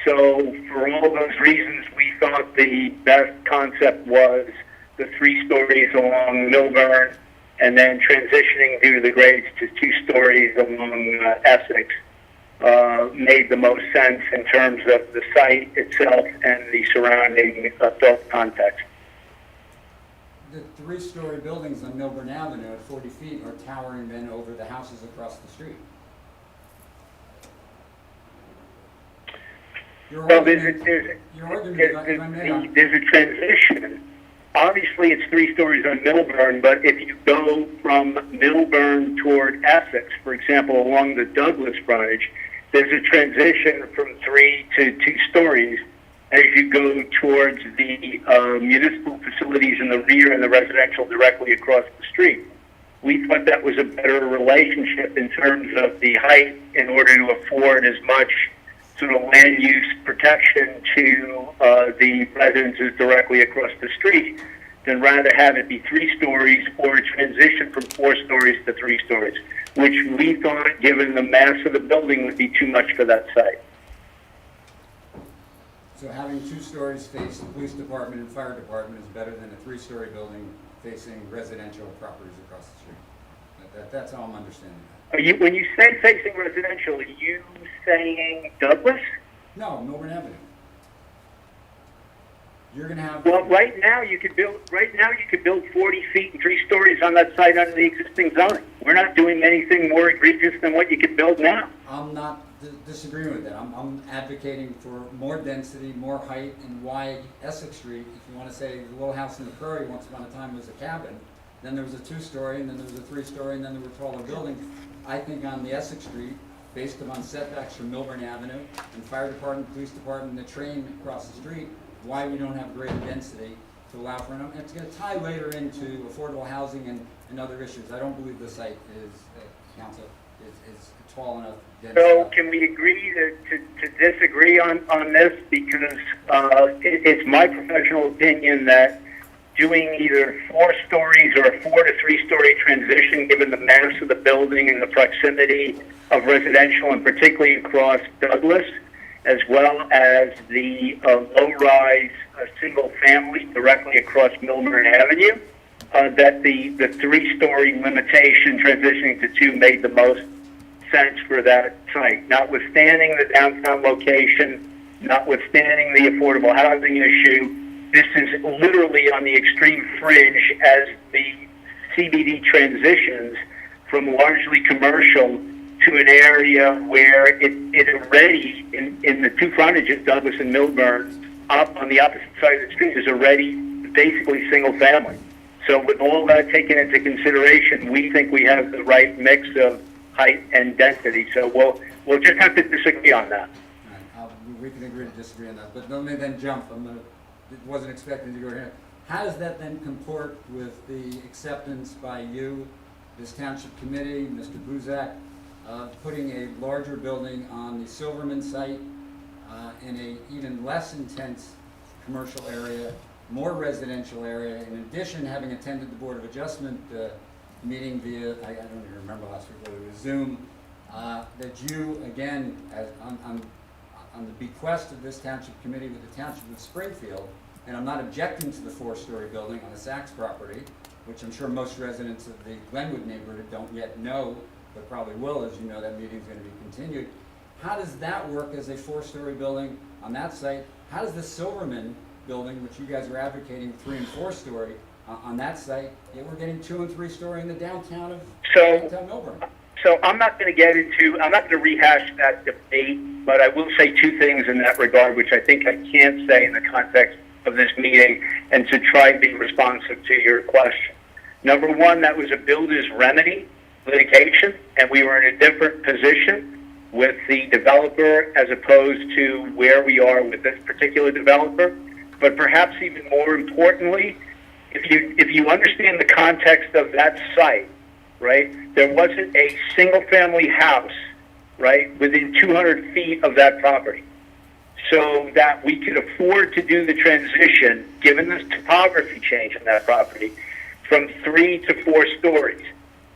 So for all those reasons, we thought the best concept was the 3 stories along Millburn and then transitioning due to the grades to 2 stories along Essex made the most sense in terms of the site itself and the surrounding built context. The 3-story buildings on Millburn Avenue at 40 feet are towering then over the houses across the street. Well, there's a transition. Obviously, it's 3 stories on Millburn, but if you go from Millburn toward Essex, for example, along the Douglas frontage, there's a transition from 3 to 2 stories as you go towards the municipal facilities in the rear and the residential directly across the street. We thought that was a better relationship in terms of the height in order to afford as much sort of land use protection to the residences directly across the street than rather have it be 3 stories or a transition from 4 stories to 3 stories, which we thought, given the mass of the building, would be too much for that site. So having 2 stories face the police department and fire department is better than a 3-story building facing residential properties across the street. That's how I'm understanding that. Are you, when you say facing residential, are you saying Douglas? No, Millburn Avenue. You're going to have. Well, right now you could build 40 feet and 3 stories on that site under the existing zoning. We're not doing anything more egregious than what you could build now. I'm not disagreeing with that. I'm advocating for more density, more height, and why Essex Street, if you want to say the little house in the prairie once upon a time was a cabin, then there was a 2-story, and then there was a 3-story, and then there were taller buildings. I think on the Essex Street, based upon setbacks from Millburn Avenue and fire department, police department, and the train across the street, why we don't have greater density to allow for, and it's going to tie later into affordable housing and other issues. I don't believe the site is, council, is tall enough. dense So enough. can we agree to disagree on this? Because it's my professional opinion that doing either 4 stories or a 4 to 3 story transition, given the mass of the building and the proximity of residential, and particularly across Douglas, as well as the low-rise single family directly across Millburn Avenue, that the 3-story limitation transitioning to 2 made the most sense for that site. Notwithstanding the downtown location, notwithstanding the affordable housing issue, this is literally on the extreme fringe as the CBD transitions from largely commercial to an area where it already, in the 2 frontages, Douglas and Millburn, up on the opposite side of the street, is already basically single family. So with all that taken into consideration, we think we have the right mix of height and density. So we'll just have to disagree on that. All right, we can agree to disagree on that, but let me then jump. Wasn't expecting to go here. How does that then comport with the acceptance by you, this township committee, Mr. Buzak, putting a larger building on the Silverman site in a even less intense commercial area, more residential area, in addition having attended the Board of Adjustment meeting via, I don't even remember last week whether it was Zoom, that you, again, on the bequest of this township committee with the township of Springfield, and I'm not objecting to the 4-story building on the Saks property, which I'm sure most residents of the Glenwood neighborhood don't yet know, but probably will, as you know that meeting's going to be continued. How does that work as a 4-story building on that site? How does the Silverman building, which you guys are advocating 3- and 4-story on that site, yet we're getting 2- and 3-story in the downtown of downtown Millburn? So I'm not going to rehash that debate, but I will say 2 things in that regard, which I think I can't say in the context of this meeting, and to try and be responsive to your question. Number 1, that was a builder's remedy litigation, and we were in a different position with the developer as opposed to where we are with this particular developer. But perhaps even more importantly, if you understand the context of that site, right, there wasn't a single-family house, right, within 200 feet of that property. So that we could afford to do the transition, given the topography change in that property, from 3 to 4 stories.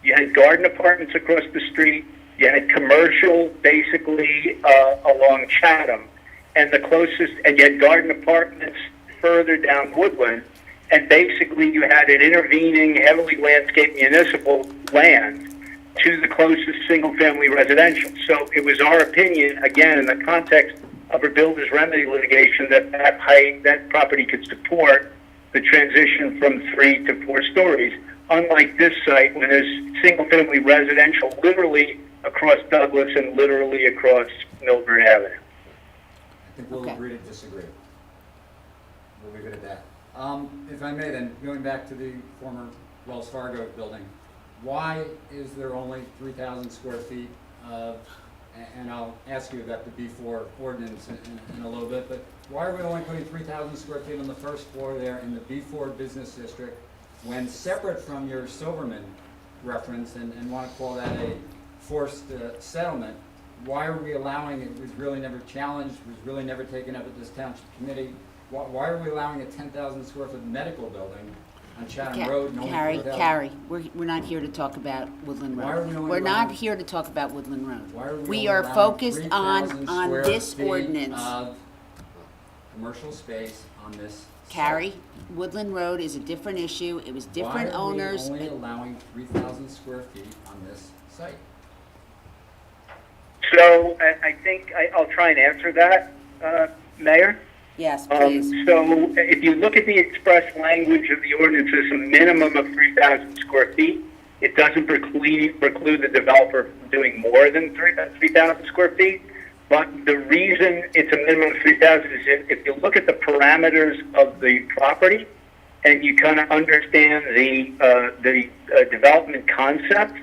You had garden apartments across the street, you had commercial basically along Chatham, and you had garden apartments further down Woodland, and basically you had an intervening, heavily landscaped municipal land to the closest single-family residential. So it was our opinion, again, in the context of a builder's remedy litigation, that property could support the transition from 3 to 4 stories, unlike this site when there's single-family residential literally across Douglas and literally across Millburn Avenue. I think we'll agree to disagree. We'll leave it at that. If I may then, going back to the former Wells Fargo building, why is there only 3,000 square feet of, and I'll ask you about the B4 ordinance in a little bit, but why are we only putting 3,000 square feet on the first floor there in the B4 business district when separate from your Silverman reference and want to call that a forced settlement? Why are we allowing it? Was really never challenged, was really never taken up at this township committee. Why are we allowing a 10,000 square foot medical building on Chatham Road? And only 4,000? Carrie, we're not here to talk about Woodland Why are we Road. only We're not allowing- here to talk about Woodland Why are Road. we We only are allowing focused 3,000 on square this feet ordinance. of commercial space on this Carrie, Woodland Road is a different issue. It was different owners. Why are we only allowing 3,000 square feet on this site? So I think I'll try and answer that, Mayor. Yes, please. So if you look at the express language of the ordinance, there's a minimum of 3,000 square feet. It doesn't preclude the developer from doing more than 3,000 square feet. But the reason it's a minimum of 3,000 is if you look at the parameters of the property and you kind of understand the development concept,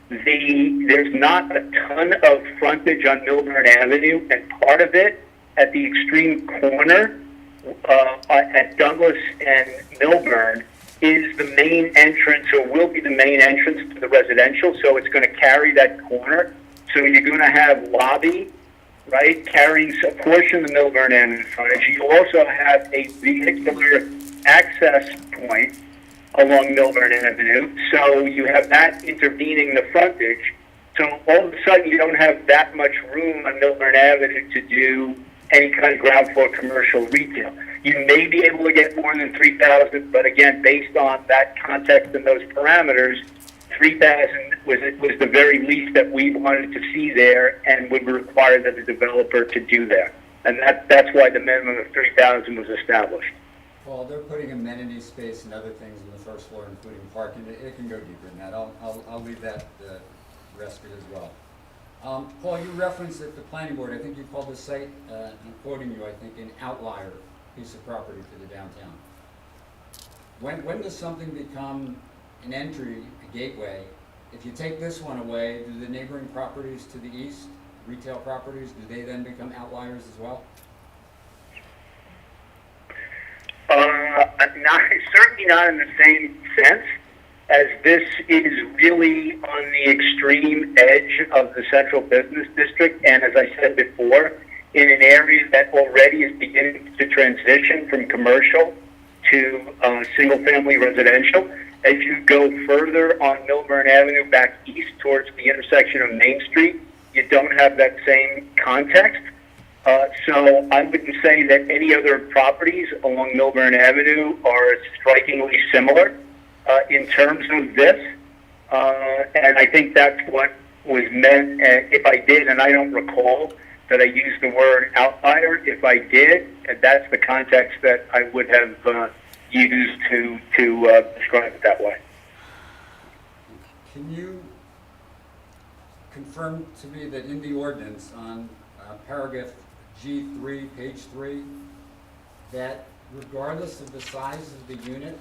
there's not a ton of frontage on Millburn Avenue, and part of it at the extreme corner at Douglas and Millburn is the main entrance, or will be the main entrance to the residential, so it's going to carry that corner. So you're going to have lobby, right, carrying a portion of the Millburn Avenue frontage. You also have a vehicular access point along Millburn Avenue, so you have that intervening the frontage. So all of a sudden, you don't have that much room on Millburn Avenue to do any kind of ground floor commercial retail. You may be able to get more than 3,000, but again, based on that context and those parameters, 3,000 was the very least that we wanted to see there and would require the developer to do that. And that's why the minimum of 3,000 was established. Well, they're putting amenity space and other things on the first floor, including parking. It can go deeper than that. I'll leave that rested as well. Paul, you referenced at the planning board, I think you called the site, I'm quoting you, I think, an outlier piece of property to the downtown. When does something become an entry, a gateway? If you take this one away, do the neighboring properties to the east, retail properties, do they then become outliers as well? Certainly not in the same sense, as this is really on the extreme edge of the central business district, and as I said before, in an area that already is beginning to transition from commercial to single-family residential. As you go further on Millburn Avenue back east towards the intersection of Main Street, you don't have that same context. So I wouldn't say that any other properties along Millburn Avenue are strikingly similar in terms of this. And I think that's what was meant. If I did, and I don't recall that I used the word outlier, if I did, that's the context that I would have used to describe it that way. Can you confirm to me that in the ordinance on paragraph G3, page 3, that regardless of the size of the unit,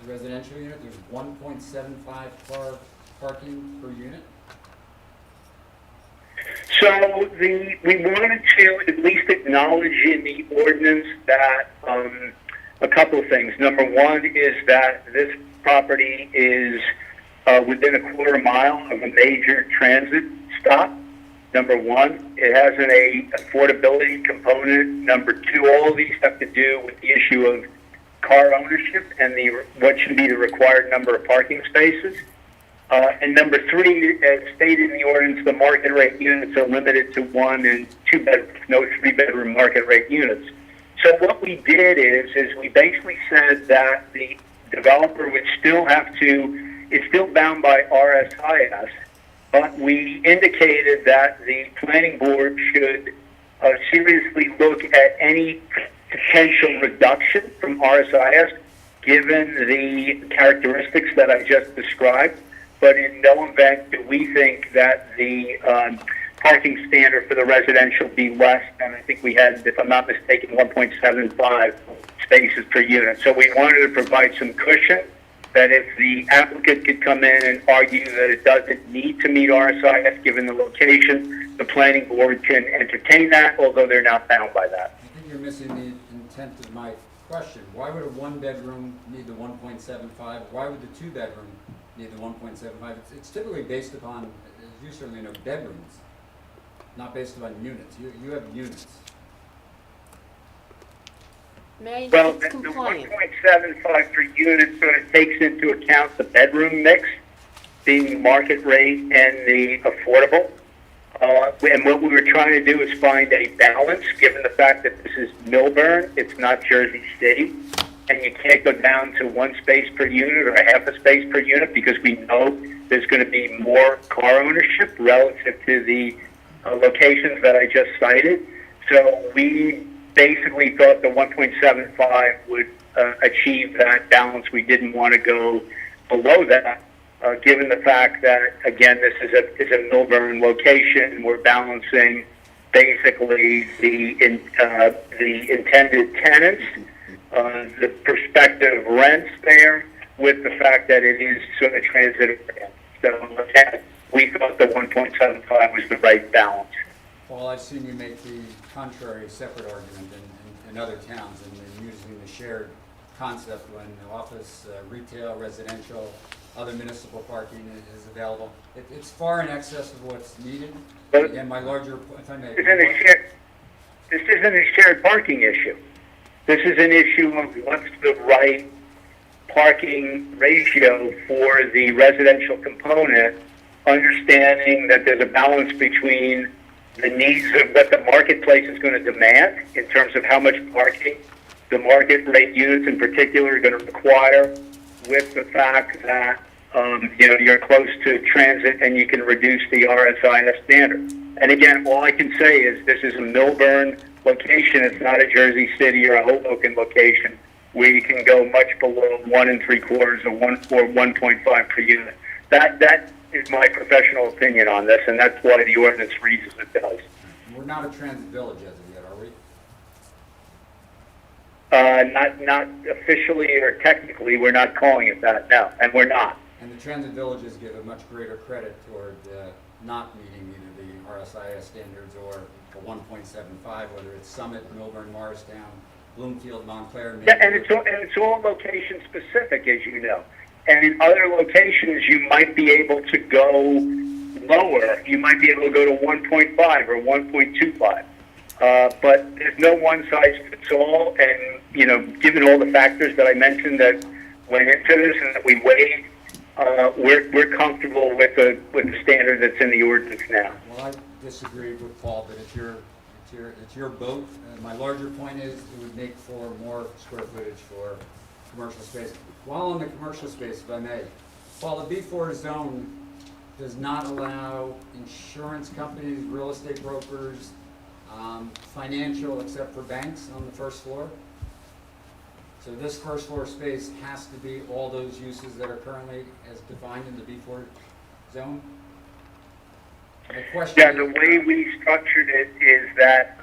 the residential unit, there's 1.75 car parking per unit? So we wanted to at least acknowledge in the ordinance that a couple of things. Number one is that this property is within a quarter mile of a major transit stop. Number one, it has an affordability component. Number two, all of these have to do with the issue of car ownership and what should be the required number of parking spaces. And number three, as stated in the ordinance, the market rate units are limited to 1 and 2 bedrooms, no 3-bedroom market rate units. So what we did is we basically said that the developer would still have to, it's still bound by RSIS, but we indicated that the planning board should seriously look at any potential reduction from RSIS given the characteristics that I just described. But in no event do we think that the parking standard for the residential be less than, I think we had, if I'm not mistaken, 1.75 spaces per unit. So we wanted to provide some cushion that if the applicant could come in and argue that it doesn't need to meet RSIS given the location, the planning board can entertain that, although they're not bound by that. I think you're missing the intent of my question. Why would a 1-bedroom need the 1.75? Why would the 2-bedroom need the 1.75? It's typically based upon, as you certainly know, bedrooms, not based upon units. You have units. Well, the 1.75 per unit sort of takes into account the bedroom mix, being market rate and the affordable. And what we were trying to do is find a balance, given the fact that this is Millburn, it's not Jersey City, and you can't go down to 1 space per unit or a half a space per unit because we know there's going to be more car ownership relative to the locations that I just cited. So we basically thought the 1.75 would achieve that balance. We didn't want to go below that, given the fact that, again, this is a Millburn location. We're balancing basically the intended tenants, the prospective rents there, with the fact that it is sort of transit. So again, we thought the 1.75 was the right balance. Paul, I've seen you make the contrary separate argument in other towns, and they're using the shared concept when office, retail, residential, other municipal parking is available. It's far in excess of what's needed. But- Again, my larger, if I may. This isn't a shared parking issue. This is an issue of what's the right parking ratio for the residential component, understanding that there's a balance between the needs of what the marketplace is going to demand in terms of how much parking the market rate units in particular are going to require, with the fact that you're close to transit and you can reduce the RSIS standard. And again, all I can say is this is a Millburn location. It's not a Jersey City or a Hoboken location where you can go much below 1 3/4 or 1.5 per unit. That is my professional opinion on this, and that's why the ordinance reads as it does. We're not a transit village as of yet, are we? Not officially or technically, we're not calling it that, no, and we're not. And the transit villages give a much greater credit toward not meeting either the RSIS standards or the 1.75, whether it's Summit, Millburn, Morristown, Bloomfield, Montclair. Yeah, and it's all location specific, as you know. And in other locations, you might be able to go lower. You might be able to go to 1.5 or 1.25. But there's no one size fits all. And given all the factors that I mentioned that went into this and that we weighed, we're comfortable with the standard that's in the ordinance now. Well, I disagree with Paul, but it's your boat. My larger point is it would make for more square footage for commercial space. While on the commercial space, if I may, Paul, the B4 zone does not allow insurance companies, real estate brokers, financial, except for banks on the first floor. So this first floor space has to be all those uses that are currently as defined in the B4 zone? Yeah, the way we structured it is that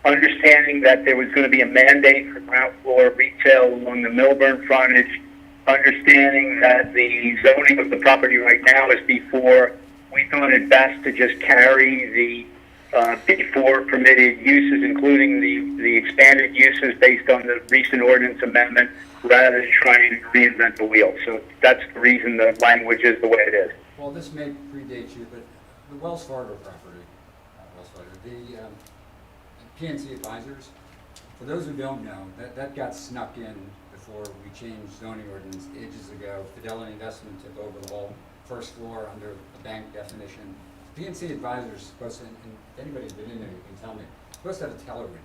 understanding that there was going to be a mandate for ground floor retail along the Millburn frontage, understanding that the zoning of the property right now is B4, we thought it best to just carry the B4 permitted uses, including the expanded uses based on the recent ordinance amendment, rather than trying to reinvent the wheel. So that's the reason the language is the way it is. Well, this may predate you, but the Wells Fargo property, the PNC Advisors, for those who don't know, that got snuck in before we changed zoning ordinance ages ago. Fidelity Investment took over the whole first floor under the bank definition. PNC Advisors is supposed to, and if anybody's been in there, you can tell me, it's supposed to have a teller window.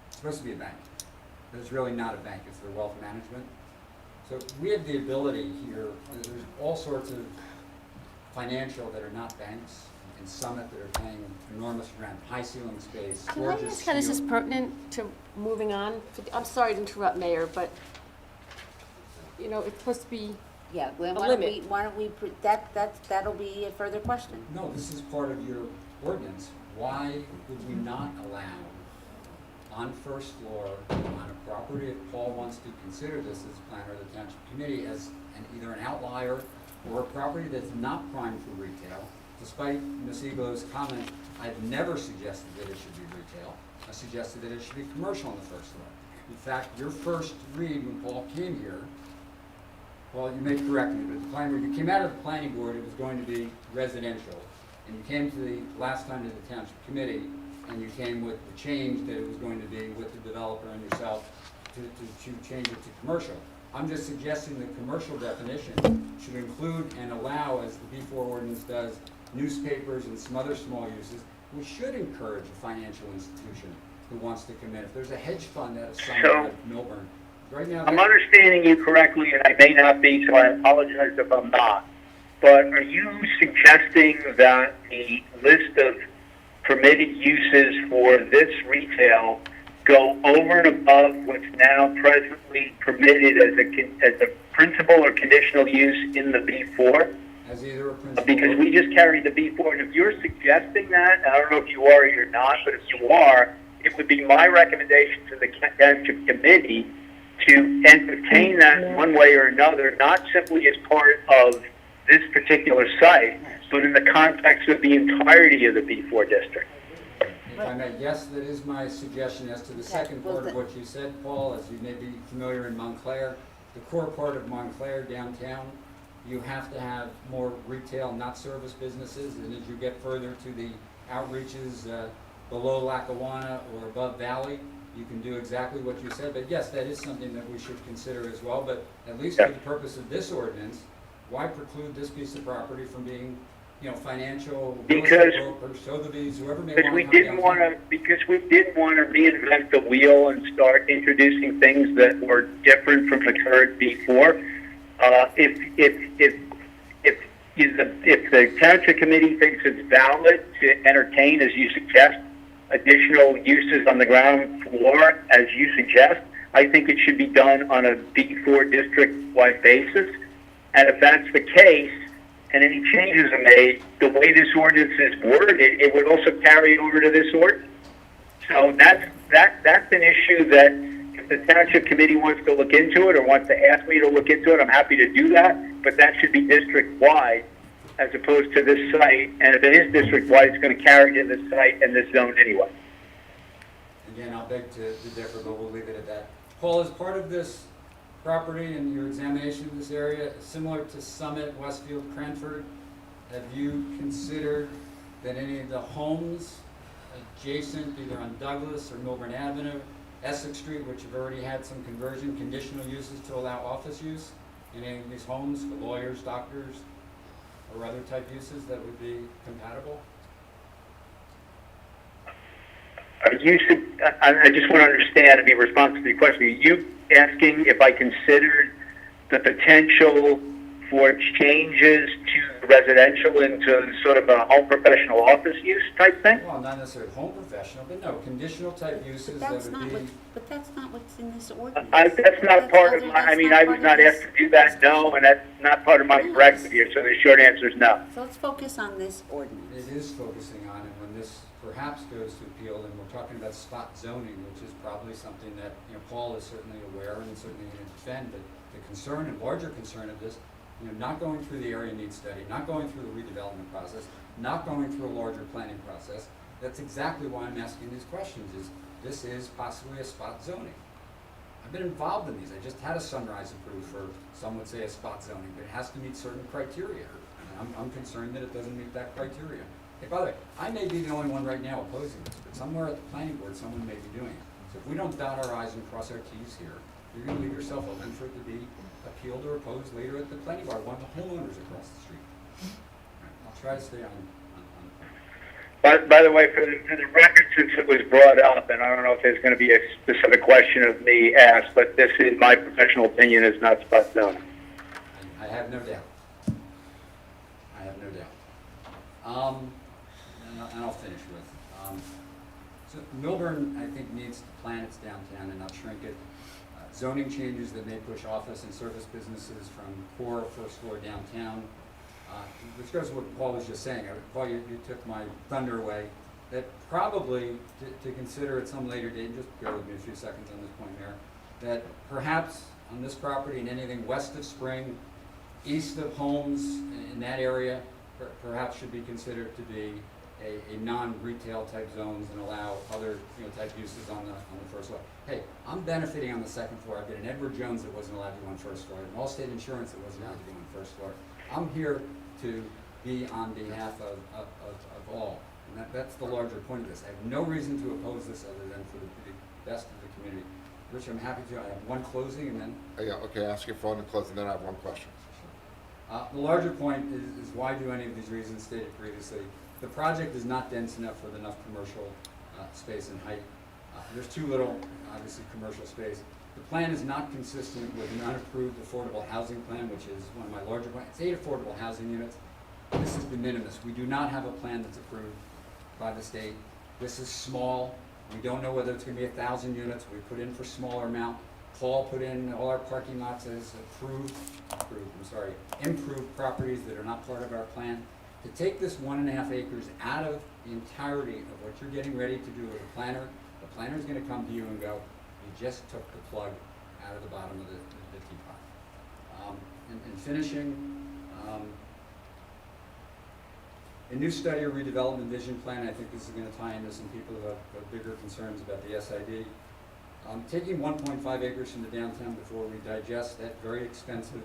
It's supposed to be a bank, but it's really not a bank, it's their wealth management. So we have the ability here, there's all sorts of financial that are not banks, in Summit that are paying enormous rent, high ceiling space, Can I gorgeous ask how this is view. pertinent to moving on? I'm sorry to interrupt, Mayor, but, it's supposed to be Yeah, well, a why don't limit. that'll be a further question. No, this is part of your ordinance. Why would we not allow on first floor, on a property, if Paul wants to consider this as planner of the township committee, as either an outlier or a property that's not primed for retail? Despite Ms. Eagle's comment, I've never suggested that it should be retail. I suggested that it should be commercial on the first floor. In fact, your first read when Paul came here, well, you may correct me, but the plan, when you came out of the planning board, it was going to be residential. And you came to the last time to the township committee, and you came with the change that it was going to be with the developer and yourself to change it to commercial. I'm just suggesting the commercial definition should include and allow, as the B4 ordinance does, newspapers and some other small uses. We should encourage a financial institution who wants to come in. If there's a hedge fund out of Summit, out of Millburn, right now. I'm understanding you correctly, and I may not be, so I apologize if I'm not. But are you suggesting that the list of permitted uses for this retail go over and above what's now presently permitted as a principal or conditional use in the B4? As either a principal. Because we just carried the B4, and if you're suggesting that, I don't know if you are or you're not, but if you are, it would be my recommendation to the township committee to entertain that one way or another, not simply as part of this particular site, but in the context of the entirety of the B4 district. if I may, yes, that is my suggestion as to the second well, part of the- what you said, Paul, as you may be familiar in Montclair. The core part of Montclair downtown, you have to have more retail, not service businesses, and as you get further to the outreaches below Lackawanna or above Valley, you can do exactly what you said. But yes, that is something that we should consider as well, but at least for the purpose of this ordinance, why preclude this piece of property from being, financial, real estate brokers, Sotheby's, whoever may want to come downtown? Because we didn't want to reinvent the wheel and start introducing things that were different from the current before. If the township committee thinks it's valid to entertain, as you suggest, additional uses on the ground floor, as you suggest, I think it should be done on a B4 district-wide basis. And if that's the case, and any changes are made, the way this ordinance is worded, it would also carry over to this ordinance. So that's an issue that if the township committee wants to look into it or wants to ask me to look into it, I'm happy to do that, but that should be district-wide as opposed to this site. And if it is district-wide, it's going to carry to this site and this zone anyway. Again, I'll beg to differ, but we'll leave it at that. Paul, as part of this property and your examination of this area, similar to Summit, Westfield, Cranford, have you considered that any of the homes adjacent, either on Douglas or Millburn Avenue, Essex Street, which have already had some conversion, conditional uses to allow office use, in any of these homes for lawyers, doctors, or other type uses that would be compatible? I just want to understand and be responsive to your question. Are you asking if I considered the potential for changes to residential into sort of a home professional office use type thing? Well, not necessarily home professional, but no, conditional type uses that That's would not be. what, but that's not what's in this ordinance. That's not part of my, I was not asked to do that, no, and that's not part of my directive here, so the short answer is no. So let's focus on this ordinance. It is focusing on, and when this perhaps goes to appeal, and we're talking about spot zoning, which is probably something that, Paul is certainly aware and certainly going to defend, but the concern and larger concern of this, not going through the area needs study, not going through the redevelopment process, not going through a larger planning process. That's exactly why I'm asking these questions, is this is possibly a spot zoning. I've been involved in these. I just had a Sunrise approved for, some would say, a spot zoning, but it has to meet certain criteria. And I'm concerned that it doesn't meet that criteria. Hey, by the way, I may be the only one right now opposing this, but somewhere at the planning board, someone may be doing it. So if we don't dot our I's and cross our T's here, you're going to leave yourself open for it to be appealed or opposed later at the planning board, one of the homeowners across the street. I'll try to stay on. By the way, for the record, since it was brought up, and I don't know if there's going to be a specific question of me asked, but this, in my professional opinion, is not spot zoning. I have no doubt. I have no doubt. And I'll finish with. So Millburn, I think, needs to plan its downtown and not shrink it. Zoning changes that may push office and service businesses from core first floor downtown, which goes to what Paul was just saying. Paul, you took my thunder away. That probably, to consider at some later date, just bear with me a few seconds on this point here, that perhaps on this property and anything west of Spring, east of Holmes, in that area, perhaps should be considered to be a non-retail type zones and allow other type uses on the first floor. Hey, I'm benefiting on the second floor. I've got an Edward Jones that wasn't allowed to go on first floor, an Allstate Insurance that wasn't allowed to go on first floor. I'm here to be on behalf of all, and that's the larger point of this. I have no reason to oppose this other than for the best of the community. Rich, I'm happy to. I have one closing and then. Yeah, okay, ask your phone and close, and then I have one question. The larger point is why do any of these reasons stated previously? The project is not dense enough with enough commercial space and height. There's too little, obviously, commercial space. The plan is not consistent with an unapproved affordable housing plan, which is one of my larger plans. It's 8 affordable housing units. This is de minimis. We do not have a plan that's approved by the state. This is small. We don't know whether it's going to be 1,000 units. We put in for smaller amount. Paul put in all our parking lots as improved properties that are not part of our plan. To take this 1.5 acres out of the entirety of what you're getting ready to do with a planner, the planner is going to come to you and go, you just took the plug out of the bottom of the teapot. In finishing, a new study or redevelopment vision plan. I think this is going to tie into some people who have bigger concerns about the SID. Taking 1.5 acres from the downtown before we digest that very expensive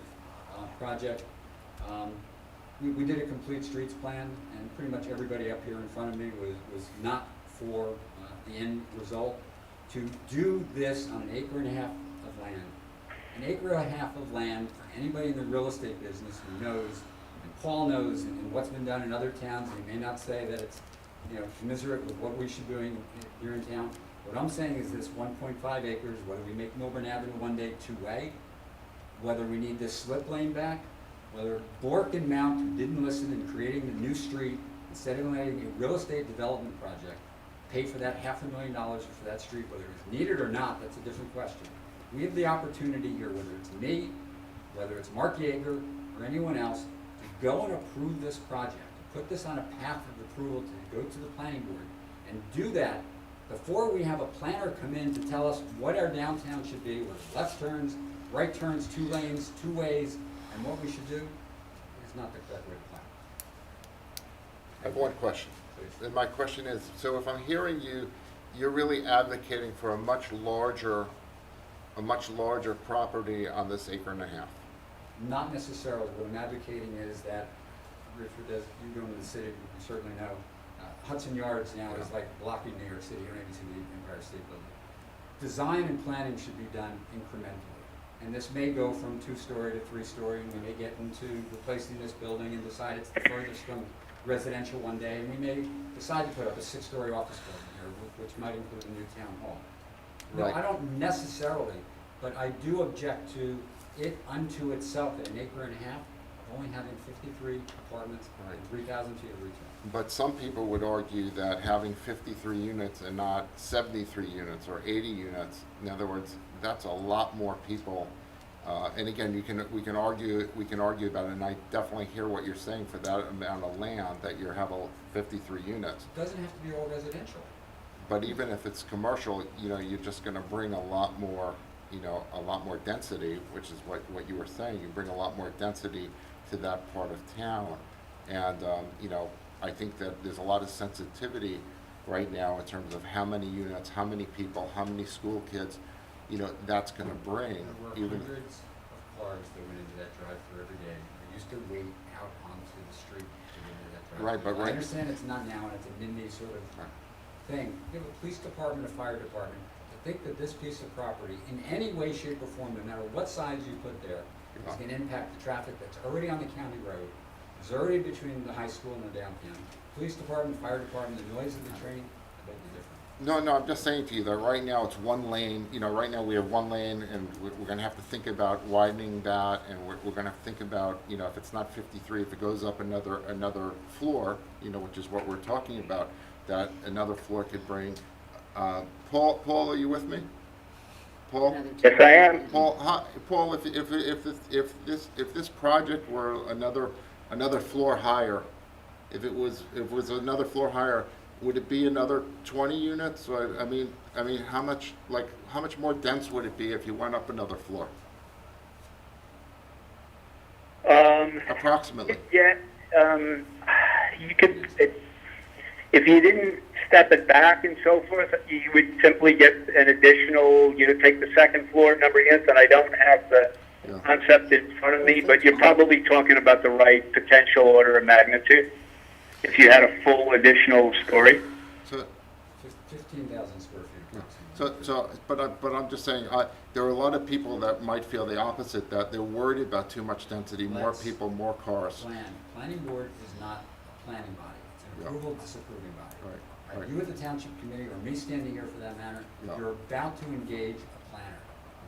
project. We did a complete streets plan, and pretty much everybody up here in front of me was not for the end result. To do this on 1.5 acres of land, 1.5 acres of land for anybody in the real estate business who knows, and Paul knows, and what's been done in other towns, and he may not say that it's, you know, commensurate with what we should be doing here in town. What I'm saying is this 1.5 acres, whether we make Millburn Avenue one day two-way, whether we need this slip lane back, whether Bork and Mount, who didn't listen in creating the new street, instead of letting a real estate development project pay for that $500,000 for that street, whether it's needed or not, that's a different question. We have the opportunity here, whether it's me, whether it's Mark Yeager, or anyone else, to go and approve this project, to put this on a path of approval to go to the planning board, and do that before we have a planner come in to tell us what our downtown should be, with left turns, right turns, 2 lanes, 2 ways, and what we should do is not the correct way to plan. I have one question. And my question is, so if I'm hearing you, you're really advocating for a much larger property on this 1.5 acres? Not necessarily. What I'm advocating is that, Richard, as you go into the city, you certainly know, Hudson Yards now is like blocking New York City, or maybe to the Empire State Building. Design and planning should be done incrementally. And this may go from 2-story to 3-story, and we may get into replacing this building and decide it's the furthest from residential one day, and we may decide to put up a 6-story office building here, which might include a new town hall. No, Right. I don't necessarily, but I do object to it unto itself at 1.5 acres, only having 53 apartments and 3,000 feet of retail. But some people would argue that having 53 units and not 73 units or 80 units, in other words, that's a lot more people. And again, we can argue about it, and I definitely hear what you're saying for that amount of land that you have 53 units. It doesn't have to be all residential. But even if it's commercial, you know, you're just going to bring a lot more, you know, a lot more density, which is what you were saying. You bring a lot more density to that part of town, and you know, I think that there's a lot of sensitivity right now in terms of how many units, how many people, how many school kids, you know, that's going to bring. There were hundreds of cars that went into that drive-through every day. We used to wait out onto the street to get into that drive-through. Right, but I understand it's not now, and it's a NIMBY sort of thing. You have a police department, a fire department. To think that this piece of property, in any way, shape, or form, no matter what size you put there, is going to impact the traffic that's already on the county road, is already between the high school and the downtown. Police department, fire department, the noise of the train, I bet you different. No, I'm just saying to you that right now it's 1 lane. You know, right now we have 1 lane, and we're going to have to think about widening that, and we're going to have to think about, you know, if it's not 53, if it goes up another floor, you know, which is what we're talking about, that another floor could bring. Paul, are you with me? Paul? Yes, I am. Paul, if this project were another floor higher, if it was another floor higher, would it be another 20 units? Or, I mean, how much more dense would it be if you went up another floor? Approximately. Yeah, you could, if you didn't step it back and so forth, you would simply get an additional, you know, take the second floor number of units, and I don't have the concept in front of me, but you're probably talking about the right potential order of magnitude if you had a full additional story. So, 15,000 square feet approximately. But I'm just saying, there are a lot of people that might feel the opposite, that they're worried about too much density, more people, more cars. Planning board is not a planning body. It's an approval, disapproving body. Right. You at the township committee, or me standing here for that matter, you're about to engage a planner.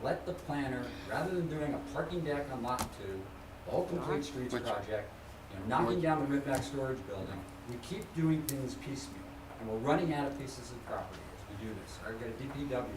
Let the planner, rather than doing a parking deck on lot 2, the whole complete streets project, you know, knocking down the Ridgeback storage building, we keep doing things piecemeal, and we're running out of pieces of property as we do this. I've got a DPW plan,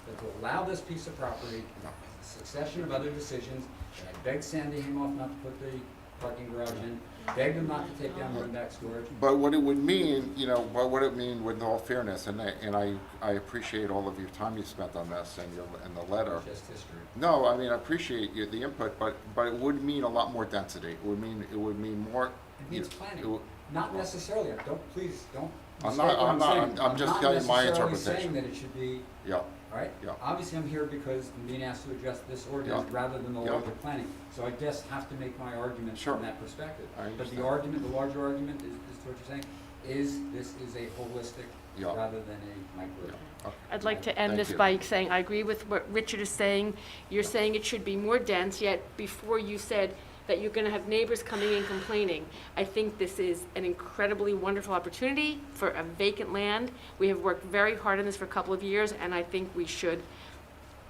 but to allow this piece of property, a succession of other decisions, and I begged Sandy Hamoff not to put the parking garage in, begged him not to take down the Ridgeback storage. But what it would mean, you know, with all fairness, and I appreciate all of your time you spent on this and the letter. Just history. No, I mean, I appreciate the input, but it would mean a lot more density. It would mean more. It means planning. Not necessarily, please don't I'm mistake what I'm saying. I'm just telling you my not necessarily interpretation. saying that it should be, Yeah, all right? yeah. Obviously, I'm here because I'm being asked to address this ordinance Yeah. rather than the Yeah. larger planning. So I guess have to make my argument Sure. from that perspective. I But understand. the argument, the larger argument is to what you're saying, is this is a holistic Yeah. rather than a micro. Okay. I'd like to end Thank this you. by saying, I agree with what Richard is saying. You're saying it should be more dense, yet before you said that you're gonna have neighbors coming in complaining. I think this is an incredibly wonderful opportunity for a vacant land. We have worked very hard on this for a couple of years, and I think we should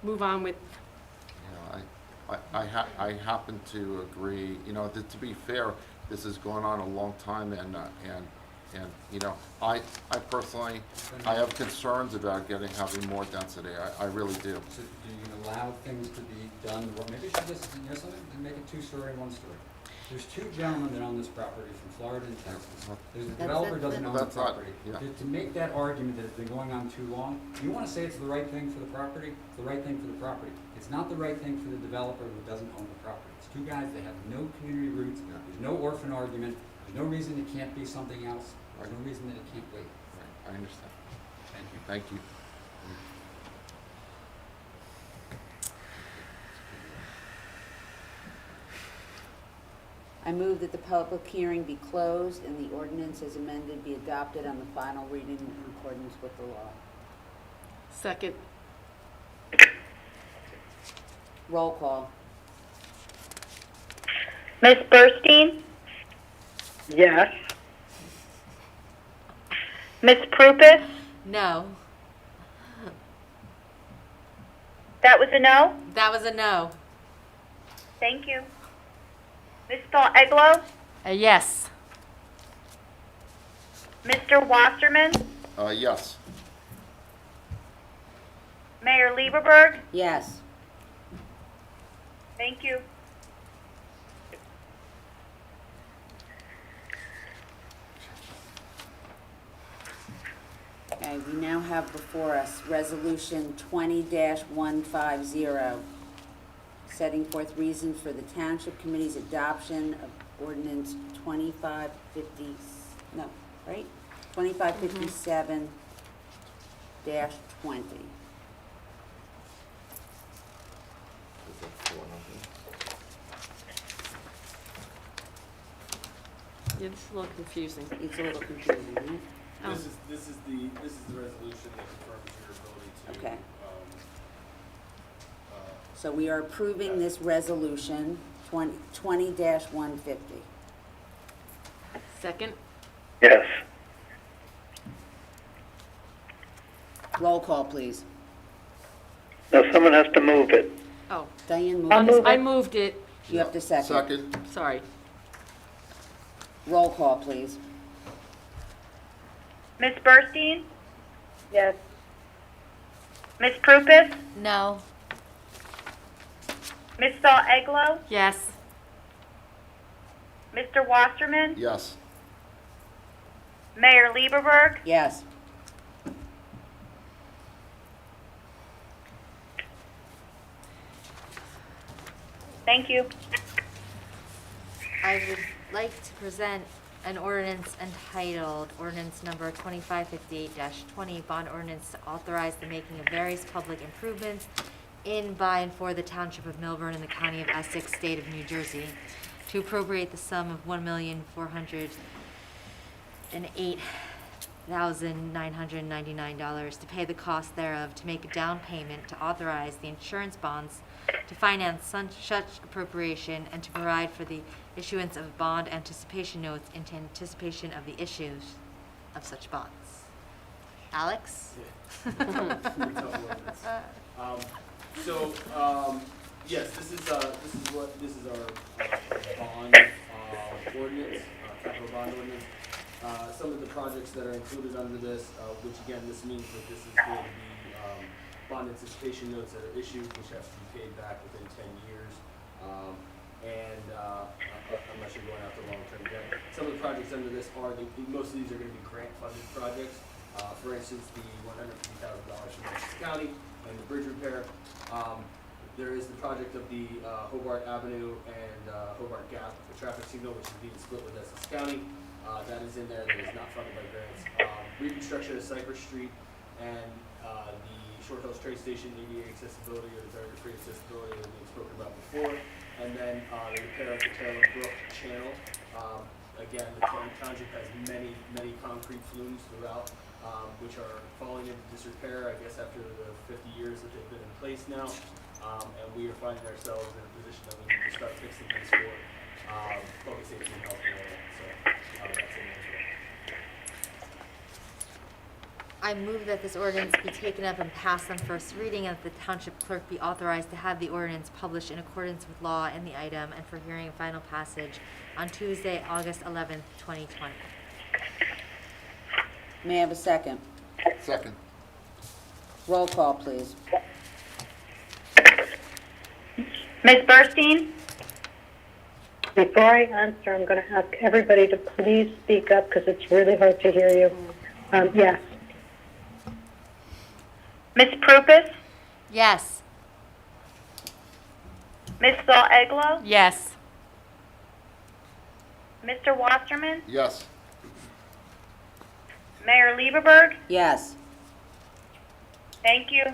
move on with, Yeah, I happen to agree. You know, to be fair, this has gone on a long time, and you know, I personally, I have concerns about having more density. I really do. So do you allow things to be done, well, maybe you should just, you know something, make it 2-story and 1-story. There's 2 gentlemen that own this property from Florida and Texas. There's a developer doesn't own the That's not- property. yeah. To make that argument that it's been going on too long, you wanna say it's the right thing for the property, it's the right thing for the property. It's not the right thing for the developer who doesn't own the property. It's 2 guys that have no community roots, there's no orphan argument, there's no reason it can't be something else, there's no reason that it can't wait. Right, I understand. Thank you. Thank you. I move that the public hearing be closed and the ordinance as amended be adopted on the final reading in accordance with the law. second, Roll call. Ms. Burstein? Yes. Ms. Prupus? No. That was a no? That was a no. Thank you. Ms. Eglo? yes. Mr. Wasserman? Yes. Mayor Lieberberg? Yes. Thank you. Okay, we now have before us Resolution 20-150, setting forth reasons for the Township Committee's adoption of Ordinance 2557-20. Yeah, this is a little confusing. It's a little confusing, right? Oh. This is the resolution that confirms your ability to. Okay. So we are approving this resolution, 20-150. Second, Yes. Roll call, please. Now, someone has to move it. oh, Diane, move I'll it. move I it. moved it, You have to second. Second. sorry. Roll call, please. Ms. Burstein? Yes. Ms. Prupus? No. Ms. Eglo? Yes. Mr. Wasserman? Yes. Mayor Lieberberg? Yes. Thank you. I would like to present an ordinance entitled Ordinance Number 2558-20, bond ordinance to authorize the making of various public improvements in, by, and for the Township of Millburn in the County of Essex, State of New Jersey, to appropriate the sum of $1,408,999 to pay the cost thereof, to make a down payment, to authorize the insurance bonds to finance such appropriation, and to provide for the issuance of bond anticipation notes in anticipation of the issues of such bonds. Alex? Yes, this is our bond ordinance, capital bond ordinance. Some of the projects that are included under this, which again, this means that this is going to be bond anticipation notes that are issued, which have to be paid back within 10 years. Unless you're going after long-term debt. Some of the projects under this most of these are going to be grant-funded projects. For instance, the $150,000 from Essex County and the bridge repair. There is the project of the Hobart Avenue and Hobart Gap, the traffic signal, which is being split with Essex County. that is in there that is not funded by grants. Reconstruction of Cypress Street and the Short Hills Train Station, ADA accessibility or the barrier-free accessibility that we spoken about before. And then the repair of the Taylor Brook Channel. Again, the township has many concrete flumes throughout, which are falling into disrepair, I guess, after the 50 years that they've been in place now. And we are finding ourselves in a position that we need to start fixing things for public safety and health and all that. So that's in there as well. I move that this ordinance be taken up and passed on first reading, and that the township clerk be authorized to have the ordinance published in accordance with law in the item and for hearing and final passage on Tuesday, August 11th, 2020. May I have a second? Second. Roll call, please. Ms. Burstein? Before I answer, I'm going to ask everybody to please speak up because it's really hard to hear you. Yes. Ms. Prupus? Yes. Ms. Saul-Eglo? Yes. Mr. Wasserman? Yes. Mayor Lieberberg? Yes. Thank you.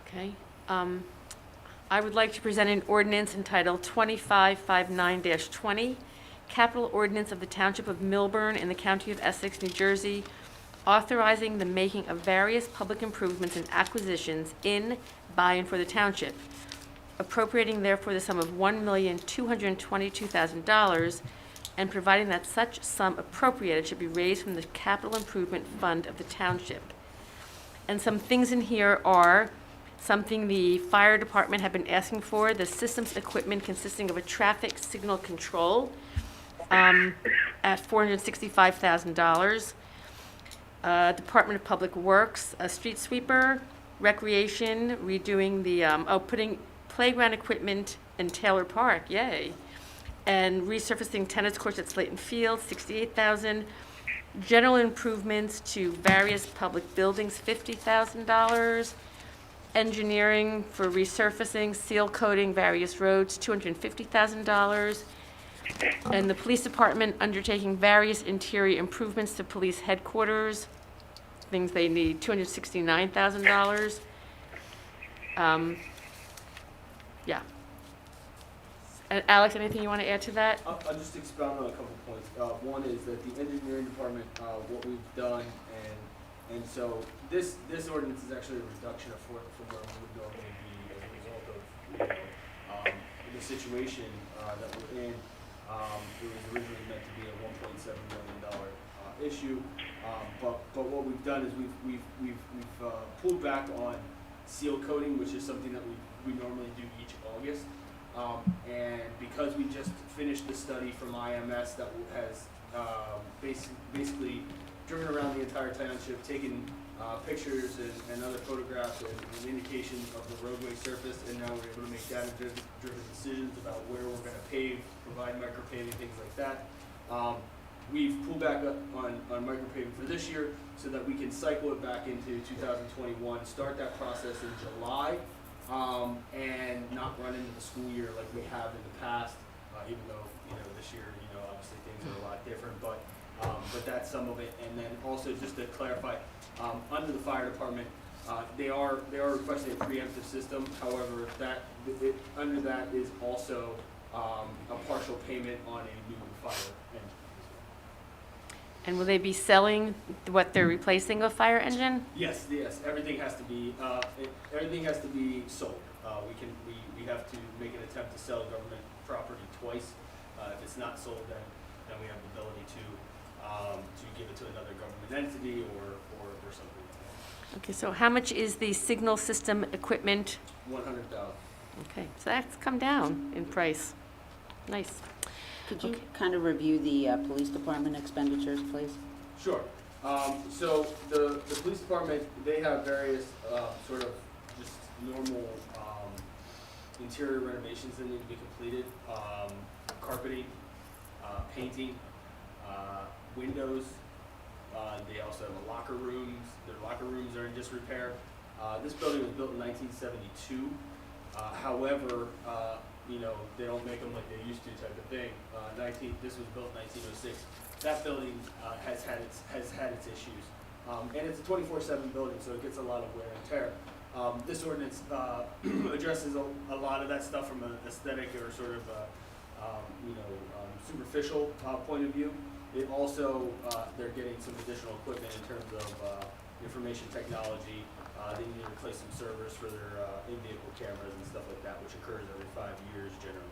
Okay. I would like to present an ordinance entitled 2559-20, Capital Ordinance of the Township of Millburn in the County of Essex, New Jersey, authorizing the making of various public improvements and acquisitions in, by, and for the township, appropriating therefore the sum of $1,222,000, and providing that such sum appropriated should be raised from the capital improvement fund of the township. And some things in here are something the fire department have been asking for, the systems equipment consisting of a traffic signal control at $465,000. Department of Public Works, a street sweeper, recreation, redoing the, putting playground equipment in Taylor Park, yay. And resurfacing tennis courts at Slayton Field, $68,000. General improvements to various public buildings, $50,000. Engineering for resurfacing, seal coating various roads, $250,000. And the police department undertaking various interior improvements to police headquarters, things they need, $269,000. Yeah. And Alex, anything you want to add to that? I'll just expound on a couple points. One is that the engineering department, what we've done, and so this ordinance is actually a reduction from where we would normally be as a result of the situation that we're in. It was originally meant to be a $1.7 million issue, but what we've done is we've pulled back on seal coating, which is something that we normally do each August. And because we just finished the study from IMS that has basically driven around the entire township, taken pictures and other photographs and indications of the roadway surface, and now we're able to make data-driven decisions about where we're going to pave, provide micropaving, things like that. We've pulled back up on micropaving for this year so that we can cycle it back into 2021, start that process in July, and not run into the school year like we have in the past, even though, this year, obviously things are a lot different, but that's some of it. And then also just to clarify, under the fire department, they are requesting a preemptive system. However, under that is also a partial payment on a new fire engine. And will they be selling what they're replacing a fire engine? Yes. Everything has to be sold. We have to make an attempt to sell government property twice. If it's not sold, then we have the ability to give it to another government entity or something like that. Okay, so how much is the signal system equipment? $100,000. Okay, so that's come down in price. Nice. Could you kind of review the police department expenditures, please? Sure. So the police department, they have various sort of just normal interior renovations that need to be completed. Carpeting, painting, windows. They also have locker rooms. Their locker rooms are in disrepair. This building was built in 1972. However, you know, they don't make them like they used to type of thing. This was built in 1906. That building has had its issues. And it's a 24/7 building, so it gets a lot of wear and tear. This ordinance addresses a lot of that stuff from an aesthetic or sort of superficial point of view. It also, they're getting some additional equipment in terms of information technology. They need to replace some servers for their in-vehicle cameras and stuff like that, which occurs every 5 years generally.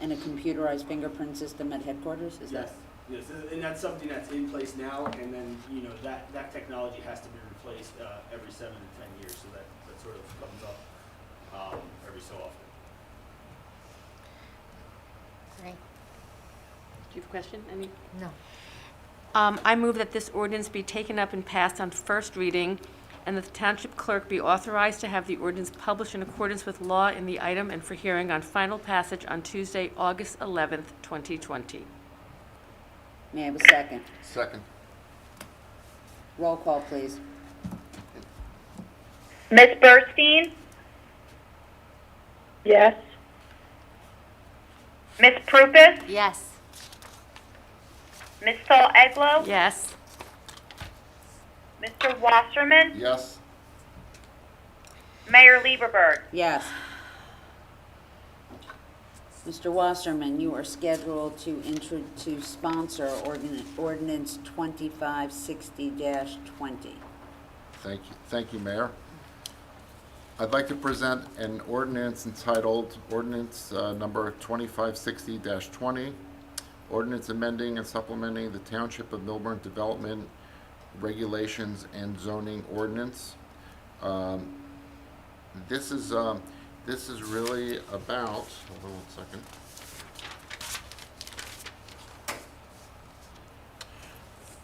And a computerized fingerprint system at headquarters, is that? Yes, and that's something that's in place now, and then, you know, that technology has to be replaced every 7 to 10 years, so that sort of comes up every so often. Right. Do you have a question? Any? No. I move that this ordinance be taken up and passed on first reading, and that the township clerk be authorized to have the ordinance published in accordance with law in the item and for hearing on final passage on Tuesday, August 11th, 2020. May I have a second? Second. Roll call, please. Ms. Burstein, Yes. Ms. Prupus, Yes. Ms. Saul Eglow, Yes. Mr. Wasserman, Yes. Mayor Lieberberg. Yes. Mr. Wasserman, you are scheduled to sponsor ordinance 2560-20. Thank you, Mayor. I'd like to present an ordinance entitled Ordinance Number 2560-20, Ordinance amending and supplementing the Township of Millburn Development Regulations and Zoning Ordinance. This is really about, hold on 1 second.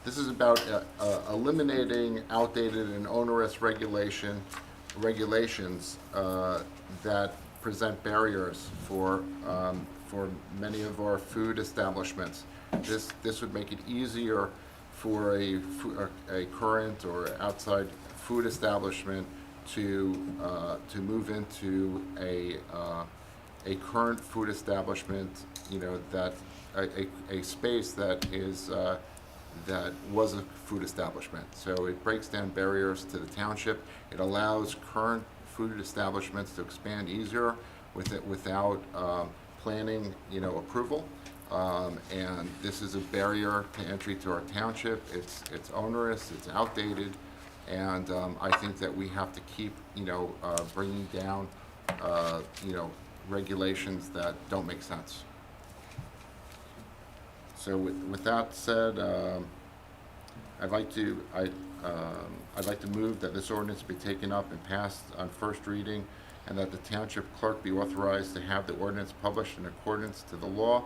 This is about eliminating outdated and onerous regulations that present barriers for many of our food establishments. This would make it easier for a current or outside food establishment to move into a current food establishment, you know, that a space that was a food establishment. So it breaks down barriers to the township. It allows current food establishments to expand easier without planning, you know, approval. And this is a barrier to entry to our township. It's onerous, it's outdated, and I think that we have to keep, you know, bringing down, you know, regulations that don't make sense. So with that said, I'd like to move that this ordinance be taken up and passed on first reading, and that the township clerk be authorized to have the ordinance published in accordance to the law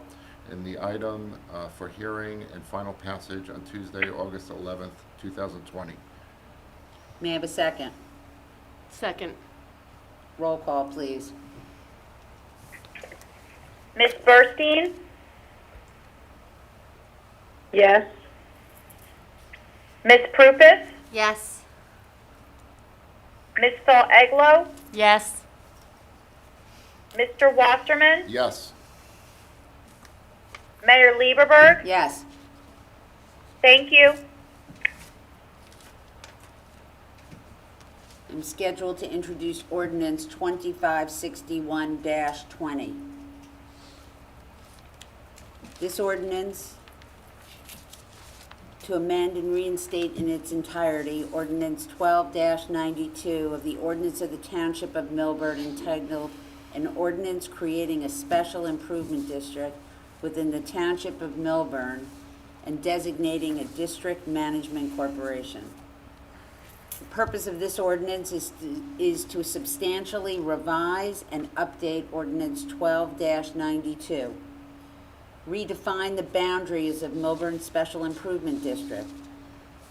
in the item for hearing and final passage on Tuesday, August 11th, 2020. May I have a second? Second. Roll call, please. Ms. Burstein, Yes. Ms. Prupus, Yes. Ms. Saul Eglow, Yes. Mr. Wasserman, Yes. Mayor Lieberberg. Yes. Thank you. I'm scheduled to introduce ordinance 2561-20. This ordinance to amend and reinstate in its entirety ordinance 12-92 of the ordinance of the Township of Millburn entitled an ordinance creating a special improvement district within the Township of Millburn and designating a district management corporation. The purpose of this ordinance is to substantially revise and update ordinance 12-92, redefine the boundaries of Millburn Special Improvement District,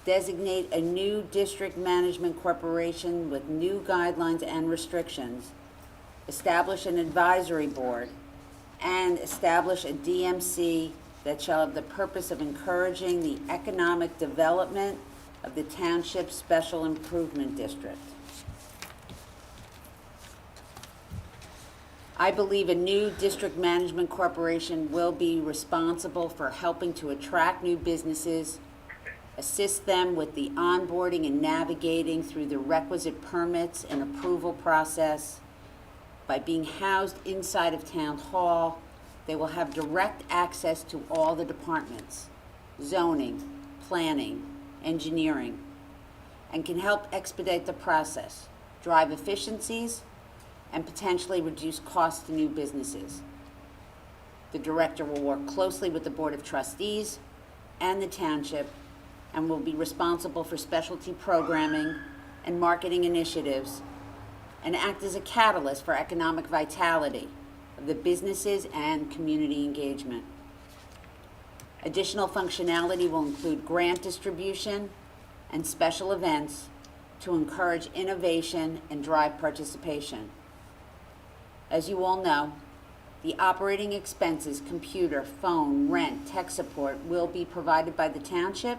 designate a new district management corporation with new guidelines and restrictions, establish an advisory board, and establish a DMC that shall have the purpose of encouraging the economic development of the Township Special Improvement District. I believe a new district management corporation will be responsible for helping to attract new businesses, assist them with the onboarding and navigating through the requisite permits and approval process. By being housed inside of Town Hall, they will have direct access to all the departments, zoning, planning, engineering, and can help expedite the process, drive efficiencies, and potentially reduce costs to new businesses. The director will work closely with the Board of Trustees and the township and will be responsible for specialty programming and marketing initiatives and act as a catalyst for economic vitality of the businesses and community engagement. Additional functionality will include grant distribution and special events to encourage innovation and drive participation. As you all know, the operating expenses, computer, phone, rent, tech support will be provided by the township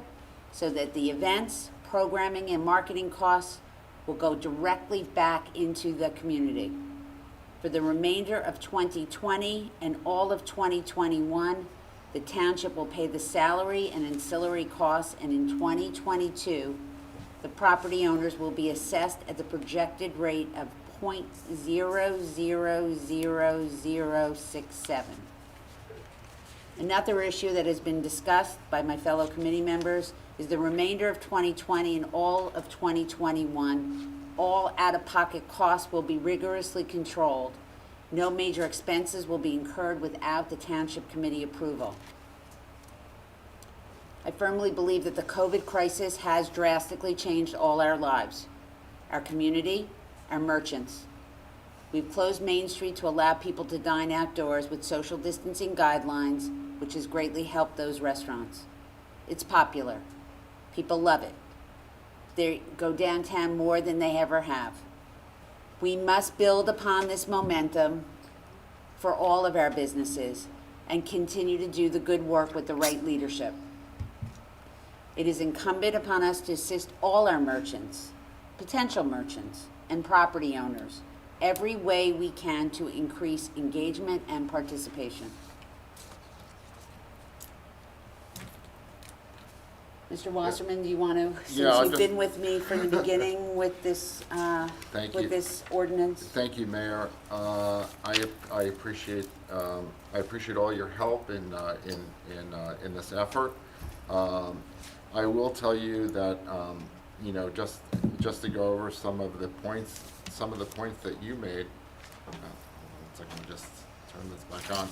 so that the events, programming, and marketing costs will go directly back into the community. For the remainder of 2020 and all of 2021, the township will pay the salary and ancillary costs, and in 2022, the property owners will be assessed at the projected rate of 0.000067. Another issue that has been discussed by my fellow committee members is the remainder of 2020 and all of 2021. All out-of-pocket costs will be rigorously controlled. No major expenses will be incurred without the Township Committee approval. I firmly believe that the COVID crisis has drastically changed all our lives, our community, our merchants. We've closed Main Street to allow people to dine outdoors with social distancing guidelines, which has greatly helped those restaurants. It's popular. People love it. They go downtown more than they ever have. We must build upon this momentum for all of our businesses and continue to do the good work with the right leadership. It is incumbent upon us to assist all our merchants, potential merchants, and property owners every way we can to increase engagement and participation. Mr. Wasserman, do you want to, since you've been with me from the beginning with this, with this ordinance? Thank you, Mayor. I appreciate all your help in this effort. I will tell you that just to go over some of the points that you made. Hold on a second, let me just turn this back on.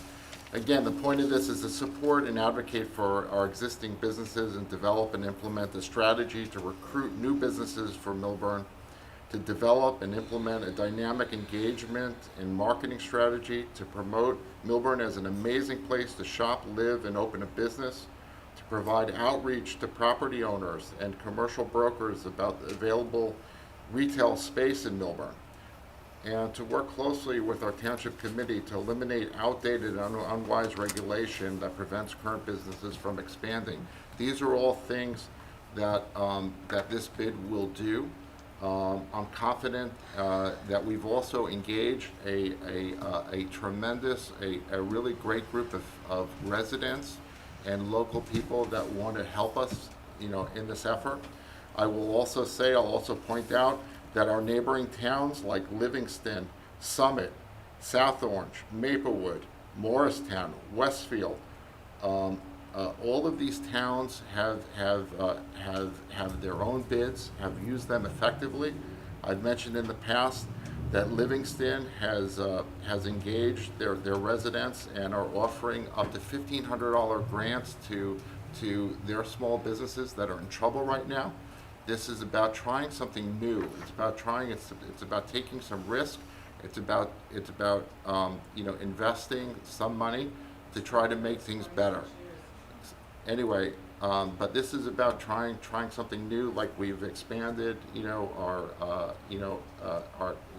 Again, the point of this is to support and advocate for our existing businesses and develop and implement a strategy to recruit new businesses for Millburn, to develop and implement a dynamic engagement and marketing strategy to promote Millburn as an amazing place to shop, live, and open a business, to provide outreach to property owners and commercial brokers about the available retail space in Millburn, and to work closely with our Township Committee to eliminate outdated and unwise regulation that prevents current businesses from expanding. These are all things that, that this bid will do. I'm confident that we've also engaged a really great group of residents and local people that want to help us, in this effort. I'll also point out that our neighboring towns like Livingston, Summit, South Orange, Maplewood, Morristown, Westfield, all of these towns have their own bids, have used them effectively. I've mentioned in the past that Livingston has engaged their residents and are offering up to $1,500 grants to their small businesses that are in trouble right now. This is about trying something new. It's about taking some risk. It's about investing some money to try to make things better. Anyway, but this is about trying something new. Like we've expanded,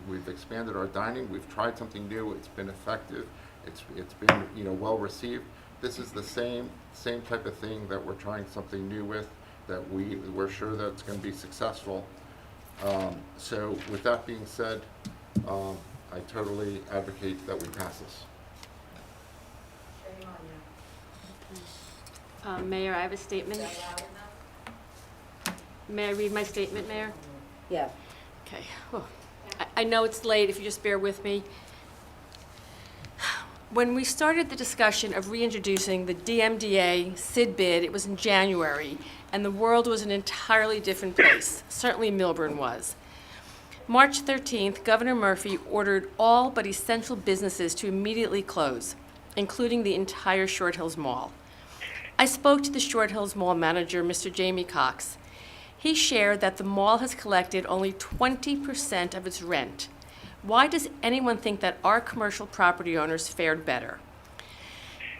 we've expanded our dining. We've tried something new. It's been effective. It's been well received. This is the same type of thing that we're trying something new with, that we're sure that it's going to be successful. So with that being said, I totally advocate that we pass this. Shame on you. Mayor, I have a statement. May I read my statement, Mayor? Yeah. Okay. Whew. I know it's late, if you just bear with me. When we started the discussion of reintroducing the DMDA SID bid, it was in January, and the world was an entirely different place. Certainly Millburn was. March 13th, Governor Murphy ordered all but essential businesses to immediately close, including the entire Short Hills Mall. I spoke to the Short Hills Mall manager, Mr. Jamie Cox. He shared that the mall has collected only 20% of its rent. Why does anyone think that our commercial property owners fared better?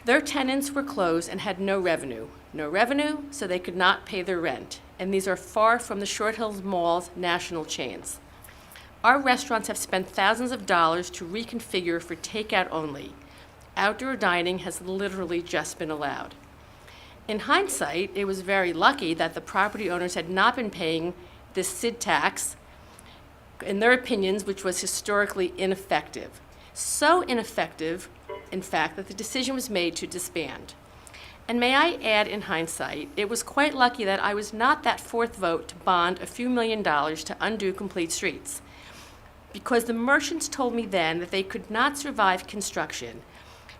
Their tenants were closed and had no revenue. No revenue, so they could not pay their rent. And these are far from the Short Hills Mall's national chains. Our restaurants have spent thousands of dollars to reconfigure for takeout only. Outdoor dining has literally just been allowed. In hindsight, it was very lucky that the property owners had not been paying this SID tax, in their opinions, which was historically ineffective. So ineffective, in fact, that the decision was made to disband. And may I add, in hindsight, it was quite lucky that I was not that fourth vote to bond a few $1 million to undo Complete Streets, because the merchants told me then that they could not survive construction.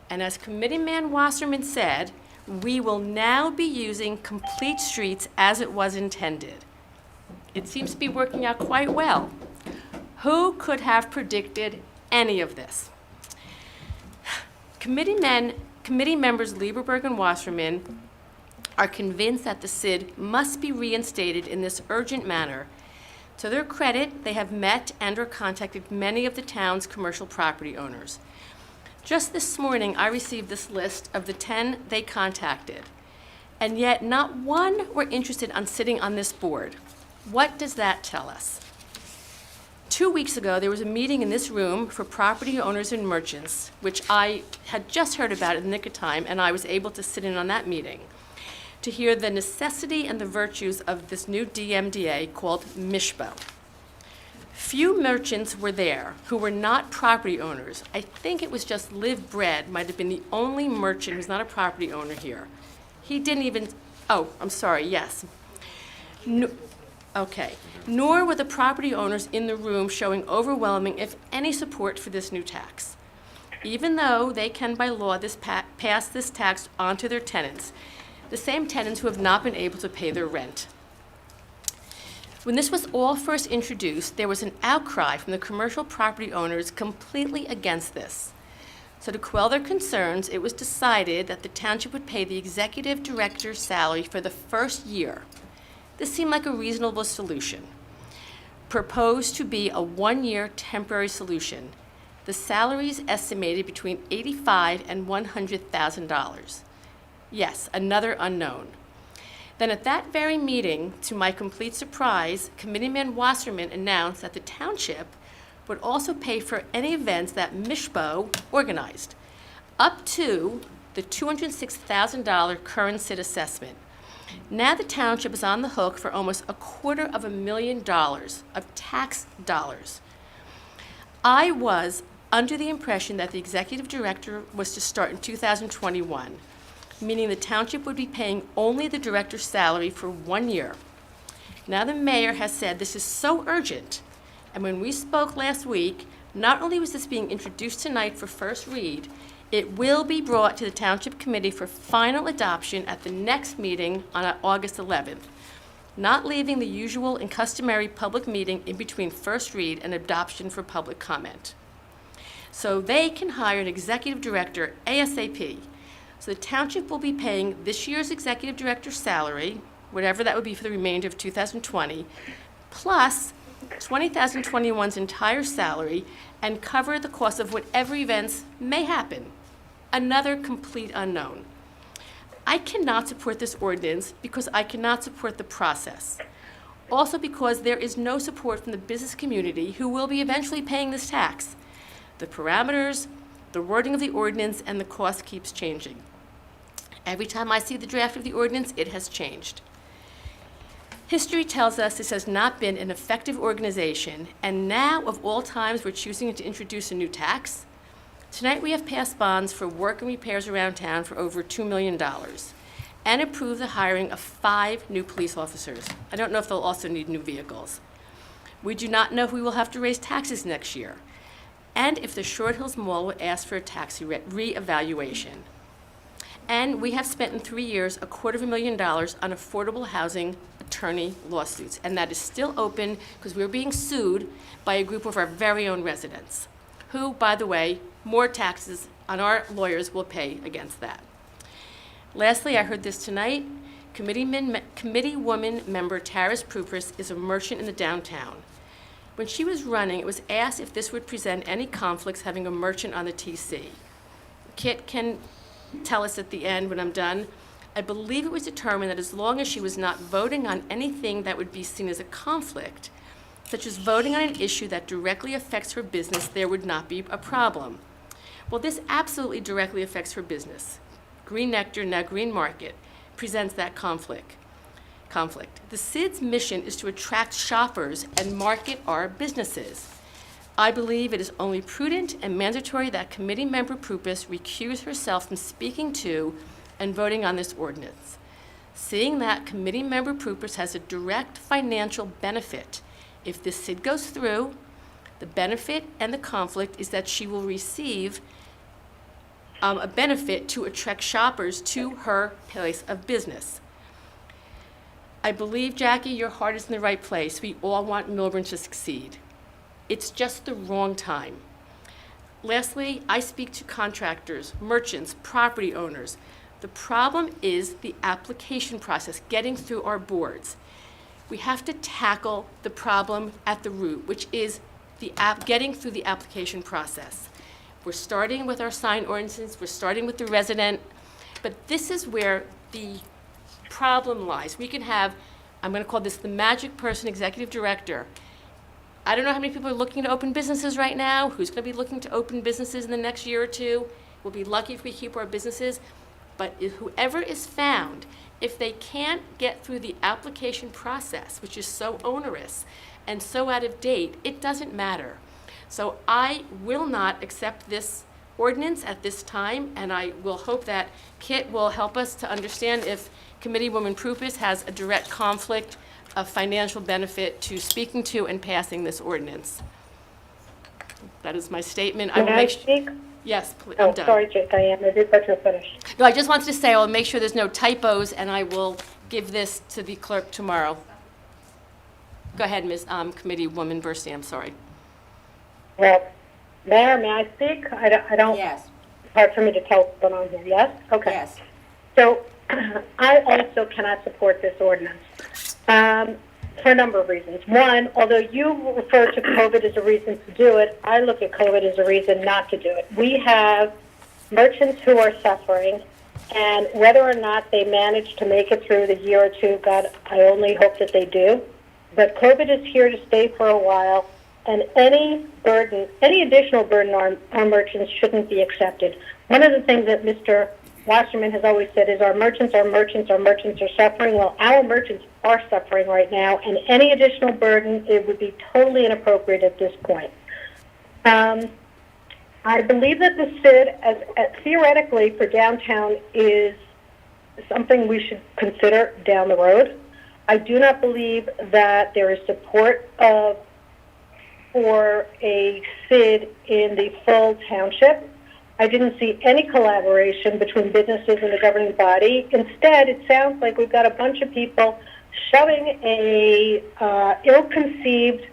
And as Committeeman Wasserman said, we will now be using Complete Streets as it was intended. It seems to be working out quite well. Who could have predicted any of this? Committee members Lieberberg and Wasserman are convinced that the SID must be reinstated in this urgent manner. To their credit, they have met and or contacted many of the town's commercial property owners. Just this morning, I received this list of the 10 they contacted, and yet not one were interested on sitting on this board. What does that tell us? 2 weeks ago, there was a meeting in this room for property owners and merchants, which I had just heard about in the nick of time, and I was able to sit in on that meeting to hear the necessity and the virtues of this new DMDA called MISHBO. Few merchants were there who were not property owners. I think it was just Live Bread might have been the only merchant who's not a property owner here. He didn't even, oh, I'm sorry, yes. Okay. Nor were the property owners in the room showing overwhelming, if any, support for this new tax. Even though they can, by law, pass this tax on to their tenants, the same tenants who have not been able to pay their rent. When this was all first introduced, there was an outcry from the commercial property owners completely against this. So to quell their concerns, it was decided that the township would pay the executive director's salary for the first year. This seemed like a reasonable solution. Proposed to be a one-year temporary solution. The salary is estimated between $85,000 and $100,000. Yes, another unknown. Then at that very meeting, to my complete surprise, Committeeman Wasserman announced that the township would also pay for any events that MISHBO organized, up to the $206,000 current SID assessment. Now the township is on the hook for almost $250,000 of tax dollars. I was under the impression that the executive director was to start in 2021, meaning the township would be paying only the director's salary for 1 year. Now the mayor has said this is so urgent, and when we spoke last week, not only was this being introduced tonight for first read, it will be brought to the Township Committee for final adoption at the next meeting on August 11th, not leaving the usual and customary public meeting in between first read and adoption for public comment. So they can hire an executive director ASAP. So the township will be paying this year's executive director's salary, whatever that would be for the remainder of 2020, plus 2021's entire salary, and cover the cost of whatever events may happen. Another complete unknown. I cannot support this ordinance because I cannot support the process. Also because there is no support from the business community who will be eventually paying this tax. The parameters, the wording of the ordinance, and the cost keeps changing. Every time I see the draft of the ordinance, it has changed. History tells us this has not been an effective organization, and now, of all times, we're choosing to introduce a new tax. Tonight, we have passed bonds for work and repairs around town for over $2 million and approved the hiring of 5 new police officers. I don't know if they'll also need new vehicles. We do not know if we will have to raise taxes next year, and if the Short Hills Mall will ask for a tax re-evaluation. And we have spent in 3 years $250,000 on affordable housing attorney lawsuits, and that is still open because we're being sued by a group of our very own residents, who, by the way, more taxes on our lawyers will pay against that. Lastly, I heard this tonight, Committeewoman member Taris Prupris is a merchant in the downtown. When she was running, it was asked if this would present any conflicts having a merchant on the TC. Kit can tell us at the end when I'm done. I believe it was determined that as long as she was not voting on anything that would be seen as a conflict, such as voting on an issue that directly affects her business, there would not be a problem. Well, this absolutely directly affects her business. Green Nectar, now Green Market, presents that conflict. The CID's mission is to attract shoppers and market our businesses. I believe it is only prudent and mandatory that committee member Prupis recuse herself from speaking to and voting on this ordinance. Seeing that committee member Prupis has a direct financial benefit, if this CID goes through, the benefit and the conflict is that she will receive a benefit to attract shoppers to her place of business. I believe, Jackie, your heart is in the right place. We all want Millburn to succeed. It's just the wrong time. Lastly, I speak to contractors, merchants, property owners. The problem is the application process, getting through our boards. We have to tackle the problem at the root, which is getting through the application process. We're starting with our sign ordinances, we're starting with the resident, but this is where the problem lies. We can have, I'm going to call this the magic person, executive director. I don't know how many people are looking to open businesses right now. Who's going to be looking to open businesses in the next year or two? We'll be lucky if we keep our businesses. But whoever is found, if they can't get through the application process, which is so onerous and so out of date, it doesn't matter. So I will not accept this ordinance at this time, and I will hope that Kit will help us to understand if Committeewoman Prupis has a direct conflict of financial benefit to speaking to and passing this ordinance. That is my statement. I will May I make speak? Yes, please. Oh, I'm done. sorry, Diane, I did let you finish. No, I just wanted to say I'll make sure there's no typos, and I will give this to the clerk tomorrow. Go ahead, Ms. Committeewoman Bursey, I'm sorry. Well, Mayor, may I speak? I don't. Yes. Hard for me to tell what's going on here. Yes? Okay. Yes. So I also cannot support this ordinance for a number of reasons. One, although you refer to COVID as a reason to do it, I look at COVID as a reason not to do it. We have merchants who are suffering, and whether or not they manage to make it through the year or two, God, I only hope that they do. But COVID is here to stay for a while, and any additional burden on our merchants shouldn't be accepted. One of the things that Mr. Wasserman has always said is our merchants are suffering. Well, our merchants are suffering right now, and any additional burden, it would be totally inappropriate at this point. I believe that the CID, as theoretically for downtown, is something we should consider down the road. I do not believe that there is support for a CID in the full township. I didn't see any collaboration between businesses and the governing body. Instead, it sounds like we've got a bunch of people shoving a ill-conceived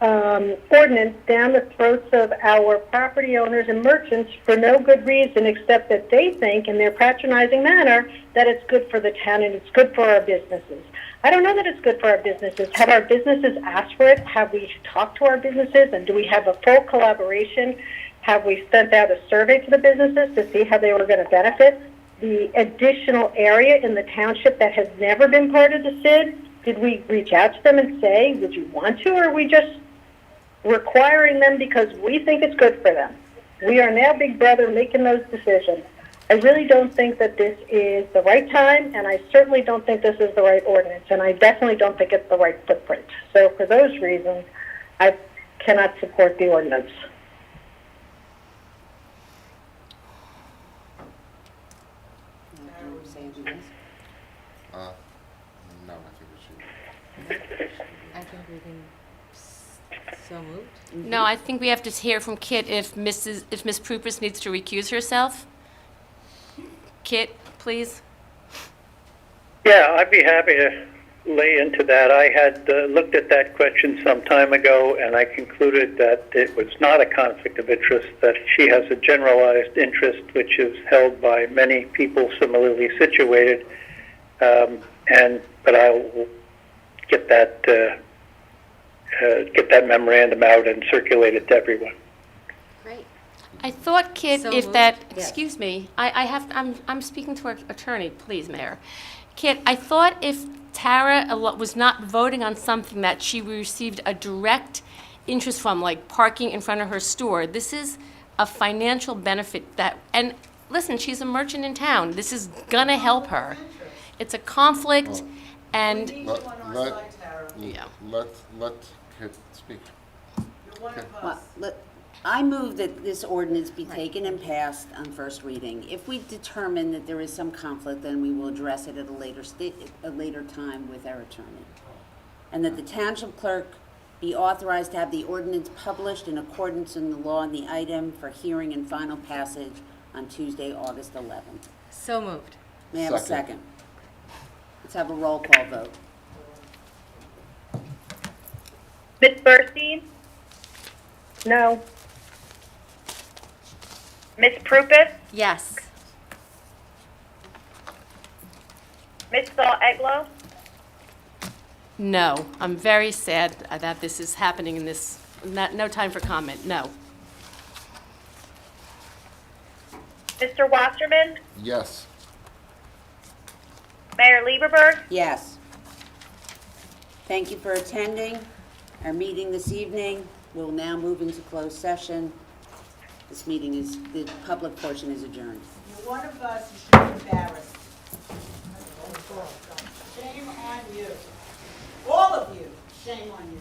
ordinance down the throats of our property owners and merchants for no good reason except that they think in their patronizing manner that it's good for the town and it's good for our businesses. I don't know that it's good for our businesses. Have our businesses asked for it? Have we talked to our businesses? And do we have a full collaboration? Have we sent out a survey to the businesses to see how they were going to benefit? The additional area in the township that has never been part of the CID, did we reach out to them and say, would you want to, or are we just requiring them because we think it's good for them? We are now Big Brother making those decisions. I really don't think that this is the right time, and I certainly don't think this is the right ordinance, and I definitely don't think it's the right footprint. So for those reasons, I cannot support the ordinance. No, I think we should. I think we can, so moved. No, I think we have to hear from Kit if Ms. Prupus needs to recuse herself. Kit, please. Yeah, I'd be happy to lay into that. I had looked at that question some time ago, and I concluded that it was not a conflict of interest, that she has a generalized interest which is held by many people similarly situated. But I'll get that memorandum out and circulate it to everyone. Great. I thought, Kit, So if moved. that, Yes. excuse me, I'm speaking to our attorney, please, Mayor. Kit, I thought if Tara was not voting on something that she received a direct interest from, like parking in front of her store, this is a financial benefit that, and listen, she's a merchant in town. This is gonna help her. It's a conflict, and, Let Kit speak. Well, I move that this ordinance be taken and passed on first reading. If we determine that there is some conflict, then we will address it at a later time with our attorney. And that the township clerk be authorized to have the ordinance published in accordance with the law on the item for hearing and final passage on Tuesday, August 11th. So moved. May I have a second? Let's have a roll call vote. Ms. Burstein? No. Ms. Prupus? Yes. Ms. Saul-Eglow? no. I'm very sad that this is happening in this, no time for comment, no. Mr. Wasserman? Yes. Mayor Lieberberg? Yes. Thank you for attending our meeting this evening. We'll now move into closed session. This meeting is, the public portion is adjourned. You're one of us, you should be embarrassed. Shame on you. All of you, shame on you.